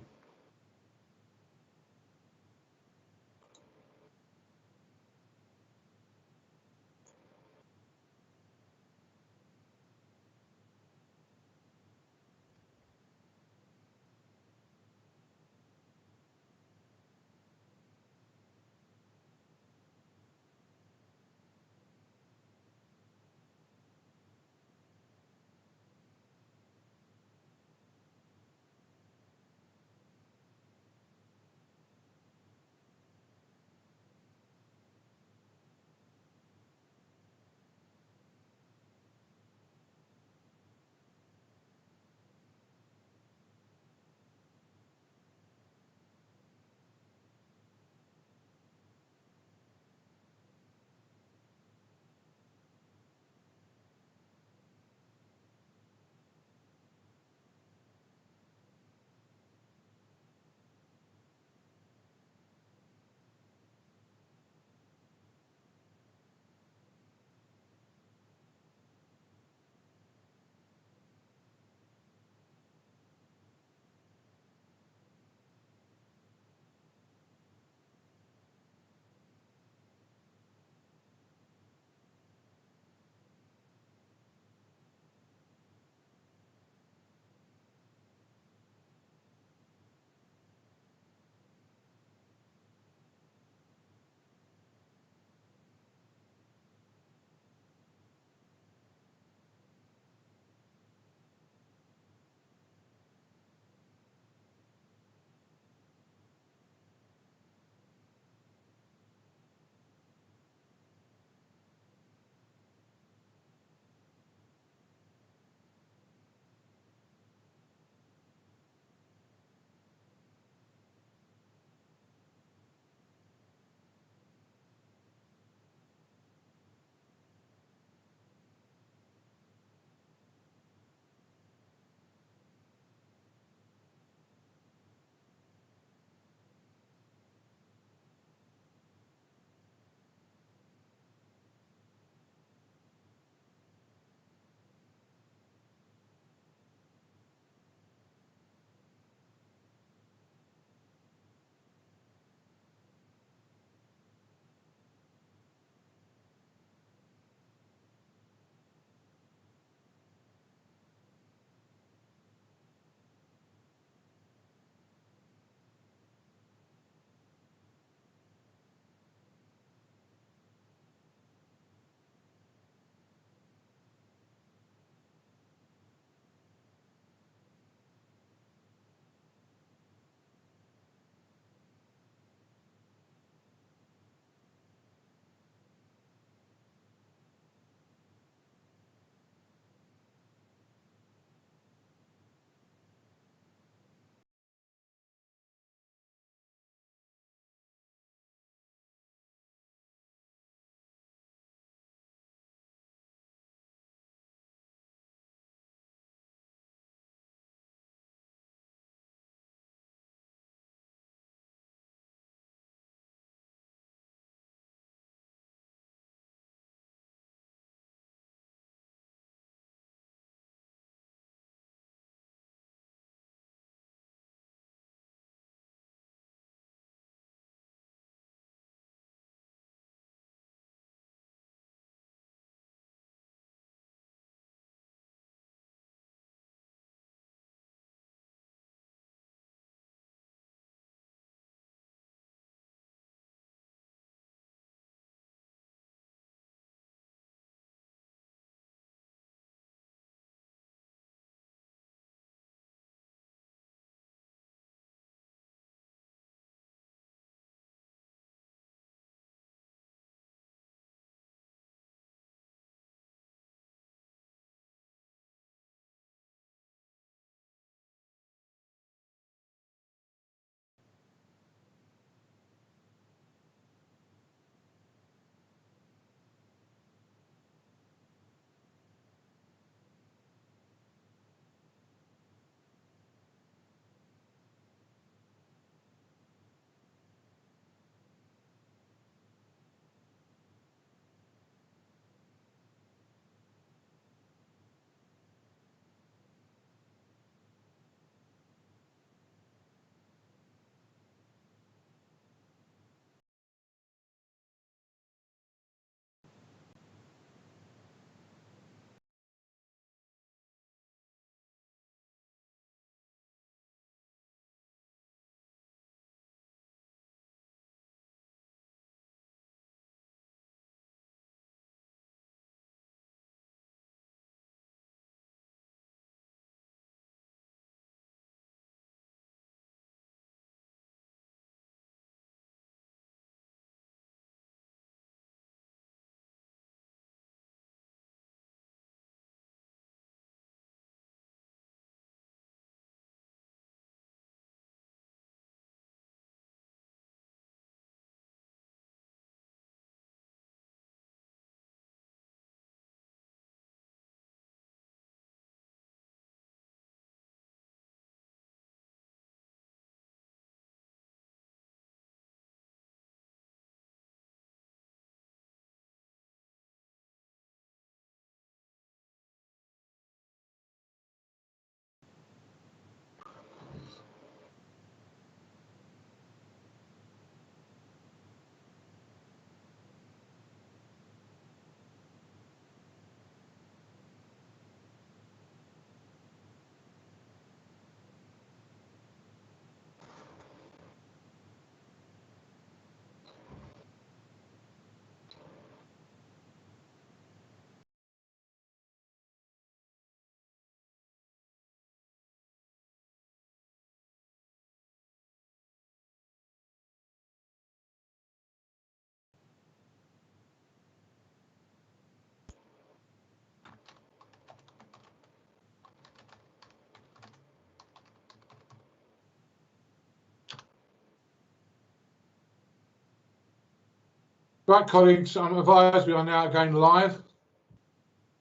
Right, colleagues, I'm advised we are now again live.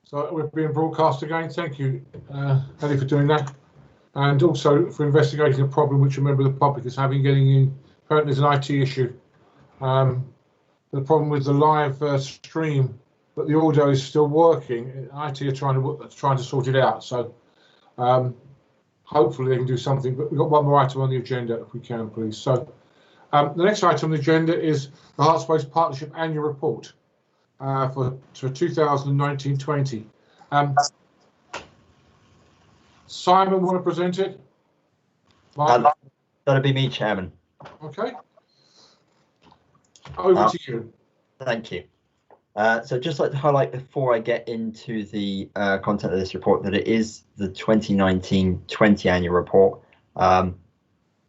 So we're being broadcast again. Thank you, Ellie, for doing that. And also for investigating a problem which a member of the public is having getting in. Apparently there's an IT issue. The problem with the live stream, but the audio is still working. IT are trying to sort it out. So hopefully they can do something. But we've got one more item on the agenda, if we can, please. So the next item on the agenda is the Heartspace Partnership Annual Report for 2019-20. Simon, want to present it? That'll be me, Chairman. Okay. Over to you. Thank you. So just like to highlight before I get into the content of this report that it is the 2019-20 annual report.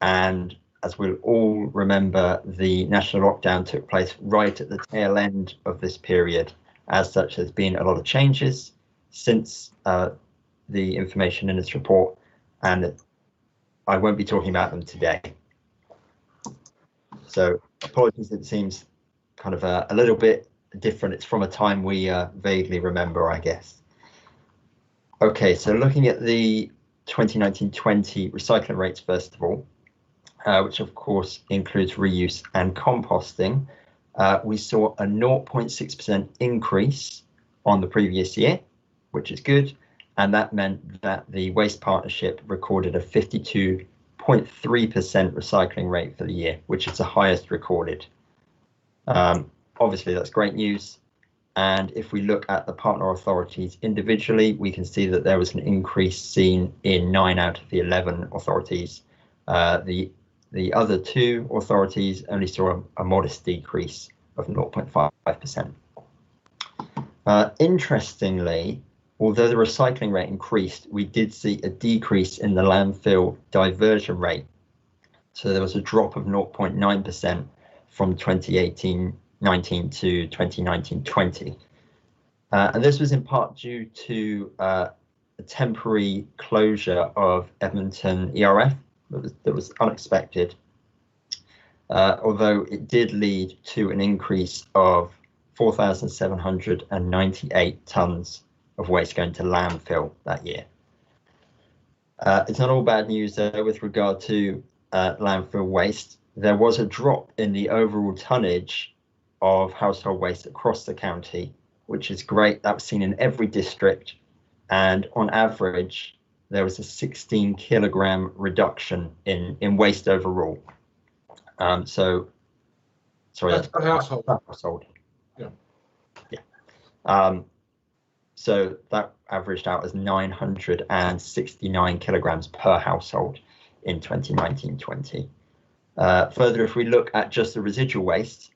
And as we'll all remember, the national lockdown took place right at the tail end of this period. As such, there's been a lot of changes since the information in this report, and I won't be talking about them today. So apologies, it seems kind of a little bit different. It's from a time we vaguely remember, I guess. Okay, so looking at the 2019-20 recycling rates first of all, which of course includes reuse and composting, we saw a 0.6% increase on the previous year, which is good. And that meant that the Waste Partnership recorded a 52.3% recycling rate for the year, which is the highest recorded. Obviously, that's great news. And if we look at the partner authorities individually, we can see that there was an increase seen in 9 out of the 11 authorities. The other 2 authorities only saw a modest decrease of 0.5%. Interestingly, although the recycling rate increased, we did see a decrease in the landfill diversion rate. So there was a drop of 0.9% from 2018-19 to 2019-20. And this was in part due to a temporary closure of Edmonton ERF that was unexpected, although it did lead to an increase of 4,798 tonnes of waste going to landfill that year. It's not all bad news though with regard to landfill waste. There was a drop in the overall tonnage of household waste across the county, which is great. That was seen in every district, and on average there was a 16 kilogram reduction in waste overall. Sorry, that's per household. Yeah. So that averaged out as 969 kilograms per household in 2019-20. Further, if we look at just the residual waste,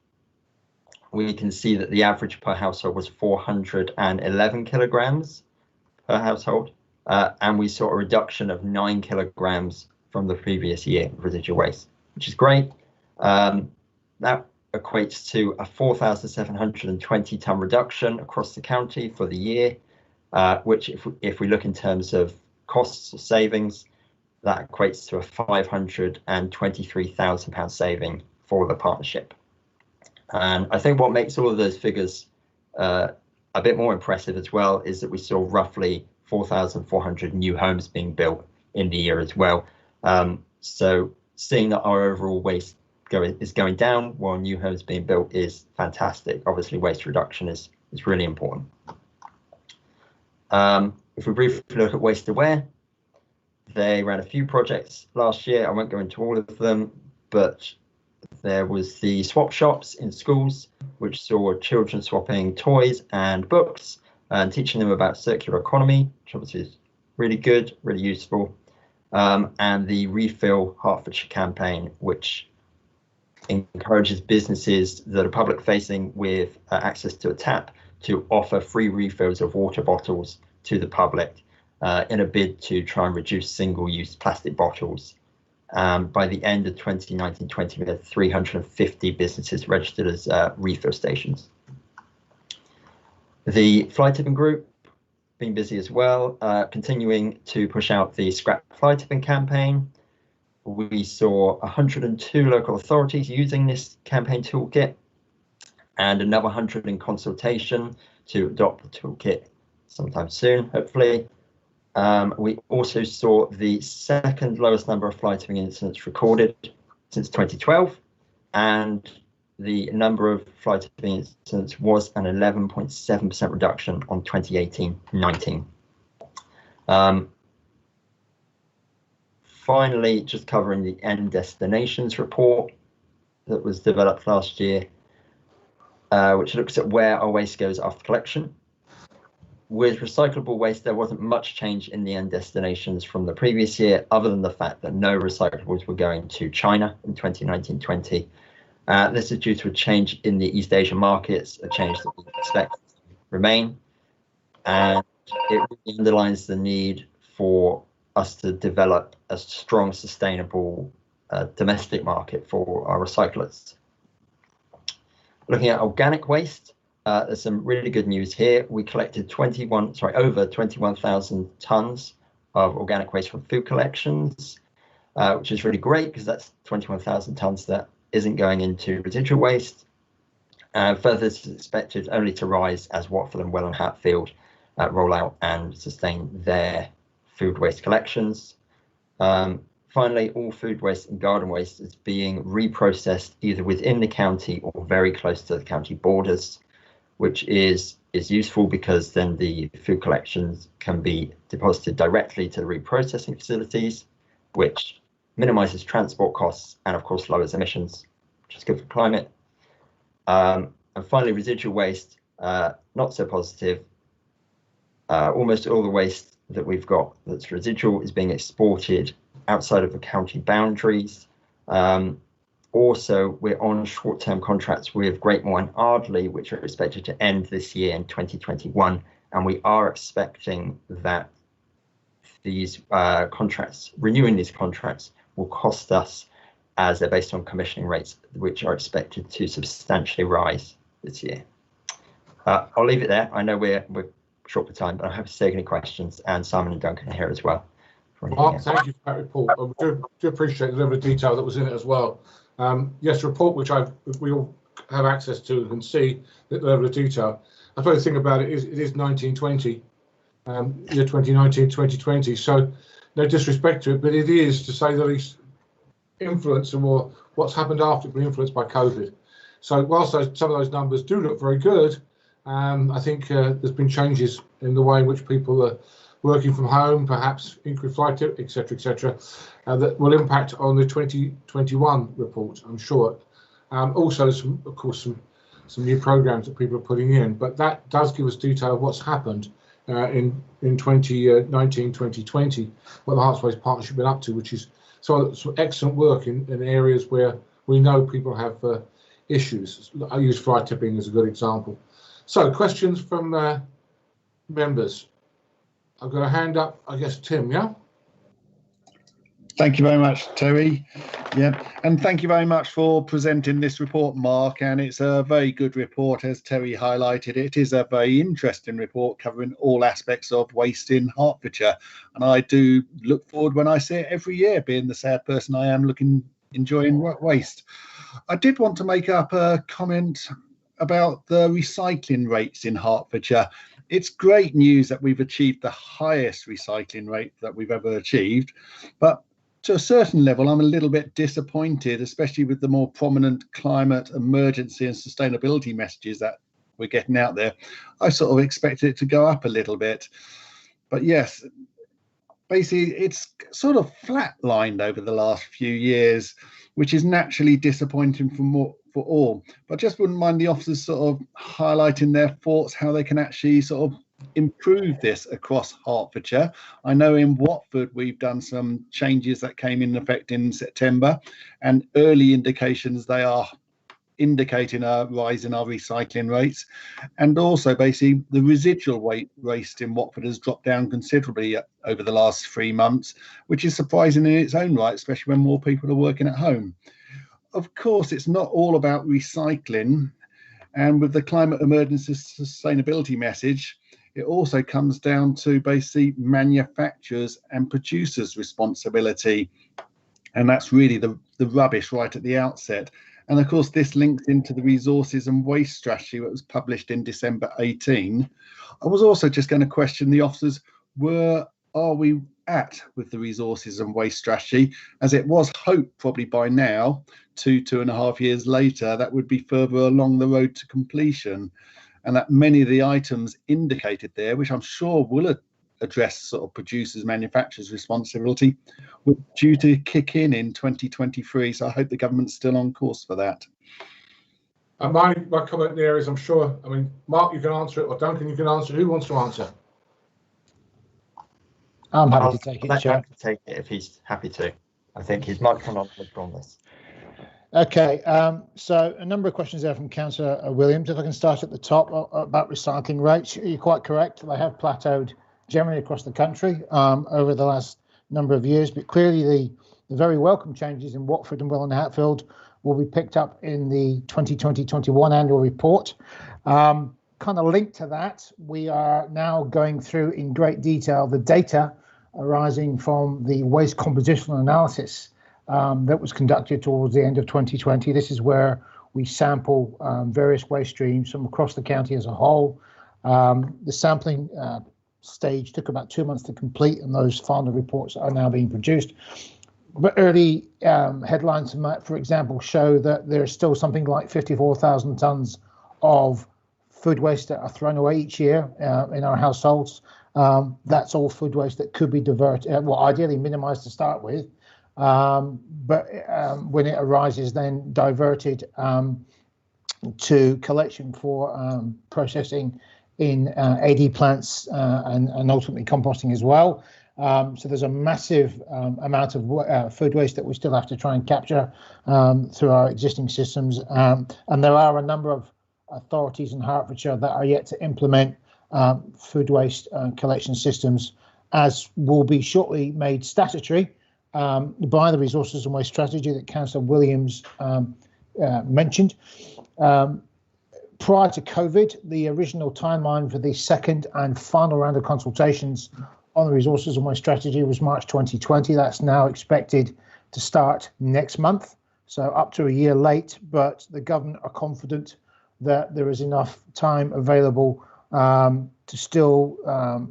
we can see that the average per household was 411 kilograms per household, and we saw a reduction of 9 kilograms from the previous year of residual waste, which is great. That equates to a 4,720 tonne reduction across the county for the year, which if we look in terms of costs or savings, that equates to a £523,000 saving for the partnership. And I think what makes all of those figures a bit more impressive as well is that we saw roughly 4,400 new homes being built in the year as well. So seeing that our overall waste is going down while new homes being built is fantastic. Obviously, waste reduction is really important. If we briefly look at Waste Aware, they ran a few projects last year. I won't go into all of them, but there was the swap shops in schools, which saw children swapping toys and books and teaching them about circular economy, which obviously is really good, really useful. And the Refill Hertfordshire campaign, which encourages businesses that are public facing with access to a tap to offer free refills of water bottles to the public in a bid to try and reduce single-use plastic bottles. By the end of 2019-20, we had 350 businesses registered as refill stations. The Fly Tipping Group, been busy as well, continuing to push out the Scrap Fly Tipping campaign. We saw 102 local authorities using this campaign toolkit, and another 100 in consultation to adopt the toolkit sometime soon, hopefully. We also saw the second lowest number of fly tipping incidents recorded since 2012, and the number of fly tipping incidents was an 11.7% reduction on 2018-19. Finally, just covering the end destinations report that was developed last year, which looks at where our waste goes after collection. With recyclable waste, there wasn't much change in the end destinations from the previous year, other than the fact that no recyclables were going to China in 2019-20. This is due to a change in the East Asian markets, a change that we expect to remain, and it really underlines the need for us to develop a strong, sustainable domestic market for our recyclers. Looking at organic waste, there's some really good news here. We collected over 21,000 tons of organic waste from food collections, which is really great because that's 21,000 tons that isn't going into residual waste. Further, this is expected only to rise as Watford and Welwyn Hatfield roll out and sustain their food waste collections. Finally, all food waste and garden waste is being reprocessed either within the county or very close to the county borders, which is useful because then the food collections can be deposited directly to the reprocessing facilities, which minimises transport costs and of course lowers emissions, which is good for climate. And finally, residual waste, not so positive. Almost all the waste that we've got that's residual is being exported outside of the county boundaries. Also, we're on short-term contracts with Great Moor and Ardley, which are expected to end this year in 2021, and we are expecting that these renewing these contracts will cost us, as they're based on commissioning rates, which are expected to substantially rise this year. I'll leave it there. I know we're short for time, but I'm happy to take any questions, and Simon and Duncan are here as well. Mark, thank you for that report. I do appreciate the level of detail that was in it as well. Yes, a report which we all have access to and can see the level of detail. I suppose the thing about it is 1920, year 2019, 2020. So no disrespect to it, but it is, to say the least, influenced or what's happened after it been influenced by COVID. So whilst some of those numbers do look very good, I think there's been changes in the way in which people are working from home, perhaps increased flight, etc., that will impact on the 2021 report, I'm sure. Also, of course, some new programs that people are putting in, but that does give us detail of what's happened in 2019, 2020, what the Herts Waste Partnership been up to, which is some excellent work in areas where we know people have issues. I use fly tipping as a good example. So, questions from members. I've got a hand up, I guess, Tim, yeah? Thank you very much, Terry. Yeah, and thank you very much for presenting this report, Mark. And it's a very good report, as Terry highlighted. It is a very interesting report covering all aspects of waste in Hertfordshire. And I do look forward when I see it every year, being the sad person I am, enjoying waste. I did want to make up a comment about the recycling rates in Hertfordshire. It's great news that we've achieved the highest recycling rate that we've ever achieved, but to a certain level, I'm a little bit disappointed, especially with the more prominent climate emergency and sustainability messages that we're getting out there. I sort of expected it to go up a little bit, but yes, basically it's sort of flatlined over the last few years, which is naturally disappointing for all. But I just wouldn't mind the officers sort of highlighting their thoughts, how they can actually sort of improve this across Hertfordshire. I know in Watford we've done some changes that came in effect in September, and early indications they are indicating a rise in our recycling rates. And also basically the residual waste in Watford has dropped down considerably over the last 3 months, which is surprising in its own right, especially when more people are working at home. Of course, it's not all about recycling, and with the climate emergency sustainability message, it also comes down to basically manufacturers and producers' responsibility, and that's really the rubbish right at the outset. And of course, this links into the resources and waste strategy that was published in December 18. I was also just going to question the officers, where are we at with the resources and waste strategy, as it was hoped probably by now, 2.5 years later, that would be further along the road to completion, and that many of the items indicated there, which I'm sure will address sort of producers, manufacturers' responsibility, were due to kick in 2023. So I hope the government's still on course for that. My comment there is, I'm sure, I mean, Mark, you can answer it, or Duncan, you can answer it. Who wants to answer? I'm happy to take it, Chair. Take it if he's happy to. I think his microphone on this. Okay, so a number of questions there from Councillor Williams. If I can start at the top about recycling rates, you're quite correct. They have plateaued generally across the country over the last number of years, but clearly the very welcome changes in Watford and Welwyn Hatfield will be picked up in the 2020-21 annual report. Kind of linked to that, we are now going through in great detail the data arising from the waste compositional analysis that was conducted towards the end of 2020. This is where we sample various waste streams from across the county as a whole. The sampling stage took about 2 months to complete, and those final reports are now being produced. But early headlines from that, for example, show that there's still something like 54,000 tonnes of food waste that are thrown away each year in our households. That's all food waste that could be diverted, well, ideally minimised to start with, but when it arises, then diverted to collection for processing in AD plants and ultimately composting as well. So there's a massive amount of food waste that we still have to try and capture through our existing systems. And there are a number of authorities in Hertfordshire that are yet to implement food waste collection systems, as will be shortly made statutory by the Resources and Waste Strategy that Councillor Williams mentioned. Prior to COVID, the original timeline for the second and final round of consultations on the Resources and Waste Strategy was March 2020. That's now expected to start next month, so up to a year late, but the government are confident that there is enough time available to still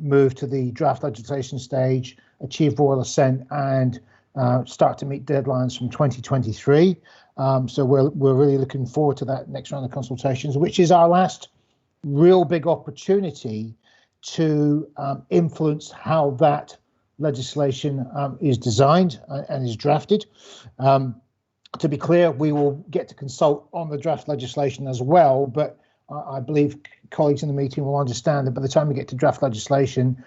move to the draft legislation stage, achieve royal assent, and start to meet deadlines from 2023. So we're really looking forward to that next round of consultations, which is our last real big opportunity to influence how that legislation is designed and is drafted. To be clear, we will get to consult on the draft legislation as well, but I believe colleagues in the meeting will understand that by the time we get to draft legislation,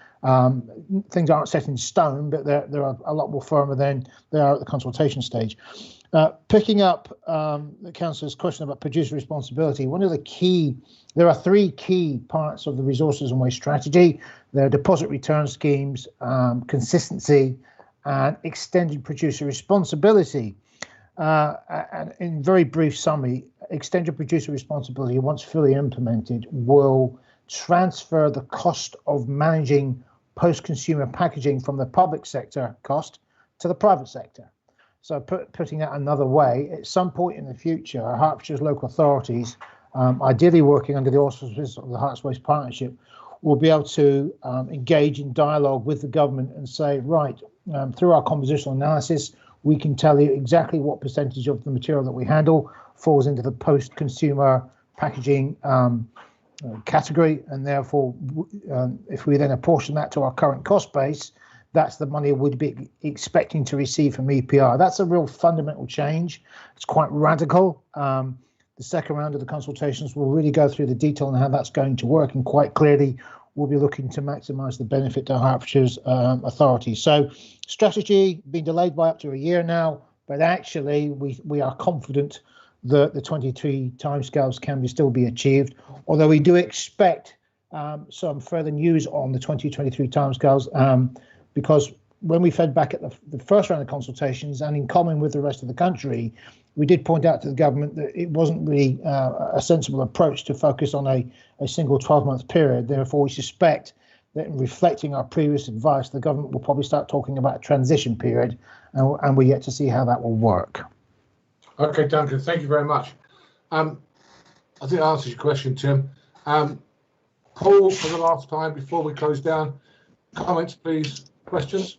things aren't set in stone, but they're a lot more firmer than they are at the consultation stage. Picking up the councillor's question about producer responsibility, there are three key parts of the Resources and Waste Strategy. There are deposit return schemes, consistency, and extended producer responsibility. And in very brief summary, extended producer responsibility, once fully implemented, will transfer the cost of managing post-consumer packaging from the public sector cost to the private sector. So putting that another way, at some point in the future, Hertfordshire's local authorities, ideally working under the auspices of the Herts Waste Partnership, will be able to engage in dialogue with the government and say, right, through our compositional analysis, we can tell you exactly what percentage of the material that we handle falls into the post-consumer packaging category, and therefore, if we then apportion that to our current cost base, that's the money we'd be expecting to receive from EPR. That's a real fundamental change. It's quite radical. The second round of the consultations will really go through the detail on how that's going to work, and quite clearly, we'll be looking to maximise the benefit to Hertfordshire's authorities. So, strategy being delayed by up to a year now, but actually we are confident that the 23 timescales can still be achieved, although we do expect some further news on the 2023 timescales, because when we fed back at the first round of consultations, and in common with the rest of the country, we did point out to the government that it wasn't really a sensible approach to focus on a single 12-month period. Therefore, we suspect that in reflecting our previous advice, the government will probably start talking about a transition period, and we're yet to see how that will work. Okay, Duncan, thank you very much. I think that answers your question, Tim. Paul, for the last time before we close down, comments, please, questions?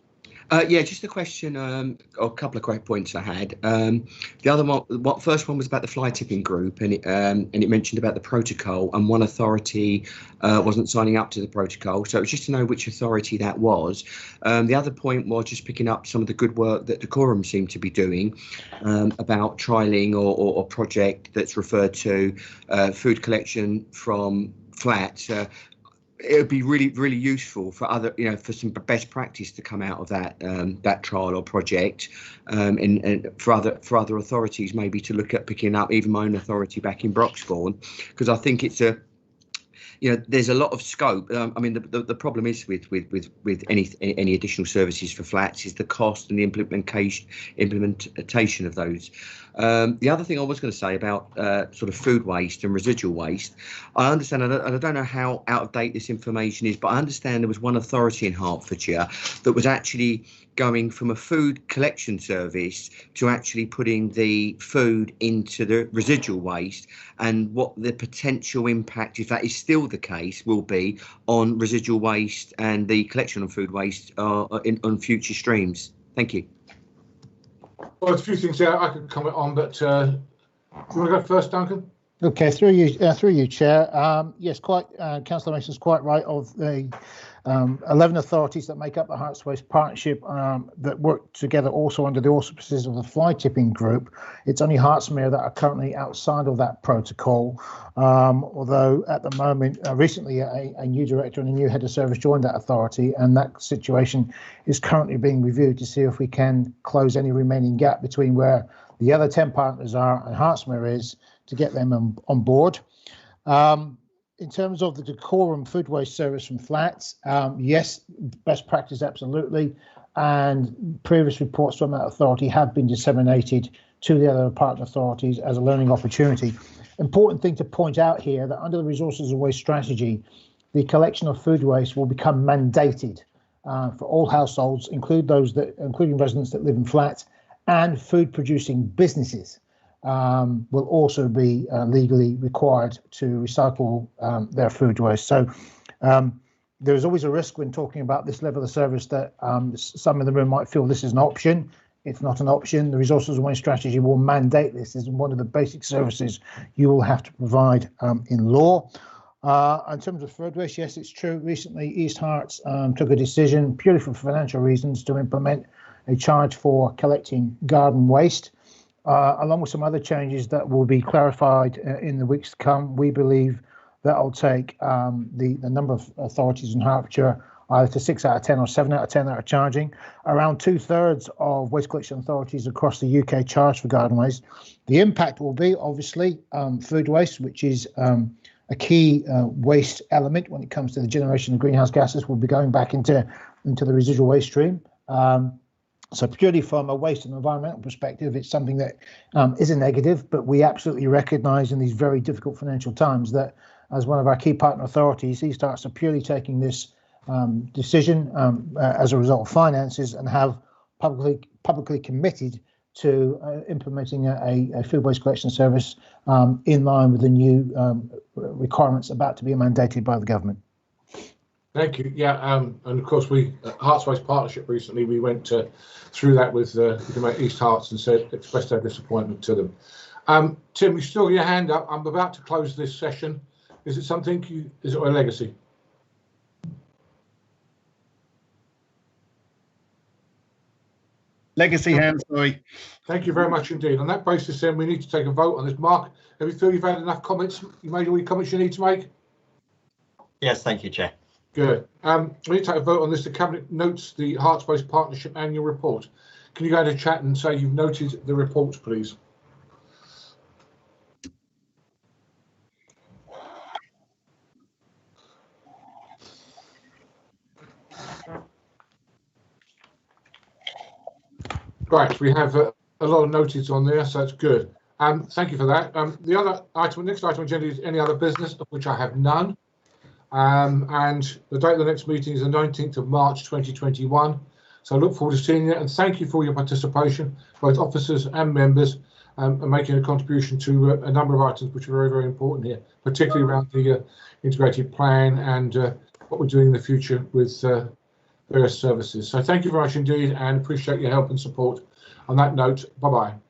Yeah, just a question, or a couple of points I had. The other one, first one was about the fly tipping group, and it mentioned about the protocol, and one authority wasn't signing up to the protocol. So it was just to know which authority that was. The other point was just picking up some of the good work that Decorum seemed to be doing about trialling or project that's referred to food collection from flats. It would be really useful for for some best practice to come out of that trial or project, and for other authorities maybe to look at picking up, even my own authority back in Broxbourne, because I think it's there's a lot of scope. I mean, the problem is with any additional services for flats is the cost and the implementation of those. The other thing I was going to say about sort of food waste and residual waste, I understand, and I don't know how out of date this information is, but I understand there was one authority in Hertfordshire that was actually going from a food collection service to actually putting the food into the residual waste, and what the potential impact, if that is still the case, will be on residual waste and the collection of food waste on future streams. Thank you. Well, there's a few things there I could comment on, but do you want to go first, Duncan? Okay, through you, Chair. Yes, Councillor Mason's quite right. Of the 11 authorities that make up the Herts Waste Partnership that work together also under the auspices of the fly tipping group, it's only Hertsmere that are currently outside of that protocol. Although at the moment, recently a new director and a new head of service joined that authority, and that situation is currently being reviewed to see if we can close any remaining gap between where the other 10 partners are and Hertsmere is, to get them on board. In terms of the Decorum food waste service from flats, yes, best practice, absolutely. And previous reports from that authority have been disseminated to the other partner authorities as a learning opportunity. Important thing to point out here that under the Resources and Waste Strategy, the collection of food waste will become mandated for all households, including residents that live in flats, and food producing businesses. Will also be legally required to recycle their food waste. So there's always a risk when talking about this level of service that some in the room might feel this is an option. It's not an option. The Resources and Waste Strategy will mandate this as one of the basic services you will have to provide in law. In terms of food waste, yes, it's true. Recently, East Herts took a decision purely for financial reasons to implement a charge for collecting garden waste. Along with some other changes that will be clarified in the weeks to come. We believe that will take the number of authorities in Hertfordshire either to 6 out of 10 or 7 out of 10 that are charging. Around 2/3 of waste collection authorities across the UK charge for garden waste. The impact will be obviously food waste, which is a key waste element when it comes to the generation of greenhouse gases, will be going back into the residual waste stream. So purely from a waste and environmental perspective, it's something that is a negative, but we absolutely recognise in these very difficult financial times that as one of our key partner authorities, East Herts are purely taking this decision as a result of finances and have publicly committed to implementing a food waste collection service in line with the new requirements about to be mandated by the government. Thank you. Yeah, and of course we Herts Waste Partnership recently we went through that with East Herts and expressed our disappointment to them. Tim, you still got your hand up. I'm about to close this session. Is it something is it a legacy? Legacy hand, sorry. Thank you very much indeed. On that basis, then we need to take a vote on this. Mark, have you feel you've had enough comments? You made all your comments you need to make? Yes, thank you, Chair. Good. We need to take a vote on this. The Cabinet notes the Herts Waste Partnership annual report. Can you go to chat and say you've noted the report, please? Right, we have a lot of notice on there, so that's good. Thank you for that. The other item, next item on the agenda is any other business, of which I have none. And the date of the next meeting is the 19th of March 2021. So I look forward to seeing you and thank you for your participation, both officers and members. and making a contribution to a number of items which are very, very important here, particularly around the integrated plan and what we're doing in the future with various services. So thank you very much indeed, and appreciate your help and support. On that note, bye-bye.